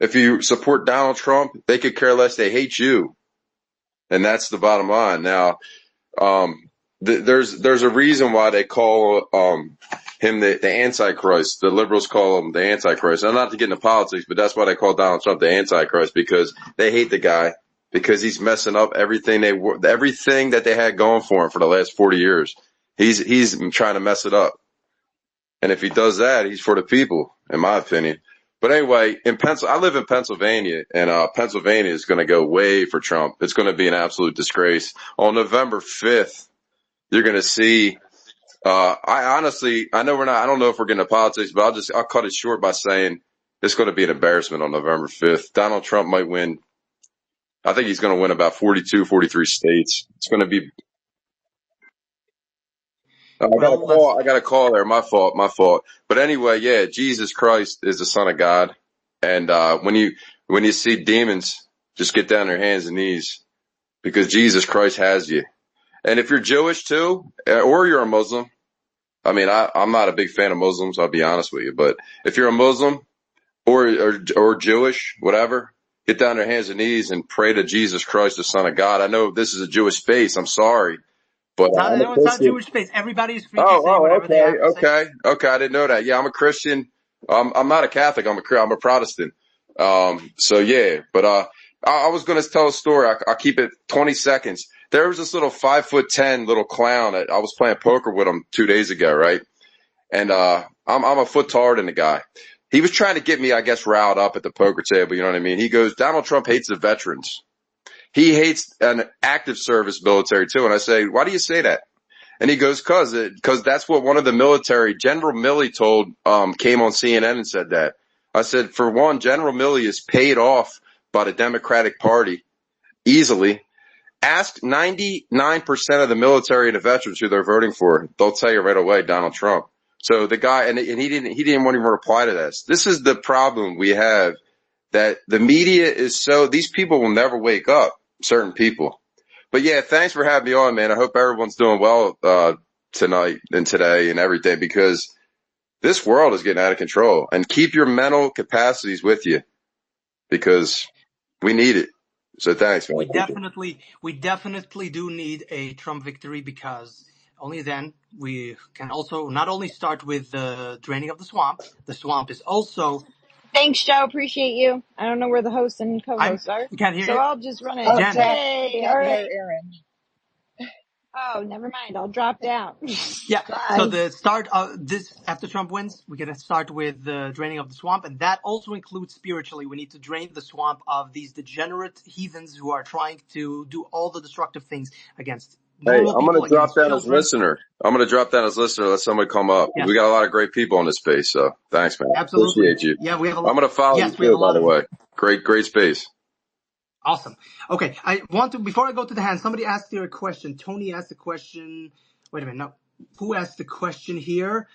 N: if you support Donald Trump. They could care less. They hate you. And that's the bottom line. Now, there's a reason why they call him the Antichrist. The liberals call him the Antichrist. I'm not to get into politics, but that's why they call Donald Trump the Antichrist, because they hate the guy, because he's messing up everything that they had going for him for the last 40 years. He's trying to mess it up. And if he does that, he's for the people, in my opinion. But anyway, I live in Pennsylvania, and Pennsylvania is going to go way for Trump. It's going to be an absolute disgrace. On November 5th, you're going to see, I don't know if we're getting to politics, but I'll cut it short by saying it's going to be an embarrassment on November 5th. Donald Trump might win. I think he's going to win about 42, 43 states. It's going to be, I got a call there. My fault. But anyway, yeah, Jesus Christ is the Son of God. And, when you see demons, just get down on your hands and knees, because Jesus Christ has you. And if you're Jewish too, or you're a Muslim, I mean, I'm not a big fan of Muslims, I'll be honest with you, but if you're a Muslim or Jewish, whatever, get down on your hands and knees and pray to Jesus Christ, the Son of God. I know this is a Jewish space. I'm sorry. But
A: It's not Jewish space. Everybody is free to say whatever they have to say.
N: Okay. I didn't know that. Yeah, I'm a Christian. I'm not a Catholic. I'm a Protestant. So yeah, but, I was going to tell a story. I'll keep it 20 seconds. There was this little 5'10" little clown. I was playing poker with him 2 days ago, right? And I'm a foot taller than the guy. He was trying to get me, I guess, riled up at the poker table. You know what I mean? He goes, Donald Trump hates the veterans. He hates an active service military too. And I say, why do you say that? And he goes, cause that's what one of the military, General Milley came on CNN and said that. I said, for one, General Milley is paid off by the Democratic Party easily. Ask 99% of the military and the veterans who they're voting for. They'll tell you right away, Donald Trump. So the guy, and he didn't want to even reply to this. This is the problem we have, that the media is these people will never wake up, certain people. But yeah, thanks for having me on, man. I hope everyone's doing well, tonight and today and everything, because this world is getting out of control. And keep your mental capacities with you, because we need it. So thanks, man.
A: We definitely do need a Trump victory, because only then we can also not only start with the draining of the swamp. The swamp is also.
J: Thanks, Joe. Appreciate you. I don't know where the hosts and co-hosts are,
A: You can't hear
J: so
A: you,
J: I'll just run it.
A: Jen.
J: Hey, all right.
K: Aaron.
J: Oh, never mind. I'll drop down.
A: Yeah.
J: Bye.
A: So the start of this, after Trump wins, we're gonna start with the draining of the swamp, and that also includes spiritually. We need to drain the swamp of these degenerate heathens who are trying to do all the destructive things against normal
N: I'm
A: people,
N: going to drop
A: against
N: down as
A: children.
N: listener. I'm going to drop down as listener. Let somebody come up.
A: Yes.
N: We got a lot of great people in this space. So thanks, man.
A: Absolutely.
N: Appreciate you.
A: Yeah, we have a
N: I'm
A: lot.
N: going to follow you
A: Yes, we have
N: too,
A: a
N: by
A: lot
N: the
A: of.
N: way. Great space.
A: Awesome. Okay, I want to, before I go to the hand, somebody asked here a question. Tony asked a question. Wait a minute, no. Who asked the question here?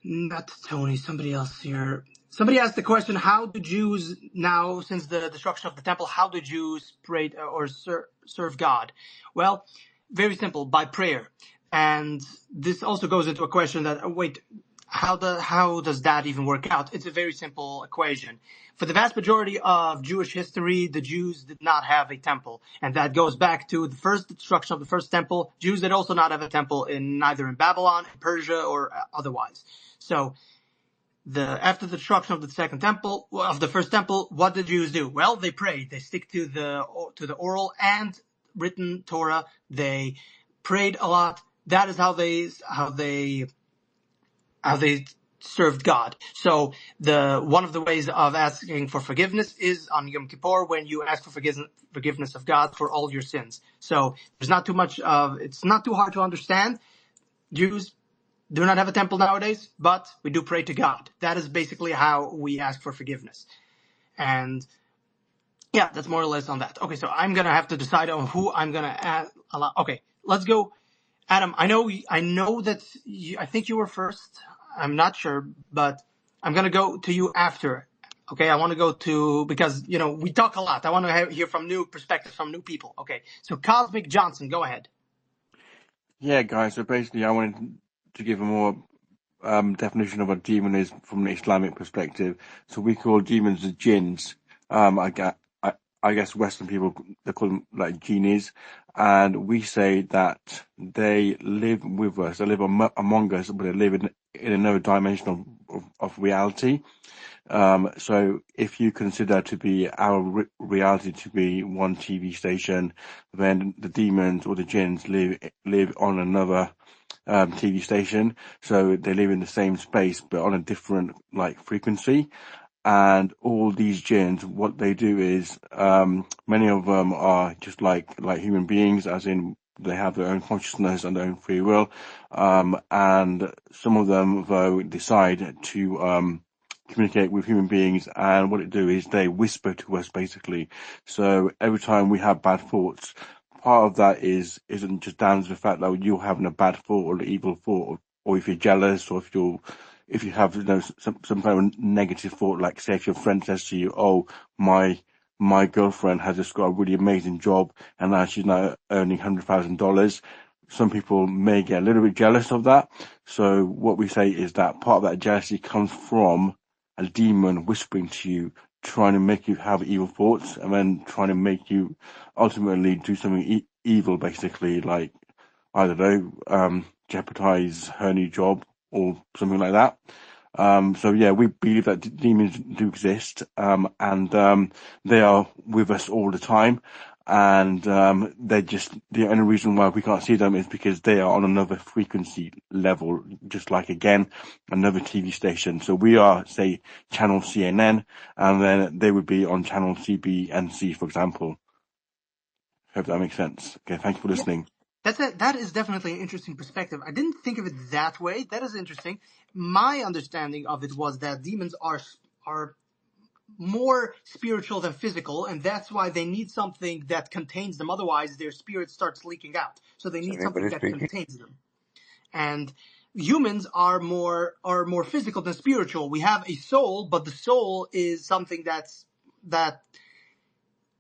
A: Not Tony, somebody else here. Somebody asked the question, how do Jews now, since the destruction of the temple, how do Jews pray or serve God? Well, very simple, by prayer. And this also goes into a question that, how does that even work out? It's a very simple equation. For the vast majority of Jewish history, the Jews did not have a temple. And that goes back to the first destruction of the first temple. Jews did also not have a temple neither in Babylon, Persia, or otherwise. So, after the destruction of the first temple, what did Jews do? Well, they prayed. They stick to the oral and written Torah. They prayed a lot. That is how they served God. So one of the ways of asking for forgiveness is on Yom Kippur, when you ask for forgiveness of God for all your sins. So it's not too hard to understand. Jews do not have a temple nowadays, but we do pray to God. That is basically how we ask for forgiveness. And yeah, that's more or less on that. Okay, so I'm going to have to decide on who I'm going to allow. Okay, let's go. Adam, I know that I think you were first. I'm not sure, but I'm going to go to you after. Okay, I want to go to, because, we talk a lot. I want to hear from new perspectives, from new people. Okay, so Cosmic Johnson, go ahead.
O: Yeah, guys. So basically, I wanted to give a more definition of what demon is from an Islamic perspective. So we call demons the jinns. I guess Western people, they call them like genies, and we say that they live with us. They live among us, but they live in another dimension of reality. So if you consider to be our reality to be one TV station, then the demons or the jinns live on another TV station. So they live in the same space, but on a different frequency. And all these jinns, what they do is, many of them are just like human beings, as in they have their own consciousness and their own free will. And some of them, though, decide to, communicate with human beings, and what it do is they whisper to us, basically. So every time we have bad thoughts, part of that isn't just down to the fact that you're having a bad thought or an evil thought, or if you're jealous, or if you have some kind of negative thought, like say if your friend says to you, "Oh, my girlfriend has just got a really amazing job and now she's now earning $100,000." Some people may get a little bit jealous of that. So what we say is that part of that jealousy comes from a demon whispering to you, trying to make you have evil thoughts, and then trying to make you ultimately do something evil, basically, like, I don't know, jeopardize her new job or something like that. So yeah, we believe that demons do exist, and they are with us all the time. and they're just, the only reason why we can't see them is because they are on another frequency level, just like, again, another TV station. So we are, say, channel CNN, and then they would be on channel CBNC, for example. Hope that makes sense. Okay, thank you for listening.
A: That is definitely an interesting perspective. I didn't think of it that way. That is interesting. My understanding of it was that demons are more spiritual than physical, and that's why they need something that contains them. Otherwise, their spirit starts leaking out. So they need something that contains them. And humans are more physical than spiritual. We have a soul, but the soul is something that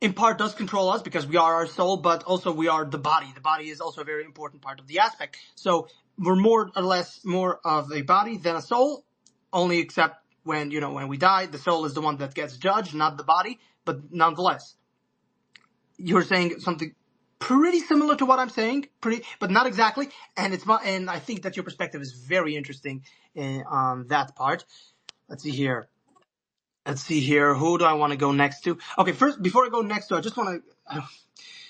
A: in part does control us because we are our soul, but also we are the body. The body is also a very important part of the aspect. So we're more or less more of a body than a soul, only except when we die, the soul is the one that gets judged, not the body, but nonetheless. You're saying something pretty similar to what I'm saying, but not exactly. And I think that your perspective is very interesting on that part. Let's see here. Who do I want to go next to? Okay, first, before I go next to, I just want to.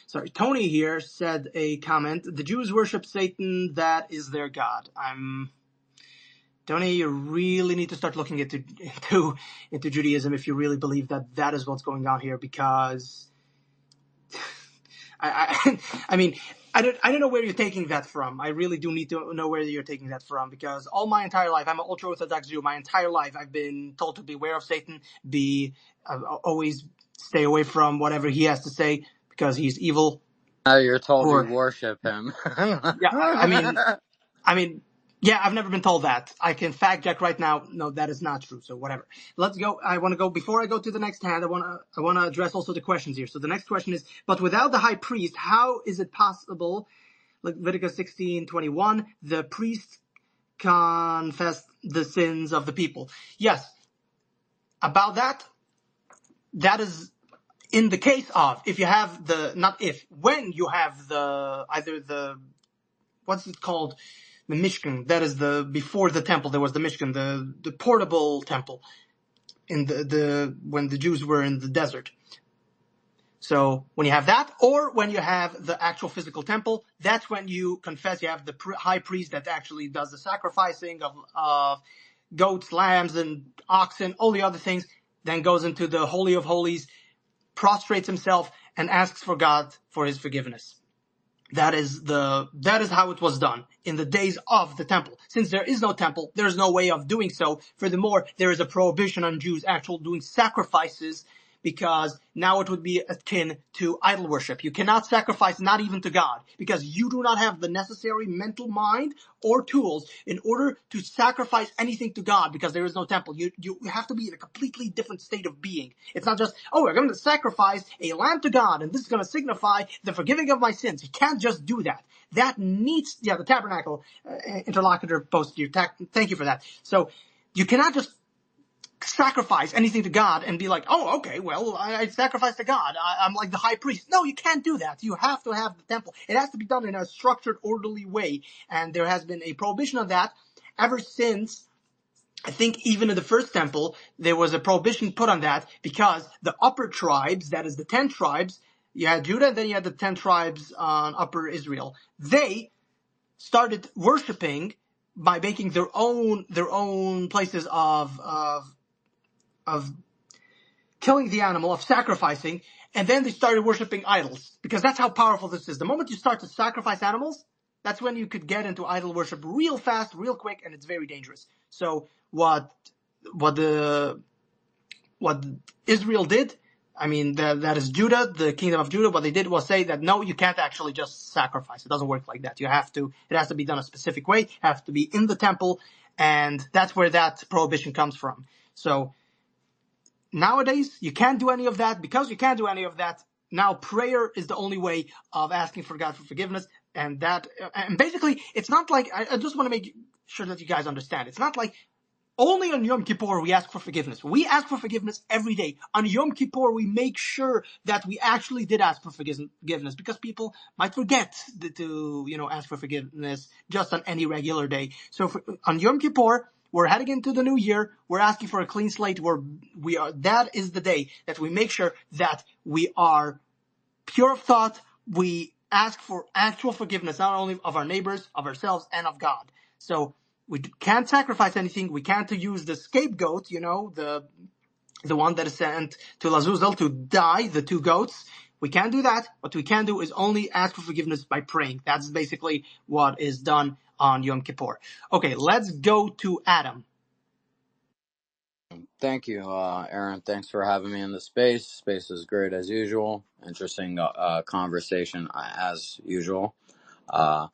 A: Sorry, Tony here said a comment. The Jews worship Satan. That is their god. Tony, you really need to start looking into Judaism if you really believe that is what's going on here, because I mean, I don't know where you're taking that from. I really do need to know where you're taking that from, because all my entire life, I'm an ultra-Orthodox Jew. My entire life, I've been told to beware of Satan, always stay away from whatever he has to say, because he's evil.
P: Now you're told to worship him.
A: Yeah, I mean, yeah, I've never been told that. I can fact check right now. No, that is not true. So whatever. Let's go. I want to go, before I go to the next hand, I want to address also the questions here. So the next question is, but without the high priest, how is it possible, Leviticus 16:21, the priest confessed the sins of the people? Yes. About that is in the case of, if you have when you have either the, what's it called? The Mishkan. That is before the temple, there was the Mishkan, the portable temple in when the Jews were in the desert. So when you have that, or when you have the actual physical temple, that's when you confess. You have the high priest that actually does the sacrificing of goats, lambs, and oxen, all the other things, then goes into the Holy of Holies, prostrates himself, and asks for God for his forgiveness. That is how it was done in the days of the temple. Since there is no temple, there is no way of doing so. Furthermore, there is a prohibition on Jews actually doing sacrifices, because now it would be akin to idol worship. You cannot sacrifice, not even to God, because you do not have the necessary mental mind or tools in order to sacrifice anything to God, because there is no temple. You have to be in a completely different state of being. It's not just, we're going to sacrifice a lamb to God, and this is going to signify the forgiving of my sins. You can't just do that. That needs, the tabernacle interlocutor posted you. Thank you for that. So you cannot just sacrifice anything to God and be like, okay, well, I sacrifice to God. I'm like the high priest. No, you can't do that. You have to have the temple. It has to be done in a structured, orderly way. And there has been a prohibition of that ever since, I think even in the first temple, there was a prohibition put on that, because the upper tribes, that is the 10 tribes, you had Judah, and then you had the 10 tribes on upper Israel. They started worshiping by making their own places of killing the animal, of sacrificing, and then they started worshiping idols, because that's how powerful this is. The moment you start to sacrifice animals, that's when you could get into idol worship real fast, real quick, and it's very dangerous. So what Israel did, I mean, that is Judah, the kingdom of Judah, what they did was say that no, you can't actually just sacrifice. It doesn't work like that. It has to be done a specific way, have to be in the temple, and that's where that prohibition comes from. So nowadays, you can't do any of that. Because you can't do any of that, now prayer is the only way of asking for God for forgiveness. And basically, it's not like, I just want to make sure that you guys understand. It's not like only on Yom Kippur we ask for forgiveness. We ask for forgiveness every day. On Yom Kippur, we make sure that we actually did ask for forgiveness, because people might forget to ask for forgiveness just on any regular day. So on Yom Kippur, we're heading into the new year. We're asking for a clean slate. That is the day that we make sure that we are pure of thought, we ask for actual forgiveness, not only of our neighbors, of ourselves, and of God. So we can't sacrifice anything. We can't use the scapegoat, the one that is sent to Lazuzel to die, the two goats. We can't do that. What we can do is only ask for forgiveness by praying. That's basically what is done on Yom Kippur. Okay, let's go to Adam.
P: Thank you, Aaron. Thanks for having me in the space. Space is great as usual. Interesting conversation as usual. Uh,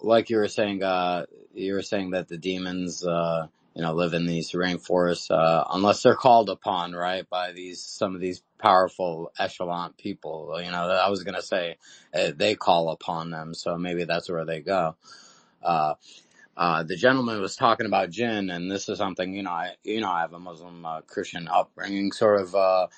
P: like you were saying that the demons, live in these rainforests, unless they're called upon, right, by some of these powerful echelon people. I was gonna say they call upon them, so maybe that's where they go. The gentleman was talking about jinn, and this is something, I have a Muslim, Christian upbringing sort of,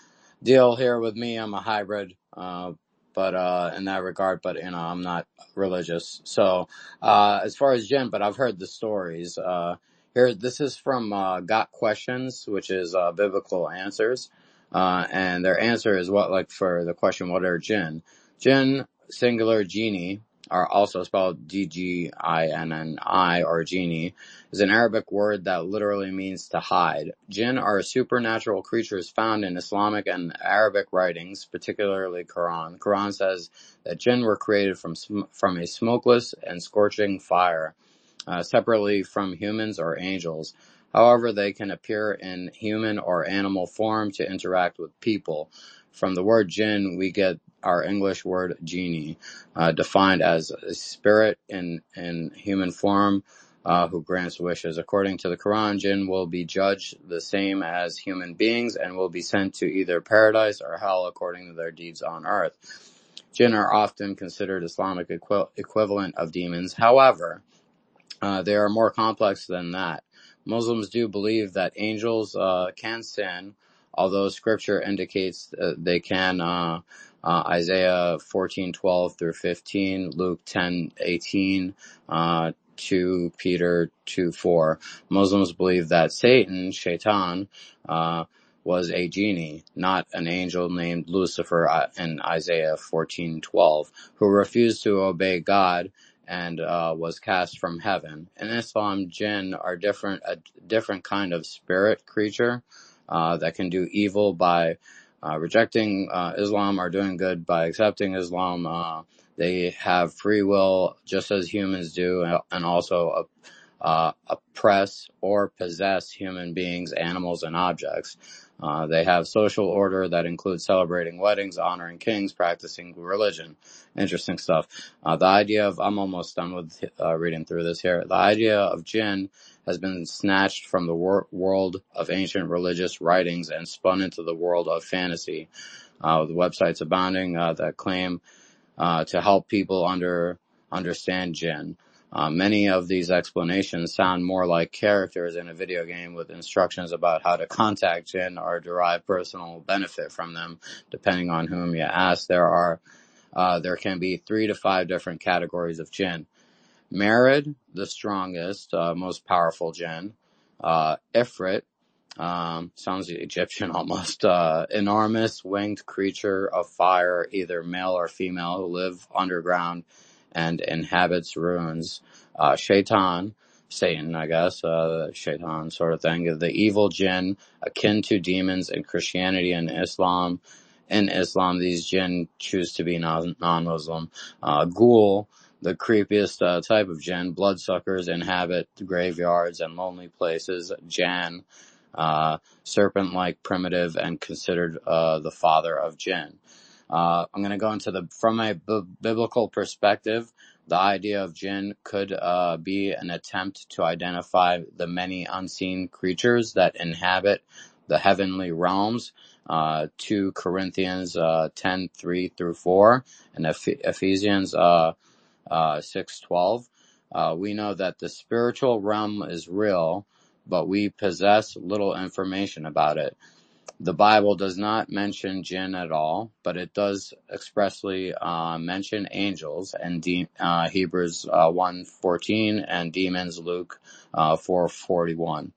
P: deal here with me. I'm a hybrid, but in that regard, but, I'm not religious. So, as far as jinn, but I've heard the stories, this is from, Got Questions, which is, biblical answers. And their answer is for the question, what are jinn? Jinn, singular, genie, are also spelled Dginni, or genie, is an Arabic word that literally means to hide. Jinn are supernatural creatures found in Islamic and Arabic writings, particularly Quran. Quran says that jinn were created from a smokeless and scorching fire, separately from humans or angels. However, they can appear in human or animal form to interact with people. From the word jinn, we get our English word genie, defined as a spirit in human form, who grants wishes. According to the Quran, jinn will be judged the same as human beings and will be sent to either paradise or hell according to their deeds on earth. Jinn are often considered Islamic equivalent of demons. However, they are more complex than that. Muslims do believe that angels can sin, although Scripture indicates they can. Isaiah 14:12 through 15, Luke 10:18, 2 Peter 2:4. Muslims believe that Satan, Shaitan, was a genie, not an angel named Lucifer in Isaiah 14:12, who refused to obey God and was cast from heaven. In Islam, jinn are a different kind of spirit creature that can do evil by rejecting Islam, or doing good by accepting Islam. They have free will just as humans do, and also oppress or possess human beings, animals, and objects. They have social order that includes celebrating weddings, honoring kings, practicing religion. Interesting stuff. The idea of, I'm almost done with reading through this here. The idea of jinn has been snatched from the world of ancient religious writings and spun into the world of fantasy. With websites abounding that claim to help people understand jinn. Many of these explanations sound more like characters in a video game with instructions about how to contact jinn or derive personal benefit from them, depending on whom you ask. There can be 3 to 5 different categories of jinn. Merid, the strongest, most powerful jinn. Ifrit, sounds Egyptian almost. Enormous winged creature of fire, either male or female, who live underground and inhabits ruins. Shaitan, Satan, I guess, Shaitan sort of thing. The evil jinn, akin to demons in Christianity and Islam. In Islam, these jinn choose to be non-Muslim. Ghoul, the creepiest type of jinn. Bloodsuckers inhabit graveyards and lonely places. Jan, serpent-like, primitive, and considered the father of jinn. I'm going to go into from a biblical perspective, the idea of jinn could be an attempt to identify the many unseen creatures that inhabit the heavenly realms. 2 Corinthians 10:3 through 4, and Ephesians 6:12. We know that the spiritual realm is real, but we possess little information about it. The Bible does not mention jinn at all, but it does expressly mention angels in Hebrews 1:14 and demons, Luke 4:41.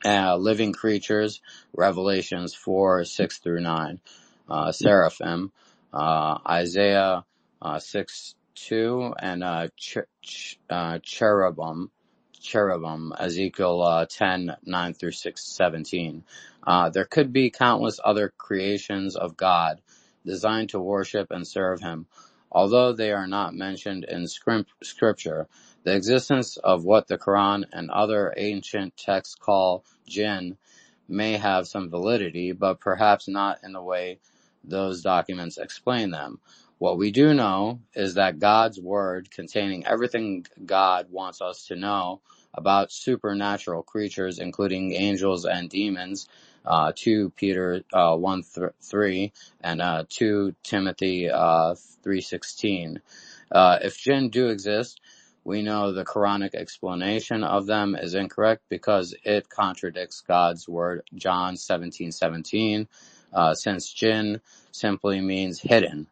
P: Living creatures, Revelations 4:6 through 9. Seraphim, Isaiah 6:2, and cherubim, Ezekiel 10:9 through 6:17. There could be countless other creations of God designed to worship and serve Him. Although they are not mentioned in Scripture, the existence of what the Quran and other ancient texts call jinn may have some validity, but perhaps not in the way those documents explain them. What we do know is that God's Word, containing everything God wants us to know about supernatural creatures, including angels and demons, 2 Peter 1:3 and 2 Timothy 3:16. If jinn do exist, we know the Quranic explanation of them is incorrect because it contradicts God's word, John 17:17, since jinn simply means hidden.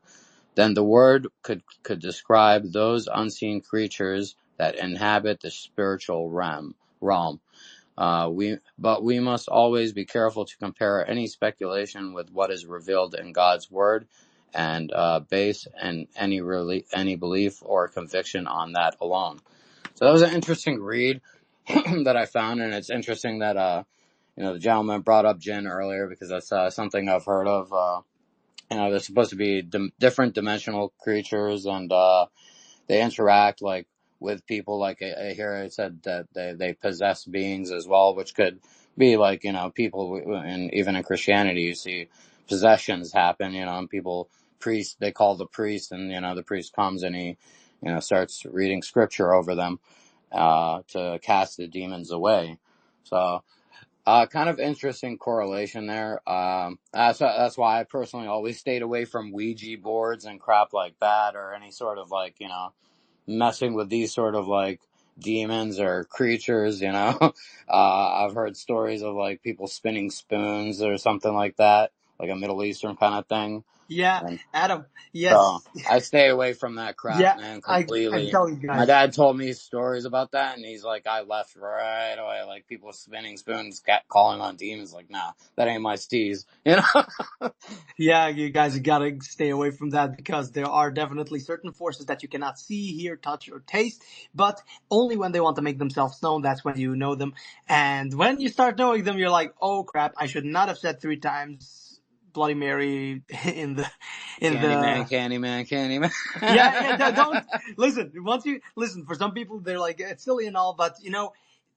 P: Then the word could describe those unseen creatures that inhabit the spiritual realm. But we must always be careful to compare any speculation with what is revealed in God's word, and base any belief or conviction on that alone. So that was an interesting read that I found, and it's interesting that the gentleman brought up jinn earlier, because that's something I've heard of. They're supposed to be different dimensional creatures, and they interact like with people. Like I hear it said that they possess beings as well, which could be like, people, and even in Christianity you see possessions happen, and they call the priest, and the priest comes and he starts reading scripture over them to cast the demons away. So kind of interesting correlation there. That's why I personally always stayed away from Ouija boards and crap like that, or any sort of like, messing with these sort of like demons or creatures, I've heard stories of like people spinning spoons or something like that, like a Middle Eastern kind of thing.
A: Yeah,
P: And
A: Adam.
P: so
A: Yes.
P: I stay away from that crap,
A: Yeah,
P: man,
A: I'm
P: completely.
A: telling you
P: My
A: guys.
P: dad told me stories about that, and he's like, I left right away, like people spinning spoons, calling on demons. Like, nah, that ain't my steez,
A: Yeah, you guys gotta stay away from that, because there are definitely certain forces that you cannot see, hear, touch, or taste, but only when they want to make themselves known, that's when you know them. And when you start knowing them, you're like, oh crap, I should not have said 3 times Bloody Mary in the,
P: Candyman, Candyman.
A: yeah, don't, listen, for some people, they're like, it's silly and all, but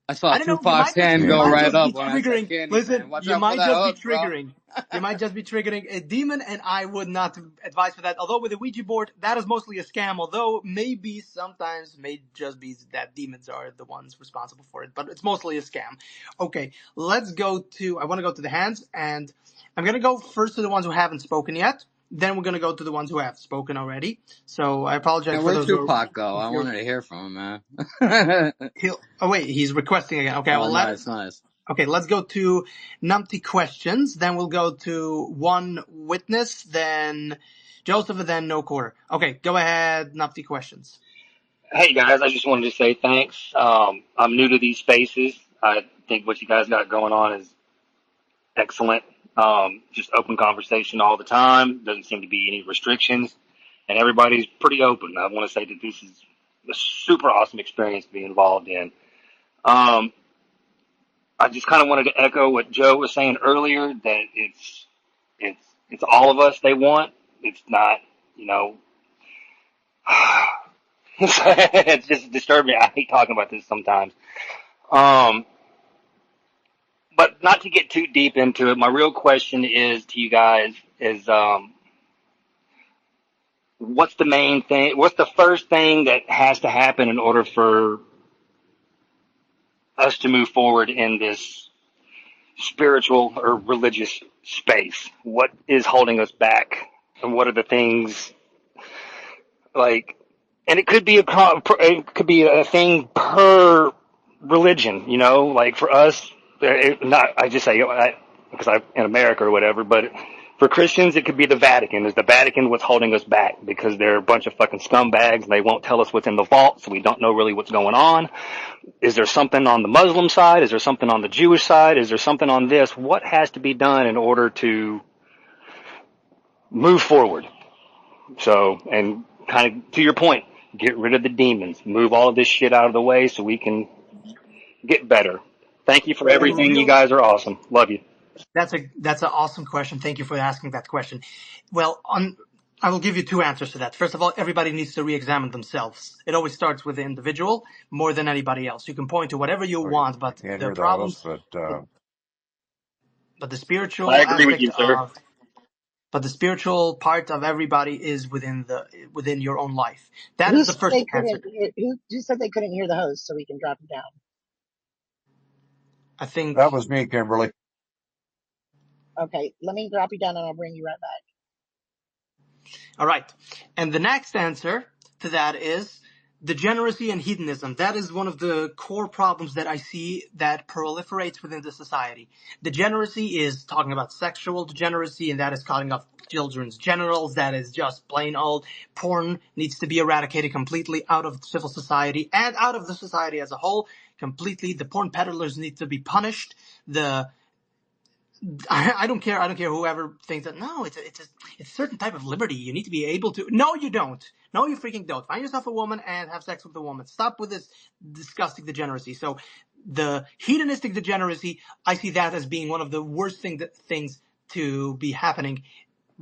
P: I saw
A: I don't know. You
P: Tupac's
A: might just
P: hand
A: you
P: go
A: might
P: right
A: just be
P: up when I said
A: triggering.
P: Candyman.
A: Listen,
P: Watch
A: you
P: out for
A: might
P: that
A: just be
P: hook, bro.
A: triggering. You might just be triggering a demon, and I would not advise for that. Although with the Ouija board, that is mostly a scam. Although maybe sometimes may just be that demons are the ones responsible for it, but it's mostly a scam. Okay, let's go to. I want to go to the hands, and I'm gonna go first to the ones who haven't spoken yet. Then we're gonna go to the ones who have spoken already. So I apologize
P: And
A: for
P: where'd
A: those who are.
P: Tupac go? I wanted to hear from him, man.
A: Oh wait, he's requesting again. Okay,
P: Oh,
A: well
P: nice, nice.
A: Okay, let's go to numpty questions. Then we'll go to one witness, then Joseph, and then no quarter. Okay, go ahead, numpty questions.
Q: Hey guys, I just wanted to say thanks. I'm new to these spaces. I think what you guys got going on is excellent. Just open conversation all the time. Doesn't seem to be any restrictions, and everybody's pretty open. I want to say that this is a super awesome experience to be involved in. Um, I just kind of wanted to echo what Joe was saying earlier, that it's it's all of us they want. It's not, you know, it's just disturbing. I hate talking about this sometimes. Um, but not to get too deep into it, my real question is to you guys is, what's the main thing? What's the first thing that has to happen in order for us to move forward in this spiritual or religious space? What is holding us back? And what are the things like, and it could be a thing per religion, you know, like for us, I just say, because I'm in America or whatever, but for Christians, it could be the Vatican. Is the Vatican what's holding us back? Because they're a bunch of fucking scumbags and they won't tell us what's in the vault, so we don't know really what's going on. Is there something on the Muslim side? Is there something on the Jewish side? Is there something on this? What has to be done in order to move forward? So, and kind of to your point, get rid of the demons, move all of this shit out of the way so we can get better. Thank you for
A: And
Q: everything. You
A: real,
Q: guys are awesome. Love you.
A: that's an awesome question. Thank you for asking that question. Well, I will give you two answers to that. First of all, everybody needs to re-examine themselves. It always starts with the individual more than anybody else. You can point to whatever you
R: Sorry,
A: want, but
R: I can't
A: the
R: hear the host,
A: problems,
R: but
A: but the
Q: I
A: spiritual
Q: agree with
A: aspect
Q: you, sir.
A: of, but the spiritual part of everybody is within your own life. That
K: Who
A: is the
K: said
A: first
K: they
A: answer.
K: couldn't? Who said they couldn't hear the host? So we can drop him down.
A: I think.
R: that was me, Kimberly.
K: Okay, let me drop you down and I'll bring you right back.
A: All right. And the next answer to that is degeneracy and hedonism. That is one of the core problems that I see that proliferates within the society. Degeneracy is talking about sexual degeneracy, and that is cutting off children's genitals. That is just plain old. Porn needs to be eradicated completely out of civil society and out of the society as a whole. Completely. The porn peddlers need to be punished. I don't care. I don't care whoever thinks that. No, it's a certain type of liberty. You need to be able to. No, you don't. No, you freaking don't. Find yourself a woman and have sex with a woman. Stop with this disgusting degeneracy. So, the hedonistic degeneracy, I see that as being one of the worst things to be happening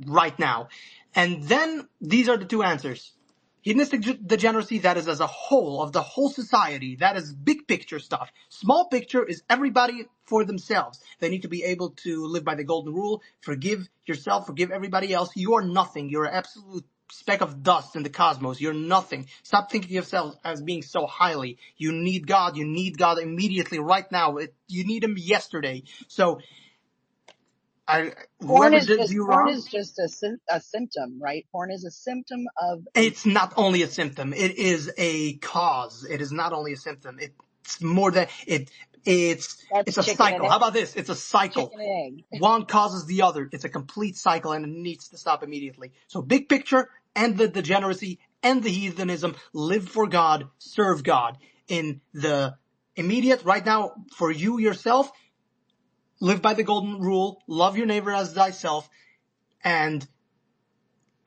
A: right now. And then these are the two answers. Hedonistic degeneracy, that is as a whole, of the whole society. That is big picture stuff. Small picture is everybody for themselves. They need to be able to live by the golden rule. Forgive yourself, forgive everybody else. You are nothing. You're an absolute speck of dust in the cosmos. You're nothing. Stop thinking of yourself as being so highly. You need God. You need God immediately, right now. You need Him yesterday. So, whoever did you
K: Porn
A: wrong,
K: is just a symptom, right? Porn is a symptom of a.
A: it's not only a symptom. It is a cause. It is not only a symptom. It's more than it. It's
K: That's
A: a
K: chicken and
A: cycle. How
K: egg.
A: about this? It's a cycle.
K: Chicken and egg.
A: One causes the other. It's a complete cycle, and it needs to stop immediately. So, big picture and the degeneracy and the heathenism. Live for God. Serve God in the immediate. Right now, for you yourself, live by the golden rule. Love your neighbor as thyself, and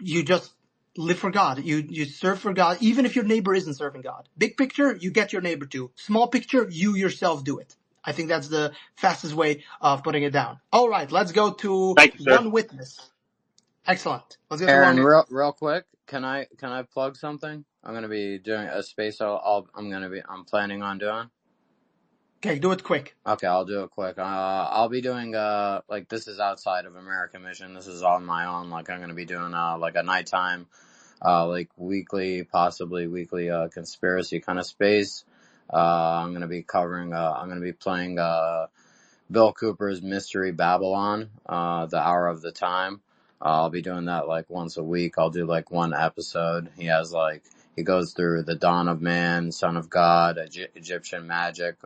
A: you just live for God. You serve for God, even if your neighbor isn't serving God. Big picture, you get your neighbor to. Small picture, you yourself do it. I think that's the fastest way of putting it down. All right, let's go to
Q: Thank you, sir.
A: one witness. Excellent. Let's go to one
P: Aaron,
A: witness.
P: real quick, can I plug something? I'm gonna be doing a space. I'm planning on doing.
A: Okay, do it quick.
P: Okay, I'll do it quick. I'll be doing like this is outside of American Mission. This is on my own. Like I'm gonna be doing like a nighttime, like possibly weekly conspiracy kind of space. I'm gonna be covering. I'm gonna be playing Bill Cooper's Mystery Babylon, The Hour of the Time. I'll be doing that like once a week. I'll do like one episode. He goes through the dawn of man, son of God, Egyptian magic,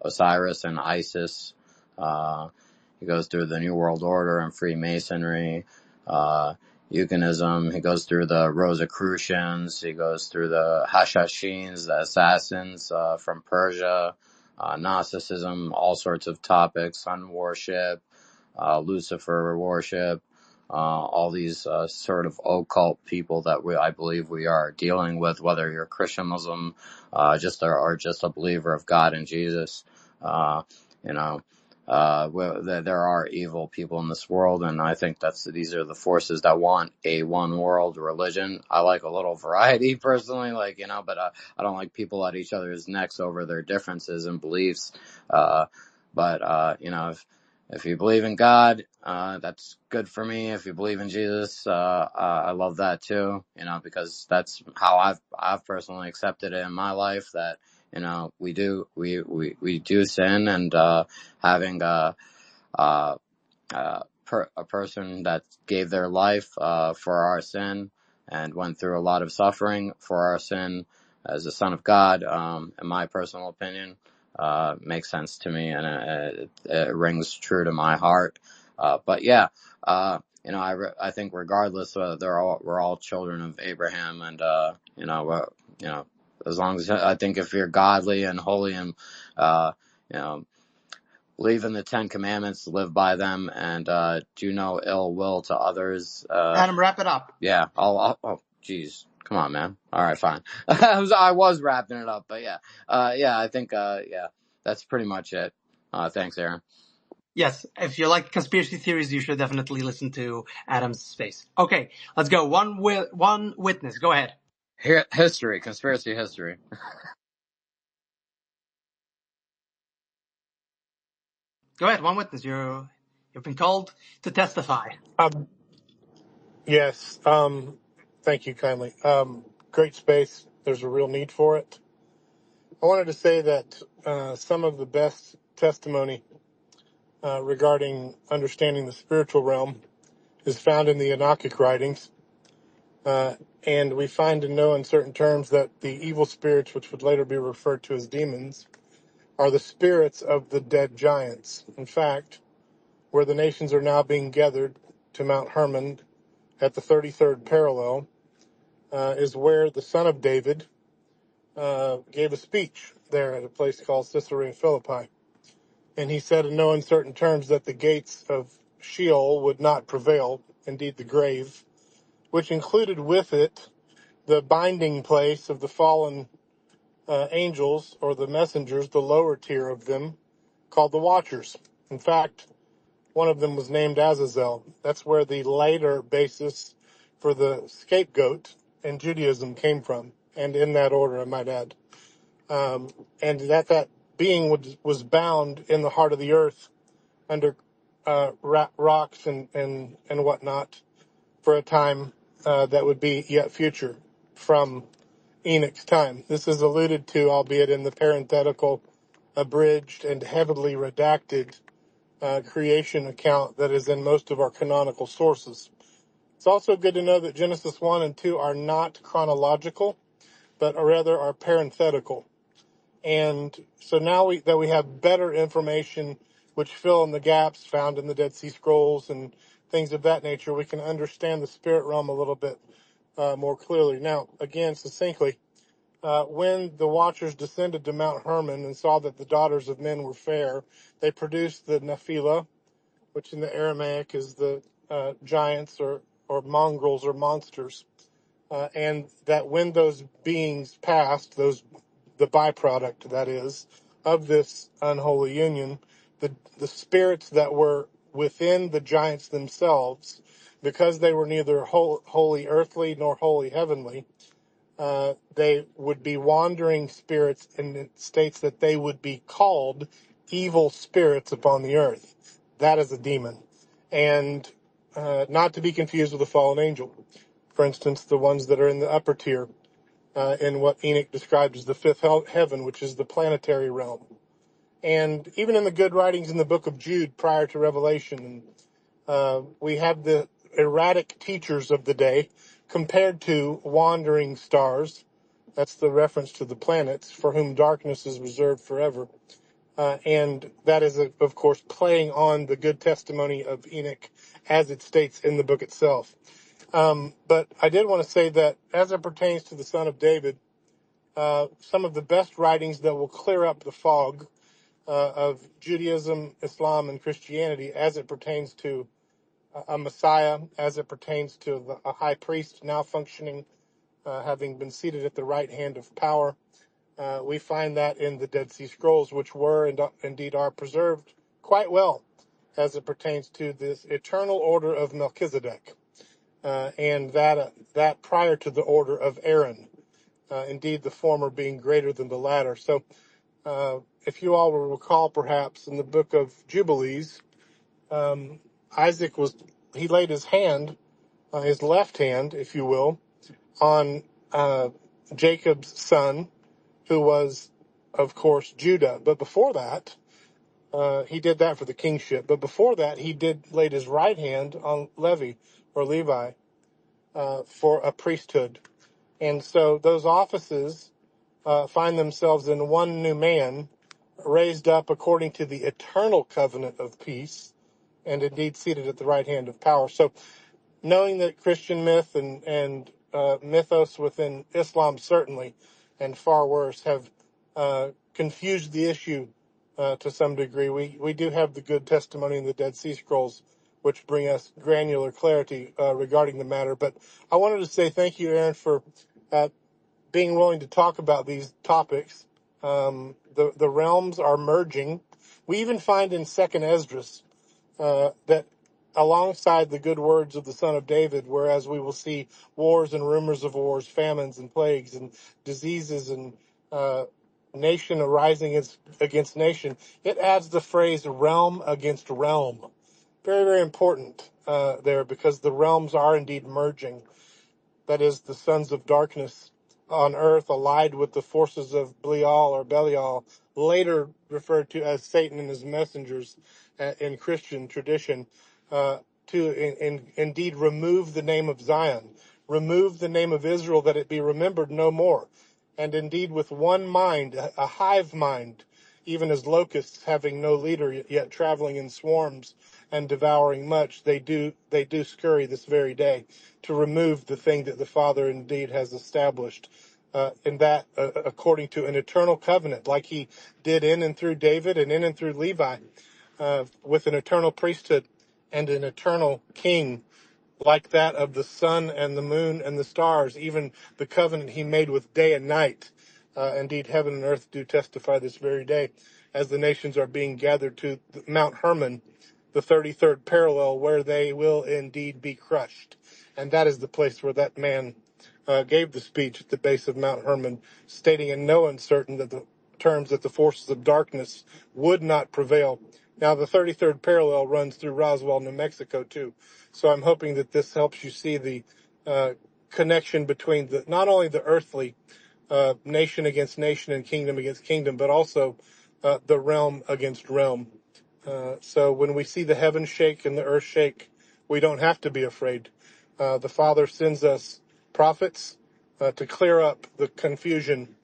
P: Osiris and Isis. He goes through the New World Order and Freemasonry, Eugenism. He goes through the Rosicrucians. He goes through the Hashashins, the assassins, from Persia, Gnosticism, all sorts of topics, sun worship, Lucifer worship, all these sort of occult people that I believe we are dealing with, whether you're Christian, Muslim, or just a believer of God and Jesus. You know, there are evil people in this world, and I think these are the forces that want a one world religion. I like a little variety personally, but I don't like people at each other's necks over their differences and beliefs. If you believe in God, that's good for me. If you believe in Jesus, I love that too, because that's how I've personally accepted it in my life, that, we do sin, and, having, a person that gave their life, for our sin and went through a lot of suffering for our sin as a son of God, in my personal opinion, makes sense to me, and it rings true to my heart. But yeah, I think regardless, we're all children of Abraham, and, as long as, I think if you're godly and holy and, you know, believe in the 10 Commandments, live by them, and do no ill will to others.
A: Adam, wrap it up.
P: Yeah, oh, geez. Come on, man. All right, fine. I was wrapping it up, but yeah. I think, yeah, that's pretty much it. Thanks, Aaron.
A: Yes, if you like conspiracy theories, you should definitely listen to Adam's space. Okay, let's go. One witness. Go ahead.
P: History, conspiracy history.
A: Go ahead. One witness. You've been called to testify.
R: Um, yes. Thank you kindly. Great space. There's a real need for it. I wanted to say that some of the best testimony regarding understanding the spiritual realm is found in the Enochic writings. And we find in no uncertain terms that the evil spirits, which would later be referred to as demons, are the spirits of the dead giants. In fact, where the nations are now being gathered to Mount Hermon at the 33rd parallel, is where the son of David gave a speech there at a place called Caesarea Philippi. And he said in no uncertain terms that the gates of Sheol would not prevail, indeed the grave, which included with it the binding place of the fallen angels, or the messengers, the lower tier of them, called the Watchers. In fact, one of them was named Azazel. That's where the later basis for the scapegoat in Judaism came from, and in that order, I might add. And that being was bound in the heart of the earth under rocks and whatnot for a time that would be yet future from Enoch's time. This is alluded to, albeit in the parenthetical, abridged, and heavily redacted creation account that is in most of our canonical sources. It's also good to know that Genesis 1 and 2 are not chronological, but rather are parenthetical. And so now that we have better information which fill in the gaps found in the Dead Sea Scrolls and things of that nature, we can understand the spirit realm a little bit more clearly. Now, again, succinctly, when the Watchers descended to Mount Hermon and saw that the daughters of men were fair, they produced the Nephilah, which in the Aramaic is the giants or mongrels or monsters. And that when those beings passed, the byproduct, that is, of this unholy union, the spirits that were within the giants themselves, because they were neither wholly earthly nor wholly heavenly, they would be wandering spirits, and it states that they would be called evil spirits upon the earth. That is a demon. And not to be confused with a fallen angel. For instance, the ones that are in the upper tier, in what Enoch described as the fifth heaven, which is the planetary realm. And even in the good writings in the book of Jude prior to Revelation, we have the erratic teachers of the day compared to wandering stars. That's the reference to the planets, for whom darkness is reserved forever. And that is, of course, playing on the good testimony of Enoch as it states in the book itself. But I did want to say that as it pertains to the son of David, some of the best writings that will clear up the fog of Judaism, Islam, and Christianity as it pertains to a Messiah, as it pertains to a high priest now functioning, having been seated at the right hand of power. We find that in the Dead Sea Scrolls, which were and indeed are preserved quite well as it pertains to this eternal order of Melchizedek, and that prior to the order of Aaron, indeed the former being greater than the latter. So if you all will recall, perhaps, in the book of Jubilees, Isaac he laid his hand, his left hand, if you will, on Jacob's son, who was, of course, Judah. But before that, he did that for the kingship. But before that, he laid his right hand on Levi, for a priesthood. And so those offices find themselves in one new man, raised up according to the eternal covenant of peace, and indeed seated at the right hand of power. So knowing that Christian myth and mythos within Islam certainly, and far worse, have confused the issue to some degree. We do have the good testimony in the Dead Sea Scrolls, which bring us granular clarity regarding the matter. But I wanted to say thank you, Aaron, for being willing to talk about these topics. The realms are merging. We even find in Second Esdras that alongside the good words of the son of David, whereas we will see wars and rumors of wars, famines and plagues and diseases and nation arising against nation, it adds the phrase realm against realm. Very, very important there, because the realms are indeed merging. That is, the sons of darkness on earth allied with the forces of Belial or Belial, later referred to as Satan and his messengers in Christian tradition, to indeed remove the name of Zion, remove the name of Israel, that it be remembered no more. And indeed with one mind, a hive mind, even as locusts having no leader, yet traveling in swarms and devouring much, they do scurry this very day to remove the thing that the Father indeed has established, in that according to an eternal covenant, like he did in and through David and in and through Levi, with an eternal priesthood and an eternal king, like that of the sun and the moon and the stars, even the covenant he made with day and night. Indeed, heaven and earth do testify this very day, as the nations are being gathered to Mount Hermon, the 33rd parallel, where they will indeed be crushed. And that is the place where that man gave the speech at the base of Mount Hermon, stating in no uncertain that the terms that the forces of darkness would not prevail. Now, the 33rd parallel runs through Roswell, New Mexico, too. So I'm hoping that this helps you see the connection between not only the earthly nation against nation and kingdom against kingdom, but also the realm against realm. So when we see the heavens shake and the earth shake, we don't have to be afraid. The Father sends us prophets to clear up the confusion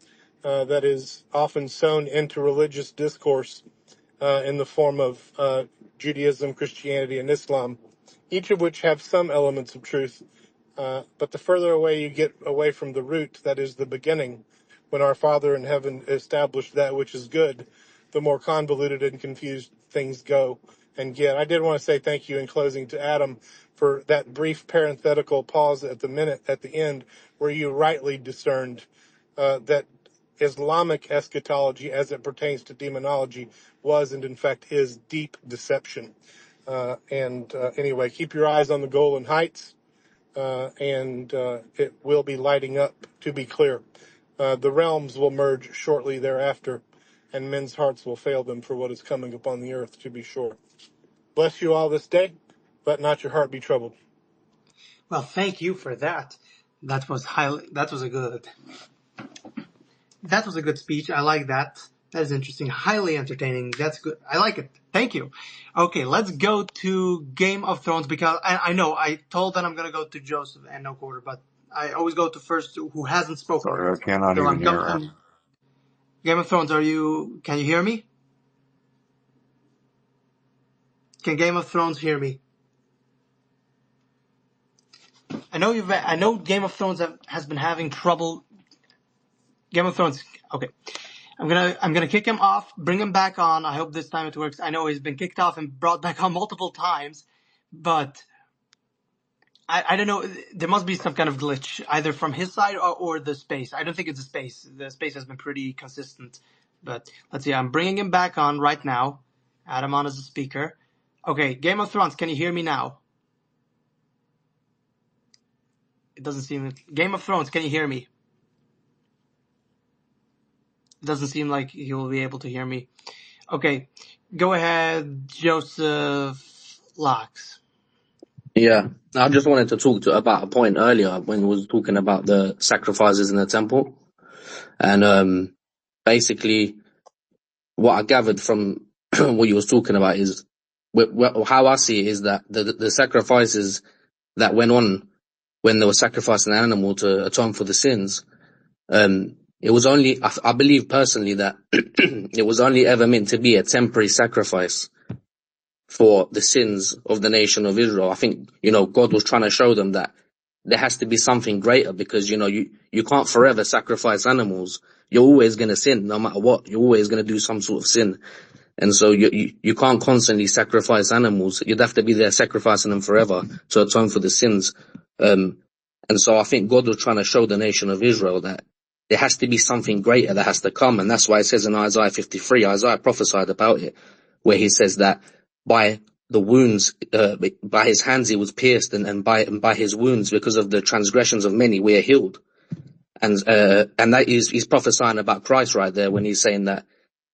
R: that is often sown into religious discourse in the form of Judaism, Christianity, and Islam, each of which have some elements of truth. But the further away you get away from the root, that is the beginning, when our Father in heaven established that which is good, the more convoluted and confused things go and get. I did want to say thank you in closing to Adam for that brief parenthetical pause at the end, where you rightly discerned that Islamic eschatology, as it pertains to demonology, was and in fact is deep deception. Anyway, keep your eyes on the Golan Heights, and it will be lighting up, to be clear. The realms will merge shortly thereafter, and men's hearts will fail them for what is coming upon the earth, to be sure. Bless you all this day. Let not your heart be troubled.
A: Well, thank you for that. That was a good speech. I like that. That is interesting. Highly entertaining. That's good. I like it. Thank you. Okay, let's go to Game of Thrones, because I know I told that I'm going to go to Joseph and no quarter, but I always go to first who hasn't spoken
O: Sorry,
A: yet.
O: I cannot
A: So
O: even
A: I'm
O: hear
A: going
O: her.
A: to Game of Thrones. Can you hear me? Can Game of Thrones hear me? I know Game of Thrones has been having trouble. Game of Thrones. Okay. I'm gonna kick him off, bring him back on. I hope this time it works. I know he's been kicked off and brought back on multiple times, but I don't know. There must be some kind of glitch, either from his side or the space. I don't think it's the space. The space has been pretty consistent, but let's see. I'm bringing him back on right now. Add him on as a speaker. Okay, Game of Thrones. Can you hear me now? It doesn't seem. Game of Thrones. Can you hear me? It doesn't seem like he will be able to hear me. Okay, go ahead, Joseph Locks.
L: Yeah, I just wanted to talk about a point earlier when we was talking about the sacrifices in the temple, and basically what I gathered from what you was talking about is how I see it is that the sacrifices that went on when they were sacrificing an animal to atone for the sins, it was only, I believe personally that it was only ever meant to be a temporary sacrifice for the sins of the nation of Israel. I think, God was trying to show them that there has to be something greater, because, you can't forever sacrifice animals. You're always going to sin, no matter what. You're always going to do some sort of sin. And so you can't constantly sacrifice animals. You'd have to be there sacrificing them forever to atone for the sins. And so I think God was trying to show the nation of Israel that there has to be something greater that has to come. And that's why it says in Isaiah 53, Isaiah prophesied about it, where he says that by the wounds, by his hands he was pierced, and by his wounds, because of the transgressions of many, we are healed. And that is, he's prophesying about Christ right there when he's saying that.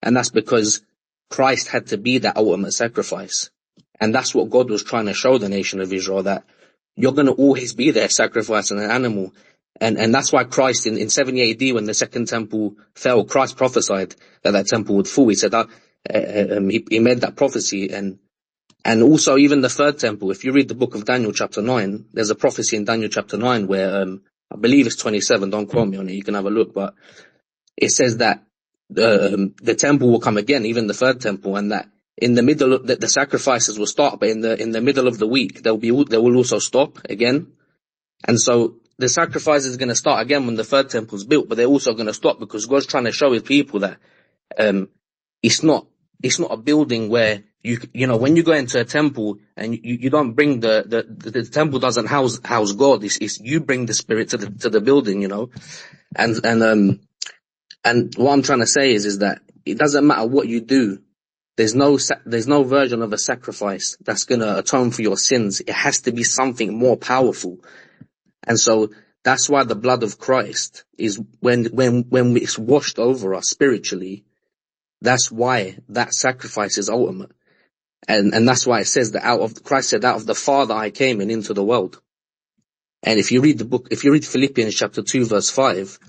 L: And that's because Christ had to be that ultimate sacrifice. And that's what God was trying to show the nation of Israel, that you're going to always be there sacrificing an animal. And that's why Christ in 70 AD, when the second temple fell, Christ prophesied that temple would fall. He said that, he made that prophecy. And also even the third temple, if you read the book of Daniel chapter 9, there's a prophecy in Daniel chapter 9 where, I believe it's 27, don't quote me on it, you can have a look, but it says that the temple will come again, even the third temple, and that in the middle of the sacrifices will start, but in the middle of the week, they will also stop again. And so the sacrifice is going to start again when the third temple is built, but they're also going to stop because God's trying to show his people that, it's not a building where you know, when you go into a temple and you don't bring the temple doesn't house God. It's you bring the spirit to the building, you know. And what I'm trying to say is that it doesn't matter what you do. There's no version of a sacrifice that's going to atone for your sins. It has to be something more powerful. And so that's why the blood of Christ is when it's washed over us spiritually, that's why that sacrifice is ultimate. And that's why it says that Christ said, out of the Father I came and into the world. And if you read Philippians chapter 2 verse 5,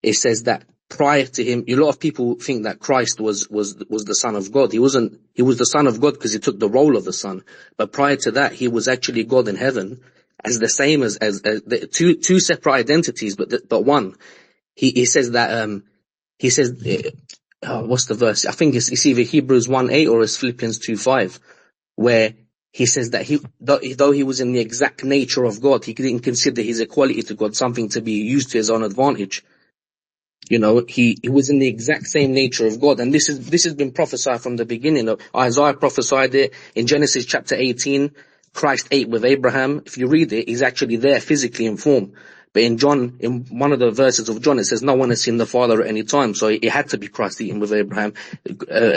L: it says that prior to him, a lot of people think that Christ was the Son of God. He was the Son of God because he took the role of the Son. But prior to that, he was actually God in heaven, as the same as the two separate identities, but one. He says that, what's the verse? I think it's either Hebrews 1:8 or it's Philippians 2:5, where he says that though he was in the exact nature of God, he didn't consider his equality to God something to be used to his own advantage. You know, he was in the exact same nature of God. And this has been prophesied from the beginning. Isaiah prophesied it in Genesis chapter 18. Christ ate with Abraham. If you read it, he's actually there physically in form. But in one of the verses of John, it says no one has seen the Father at any time. So it had to be Christ eating with Abraham.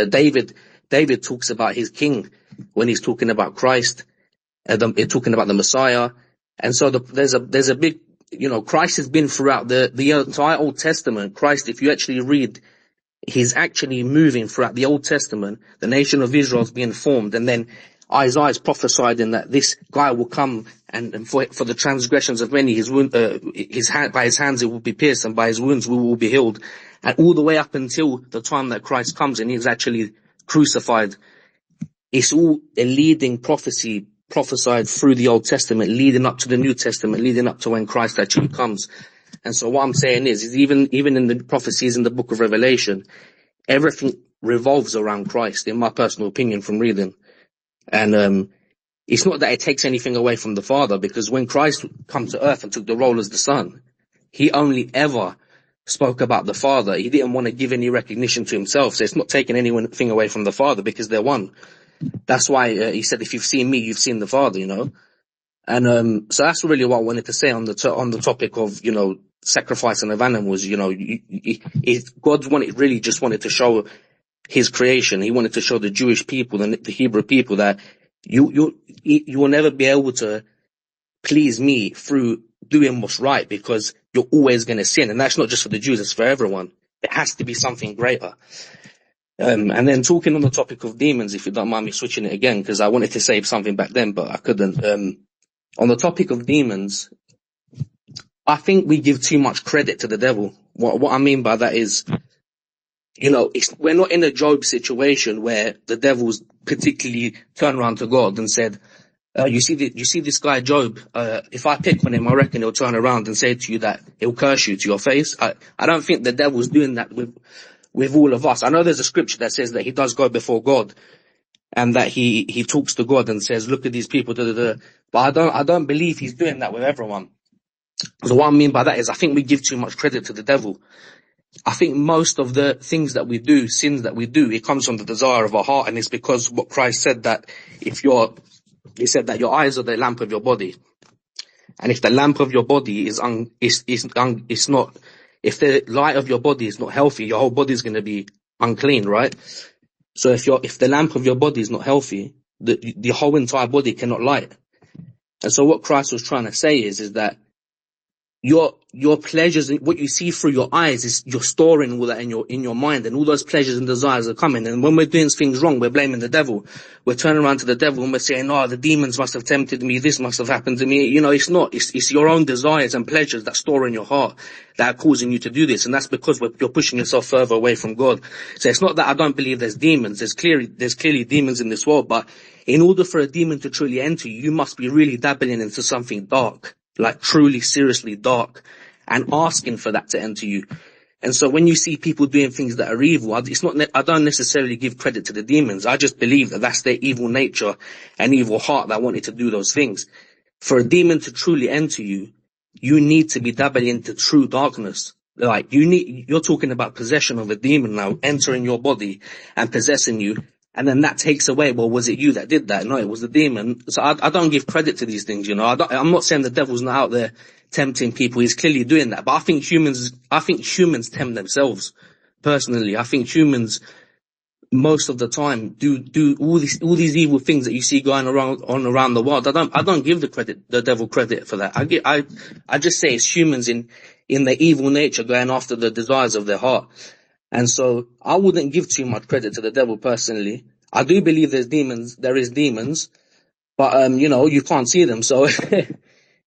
L: David talks about his king when he's talking about Christ, talking about the Messiah. And so there's a big, you know, Christ has been throughout the entire Old Testament. Christ, if you actually read, he's actually moving throughout the Old Testament. The nation of Israel is being formed, and then Isaiah is prophesied in that this guy will come and for the transgressions of many, by his hands it will be pierced, and by his wounds we will be healed. And all the way up until the time that Christ comes and he's actually crucified, it's all a leading prophecy prophesied through the Old Testament, leading up to the New Testament, leading up to when Christ actually comes. And so what I'm saying is even in the prophecies in the book of Revelation, everything revolves around Christ, in my personal opinion from reading. And it's not that it takes anything away from the Father, because when Christ came to earth and took the role as the Son, he only ever spoke about the Father. He didn't want to give any recognition to himself. So it's not taking anything away from the Father, because they're one. That's why he said, if you've seen me, you've seen the Father, you know. And so that's really what I wanted to say on the topic of, you know, sacrificing of animals. You know, God just wanted to show his creation. He wanted to show the Jewish people, the Hebrew people, that you will never be able to please me through doing what's right, because you're always going to sin. And that's not just for the Jews, it's for everyone. It has to be something greater. And then talking on the topic of demons, if you don't mind me switching it again, because I wanted to say something back then, but I couldn't. On the topic of demons, I think we give too much credit to the devil. What I mean by that is, you know, we're not in a Job situation where the devil's particularly turned around to God and said, you see this guy Job, if I pick on him, I reckon he'll turn around and say to you that he'll curse you to your face. I don't think the devil's doing that with all of us. I know there's a scripture that says that he does go before God and that he talks to God and says, look at these people, but I don't believe he's doing that with everyone. So what I mean by that is I think we give too much credit to the devil. I think most of the things that we do, sins that we do, it comes from the desire of our heart, and it's because what Christ said, that he said that your eyes are the lamp of your body, and if the lamp of your body is not, if the light of your body is not healthy, your whole body is going to be unclean, right? So if the lamp of your body is not healthy, the whole entire body cannot light. And so what Christ was trying to say is that your pleasures, what you see through your eyes, is you're storing all that in your mind, and all those pleasures and desires are coming. And when we're doing things wrong, we're blaming the devil. We're turning around to the devil and we're saying, "Oh, the demons must have tempted me. This must have happened to me." It's not. It's your own desires and pleasures that store in your heart that are causing you to do this, and that's because you're pushing yourself further away from God. So it's not that I don't believe there's demons. There's clearly demons in this world, but in order for a demon to truly enter you, you must be really dabbling into something dark, like truly, seriously dark, and asking for that to enter you. And so when you see people doing things that are evil, I don't necessarily give credit to the demons. I just believe that that's their evil nature and evil heart that wanted to do those things. For a demon to truly enter you, you need to be dabbling into true darkness. Like you're talking about possession of a demon now entering your body and possessing you. And then that takes away, well, was it you that did that? No, it was the demon. So I don't give credit to these things, I'm not saying the devil's not out there tempting people. He's clearly doing that. But I think humans tempt themselves. Personally, I think humans most of the time do all these evil things that you see going around the world. I don't give the devil credit for that. I just say it's humans in their evil nature going after the desires of their heart. And so I wouldn't give too much credit to the devil personally. I do believe there is demons, but you can't see them. So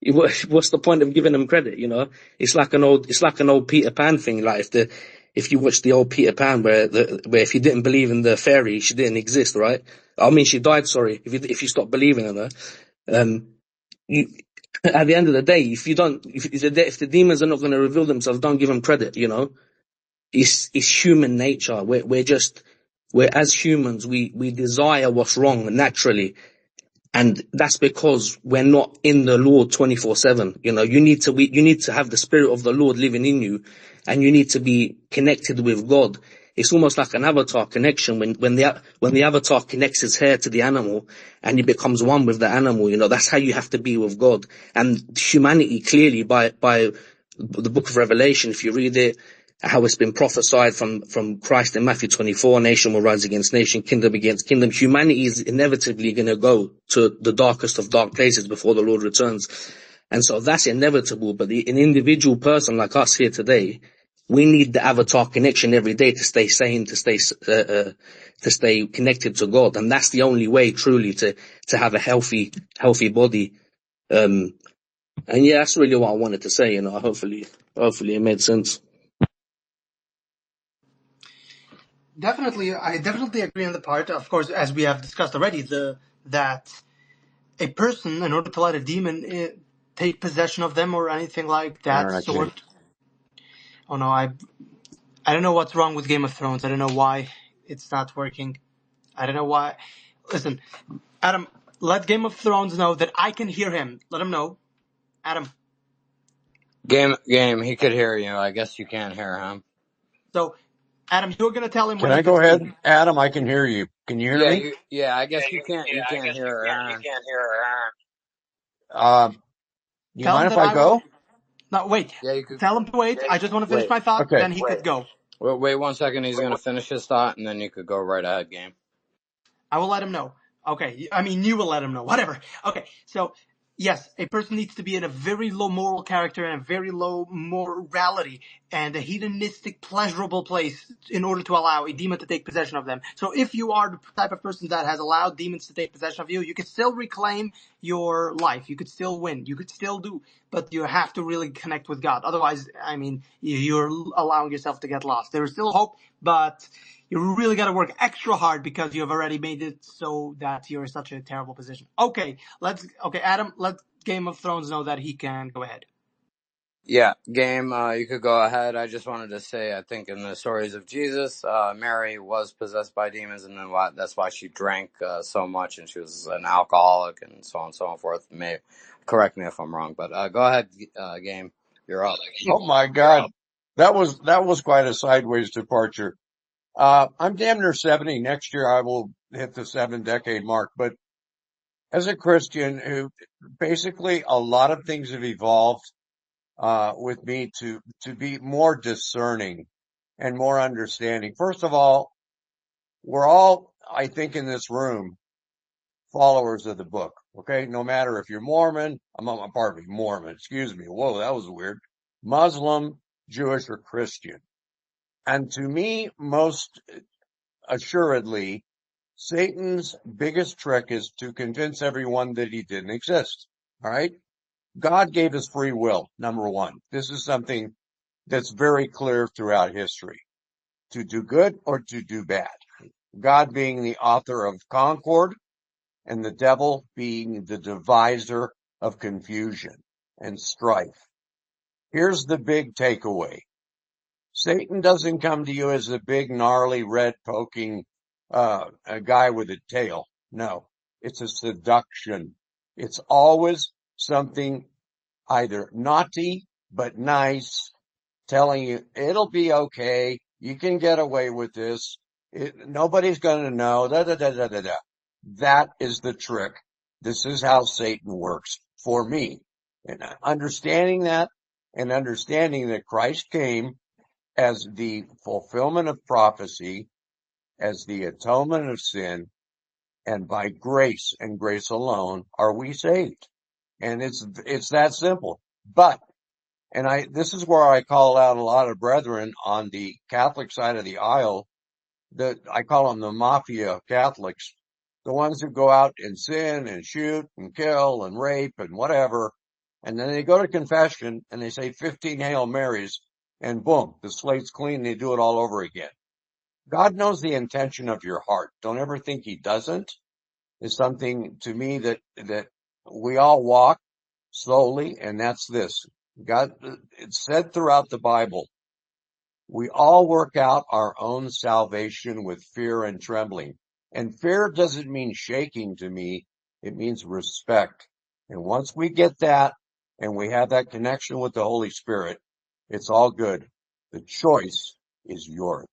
L: what's the point of giving them credit? It's like an old Peter Pan thing. Like if you watch the old Peter Pan where if you didn't believe in the fairy, she didn't exist, right? I mean, she died, sorry. If you stop believing in her, you, at the end of the day, if the demons are not going to reveal themselves, don't give them credit, It's human nature. We're as humans, we desire what's wrong naturally. And that's because we're not in the Lord 24/7. You need to have the Spirit of the Lord living in you, and you need to be connected with God. It's almost like an avatar connection when the avatar connects his hair to the animal and he becomes one with the animal. That's how you have to be with God. And humanity clearly by the book of Revelation, if you read it, how it's been prophesied from Christ in Matthew 24, nation will rise against nation, kingdom against kingdom. Humanity is inevitably going to go to the darkest of dark places before the Lord returns. And so that's inevitable. But an individual person like us here today, we need the avatar connection every day to stay sane, to stay connected to God. And that's the only way truly to have a healthy body. And yeah, that's really what I wanted to say, hopefully it made sense.
A: I definitely agree on the part, of course, as we have discussed already, that a person, in order to let a demon take possession of them or anything like that
P: Internet
A: sort.
P: change.
A: Oh no, I don't know what's wrong with Game of Thrones. I don't know why it's not working. I don't know why. Listen, Adam, let Game of Thrones know that I can hear him. Let him know. Adam.
P: Game, he could hear you. I guess you can't hear him.
A: So, Adam, you're going to tell him
S: Can
A: when he
S: I
A: can
S: go ahead?
A: speak.
S: Adam, I can hear you. Can you hear me?
P: I guess you can't. You can't hear Aaron.
S: Do you
A: Tell him
S: mind if
A: that
S: I
A: I will.
S: go?
A: No, wait.
P: Yeah, you could.
A: Tell him to wait. I just want to finish
P: Wait.
A: my thought.
S: Okay.
A: Then he could go.
P: Wait 1 second. He's gonna finish his thought, and then you could go right ahead, Game.
A: I will let him know. Okay. I mean, you will let him know. Whatever. Okay. So, yes, a person needs to be in a very low moral character and a very low morality and a hedonistic, pleasurable place in order to allow a demon to take possession of them. So if you are the type of person that has allowed demons to take possession of you, you can still reclaim your life. You could still win. You could still do. But you have to really connect with God. Otherwise, I mean, you're allowing yourself to get lost. There is still hope, but you really got to work extra hard because you have already made it so that you're in such a terrible position. Okay, Adam, let Game of Thrones know that he can go ahead.
P: Yeah, Game. You could go ahead. I just wanted to say, I think in the stories of Jesus, Mary was possessed by demons, and then that's why she drank so much, and she was an alcoholic, and so on and so forth. Correct me if I'm wrong, but go ahead, Game. You're up.
S: Oh my God. That was quite a sideways departure. I'm damn near 70. Next year I will hit the 7-decade mark. But as a Christian who basically a lot of things have evolved, with me to be more discerning and more understanding. First of all, we're all, I think, in this room, followers of the book. Okay. No matter if you're Mormon, pardon me, Mormon, excuse me. Whoa, that was weird. Muslim, Jewish, or Christian. And to me, most assuredly, Satan's biggest trick is to convince everyone that he didn't exist. All right. God gave us free will, number one. This is something that's very clear throughout history. To do good or to do bad. God being the author of concord and the devil being the deviser of confusion and strife. Here's the big takeaway. Satan doesn't come to you as a big, gnarly, red poking, a guy with a tail. No, it's a seduction. It's always something either naughty, but nice, telling you it'll be okay. You can get away with this. Nobody's going to know. Da, da, da, da, da, da. That is the trick. This is how Satan works for me. And understanding that and understanding that Christ came as the fulfillment of prophecy, as the atonement of sin, and by grace and grace alone are we saved. And it's that simple. But this is where I call out a lot of brethren on the Catholic side of the aisle that I call them the mafia Catholics, the ones who go out and sin and shoot and kill and rape and whatever. And then they go to confession and they say 15 Hail Marys and boom, the slate's clean. They do it all over again. God knows the intention of your heart. Don't ever think he doesn't. It's something to me that we all walk slowly, and that's this. God, it's said throughout the Bible, we all work out our own salvation with fear and trembling. And fear doesn't mean shaking to me. It means respect. And once we get that and we have that connection with the Holy Spirit, it's all good. The choice is yours.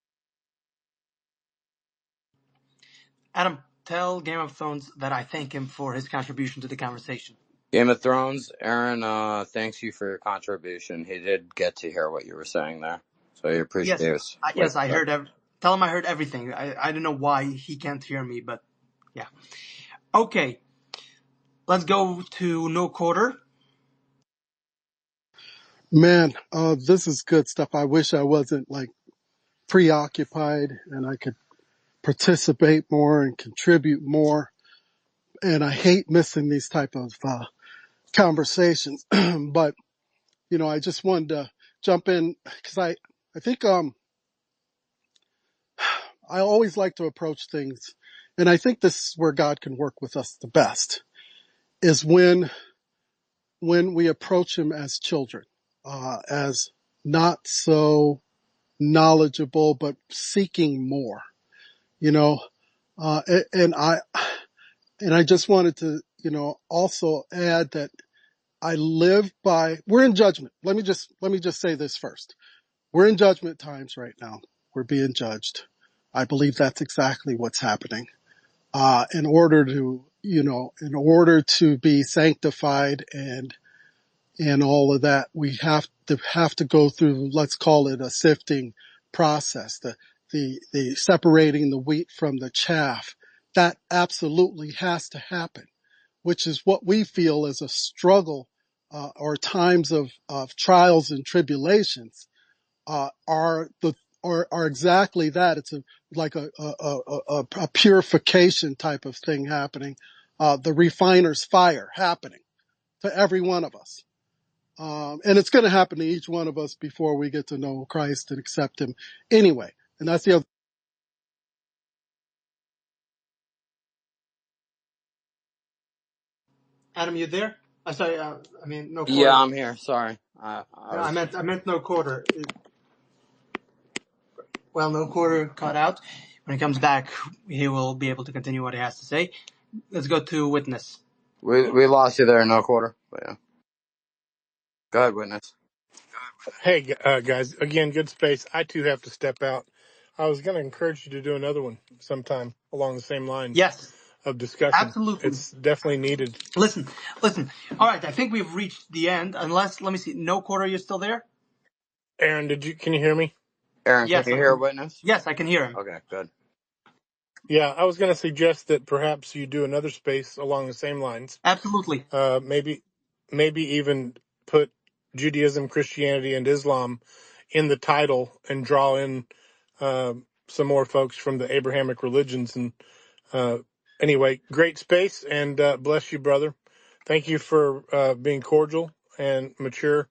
A: Adam, tell Game of Thrones that I thank him for his contribution to the conversation.
P: Game of Thrones, Aaron, thanks you for your contribution. He did get to hear what you were saying there, so he appreciates.
A: Yes, I heard. Tell him I heard everything. I don't know why he can't hear me, but yeah. Okay, let's go to No Quarter.
C: Man, this is good stuff. I wish I wasn't like preoccupied and I could participate more and contribute more. And I hate missing these type of conversations. But I just wanted to jump in because I think I always like to approach things, and I think this is where God can work with us the best, is when we approach him as children, as not so knowledgeable, but seeking more, you know, and I just wanted to, also add that we're in judgment. Let me just say this first. We're in judgment times right now. We're being judged. I believe that's exactly what's happening. In order to be sanctified and all of that, we have to go through, let's call it a sifting process, the separating the wheat from the chaff. That absolutely has to happen, which is what we feel is a struggle, or times of trials and tribulations, are exactly that. It's like a purification type of thing happening, the refiner's fire happening to every one of us. And it's going to happen to each one of us before we get to know Christ and accept him anyway. And that's the other.
A: Adam, you there? I'm sorry. No
P: Yeah,
A: Quarter.
P: I'm here. Sorry, I
A: I
P: was.
A: meant No Quarter. Well, No Quarter cut out. When he comes back, he will be able to continue what he has to say. Let's go to Witness.
P: We lost you there, No Quarter. But yeah, go ahead, Witness.
R: Hey, guys, again, good space. I too have to step out. I was going to encourage you to do another one sometime along the same lines
A: Yes,
R: of discussion.
A: absolutely.
R: It's definitely needed.
A: Listen, listen. All right, I think we've reached the end. Unless, let me see. No quarter, you're still there?
R: Aaron, can you hear me?
P: Aaron, can
A: Yes,
P: you
A: I
P: hear
A: can.
P: Witness?
A: Yes, I can hear him.
P: Okay, good.
R: Yeah, I was going to suggest that perhaps you do another space along the same lines.
A: Absolutely.
R: Maybe even put Judaism, Christianity, and Islam in the title and draw in some more folks from the Abrahamic religions. And anyway, great space, and bless you, brother. Thank you for being cordial and mature.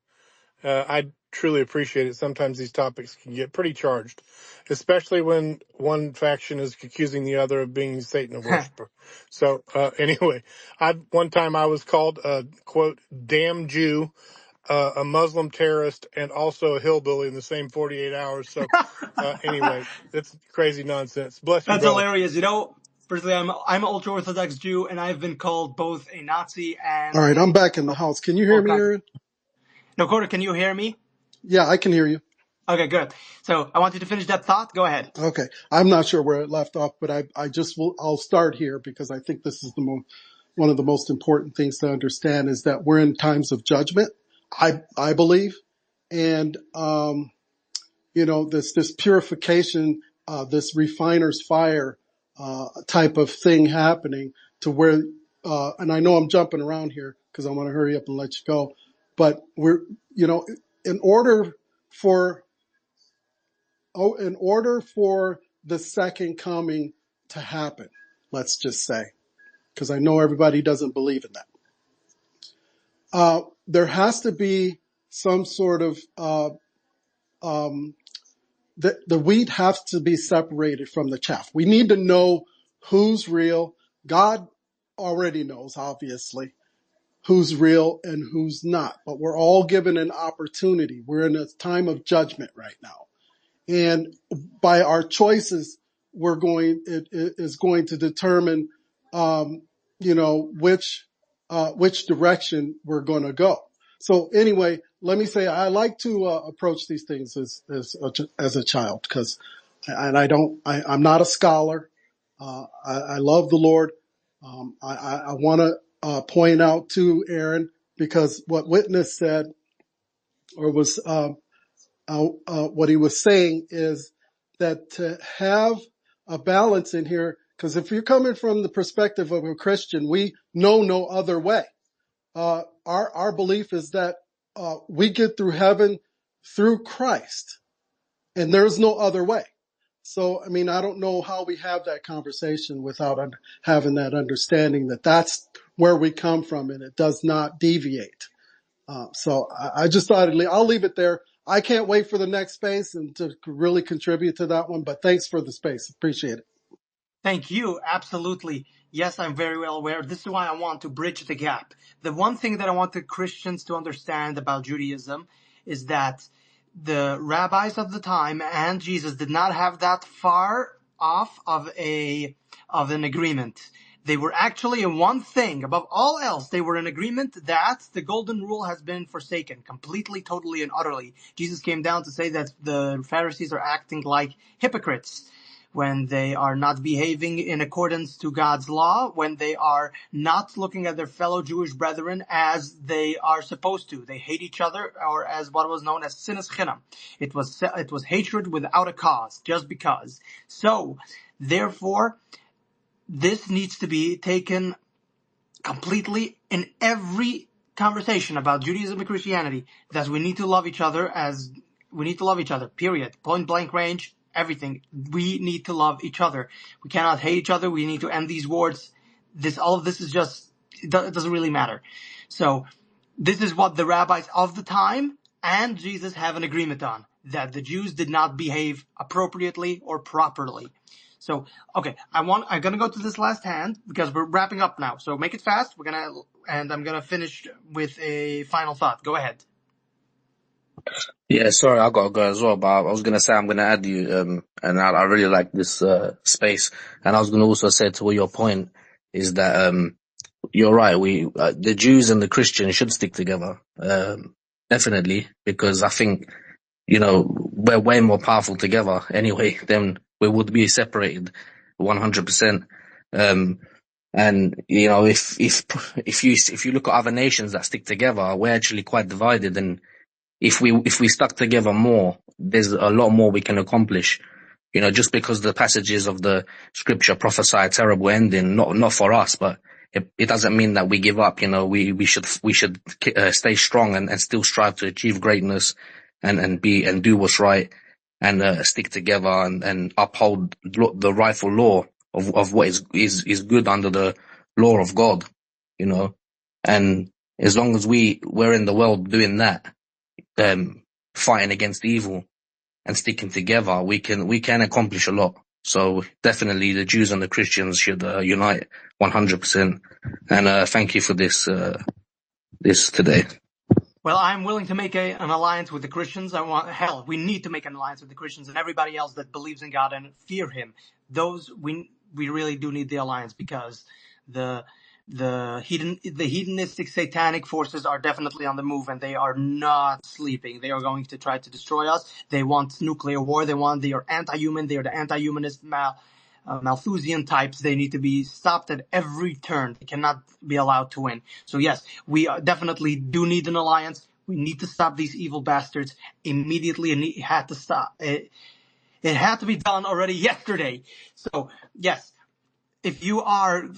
R: I truly appreciate it. Sometimes these topics can get pretty charged, especially when one faction is accusing the other of being Satan a worshiper. So anyway, one time I was called a quote damn Jew, a Muslim terrorist, and also a hillbilly in the same 48 hours. So anyway, it's crazy nonsense. Bless you,
A: That's
R: brother.
A: hilarious. Personally, I'm an ultra Orthodox Jew, and I've been called both a Nazi
C: All
A: and
C: right, I'm back in the house. Can you hear
A: all
C: me,
A: kinds of.
C: Aaron?
A: No, quarter, can you hear me?
C: Yeah, I can hear you.
A: Okay, good. So I want you to finish that thought. Go ahead.
C: Okay. I'm not sure where it left off, but I'll start here because I think this is one of the most important things to understand is that we're in times of judgment. I believe. And, this purification, this refiner's fire, type of thing happening to where, and I know I'm jumping around here because I want to hurry up and let you go, but in order for, in order for the second coming to happen, let's just say, because I know everybody doesn't believe in that. There has to be some sort of, the wheat has to be separated from the chaff. We need to know who's real. God already knows, obviously, who's real and who's not, but we're all given an opportunity. We're in a time of judgment right now. And by our choices, it is going to determine, which direction we're going to go. So anyway, let me say, I like to approach these things as a child because, I'm not a scholar. I love the Lord. I want to point out to Aaron because what Witness said or was, what he was saying is that to have a balance in here, because if you're coming from the perspective of a Christian, we know no other way. Our belief is that we get through heaven through Christ, and there's no other way. So, I mean, I don't know how we have that conversation without having that understanding that that's where we come from, and it does not deviate. So I just thought I'll leave it there. I can't wait for the next space and to really contribute to that one, but thanks for the space. Appreciate it.
A: Thank you. Absolutely. Yes, I'm very well aware. This is why I want to bridge the gap. The one thing that I want the Christians to understand about Judaism is that the rabbis of the time and Jesus did not have that far off of an agreement. They were actually in one thing, above all else, they were in agreement that the golden rule has been forsaken, completely, totally, and utterly. Jesus came down to say that the Pharisees are acting like hypocrites when they are not behaving in accordance to God's law, when they are not looking at their fellow Jewish brethren as they are supposed to. They hate each other, or as what was known as sinas chinam. It was hatred without a cause, just because. So, therefore, this needs to be taken completely in every conversation about Judaism and Christianity, that we need to love each other period. Point blank range, everything. We need to love each other. We cannot hate each other. We need to end these wars. All of this is just, it doesn't really matter. So, this is what the rabbis of the time and Jesus have an agreement on, that the Jews did not behave appropriately or properly. So, okay, I'm gonna go to this last hand because we're wrapping up now. So make it fast. I'm gonna finish with a final thought. Go ahead.
L: Yeah, sorry, I gotta go as well, but I was gonna say I'm gonna add you, and I really like this space, and I was gonna also say to your point is that you're right. The Jews and the Christians should stick together. definitely, because I think, we're way more powerful together anyway than we would be separated 100%. And, if you look at other nations that stick together, we're actually quite divided. And if we stuck together more, there's a lot more we can accomplish. Just because the passages of the scripture prophesy a terrible ending, not for us, but it doesn't mean that we give up. We should stay strong and still strive to achieve greatness and do what's right and stick together and uphold the rightful law of what is good under the law of God. And as long as we're in the world doing that, fighting against evil and sticking together, we can accomplish a lot. So definitely the Jews and the Christians should unite 100%. And thank you for this today.
A: Well, I'm willing to make an alliance with the Christians. We need to make an alliance with the Christians and everybody else that believes in God and fear Him. Those we really do need the alliance, because the hedonistic satanic forces are definitely on the move, and they are not sleeping. They are going to try to destroy us. They want nuclear war. They are anti-human. They are the anti-humanist Malthusian types. They need to be stopped at every turn. They cannot be allowed to win. So yes, we definitely do need an alliance. We need to stop these evil bastards immediately, and it had to stop. It had to be done already yesterday. So yes, if you are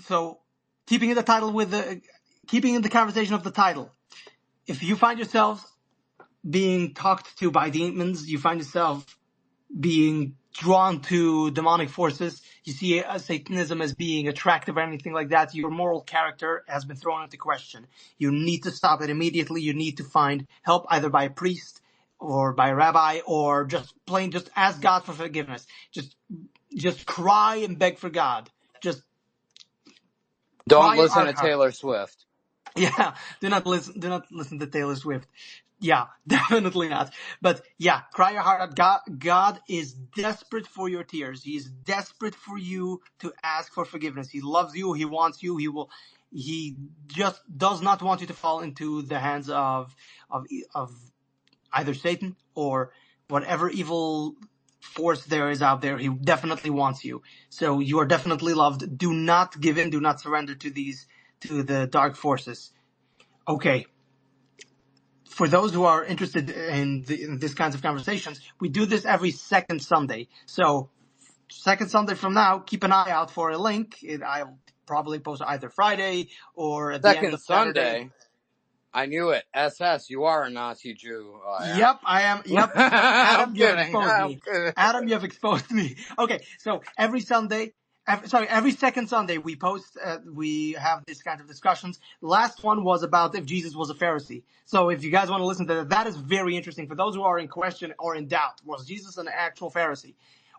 A: keeping in the conversation of the title, if you find yourself being talked to by demons, you find yourself being drawn to demonic forces, you see Satanism as being attractive or anything like that, your moral character has been thrown into question. You need to stop it immediately. You need to find help either by a priest or by a rabbi, or just ask God for forgiveness. Just cry and beg for God. Just
P: Don't
A: cry your
P: listen
A: heart
P: to
A: out.
P: Taylor Swift.
A: Yeah, do not listen to Taylor Swift. Yeah, definitely not. But yeah, cry your heart out. God is desperate for your tears. He is desperate for you to ask for forgiveness. He loves you. He wants you. He just does not want you to fall into the hands of either Satan or whatever evil force there is out there. He definitely wants you. So you are definitely loved. Do not give in. Do not surrender to the dark forces. Okay. For those who are interested in these kinds of conversations, we do this every second Sunday. So second Sunday from now, keep an eye out for a link. I'll probably post either Friday or at the end
P: Second
A: of Saturday.
P: Sunday. I knew it. SS, you are a Nazi Jew.
A: Yep, I am. Yep.
P: I'm
A: Adam, you have
P: kidding.
A: exposed
P: I'm
A: me.
P: kidding.
A: Adam, you have exposed me. Okay, so every second Sunday we have this kind of discussions. Last one was about if Jesus was a Pharisee. So if you guys want to listen to that, that is very interesting. For those who are in question or in doubt, was Jesus an actual Pharisee?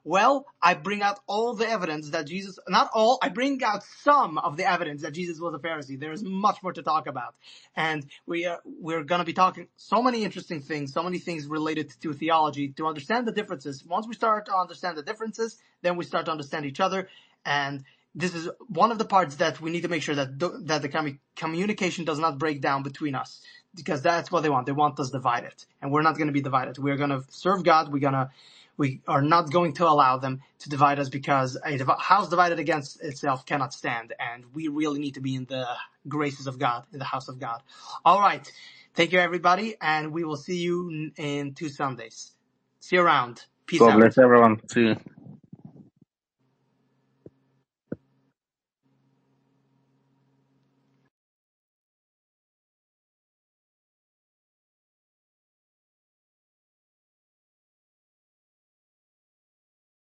A: Well, I bring out all the evidence that Jesus, not all, I bring out some of the evidence that Jesus was a Pharisee. There is much more to talk about. And we're going to be talking so many interesting things, so many things related to theology to understand the differences. Once we start to understand the differences, then we start to understand each other. And this is one of the parts that we need to make sure that the communication does not break down between us, because that's what they want. They want us divided, and we're not going to be divided. We're going to serve God. We are not going to allow them to divide us, because a house divided against itself cannot stand, and we really need to be in the graces of God, in the house of God. All right. Thank you, everybody, and we will see you in 2 Sundays. See you around. Peace
L: God
A: out.
L: bless everyone. See you.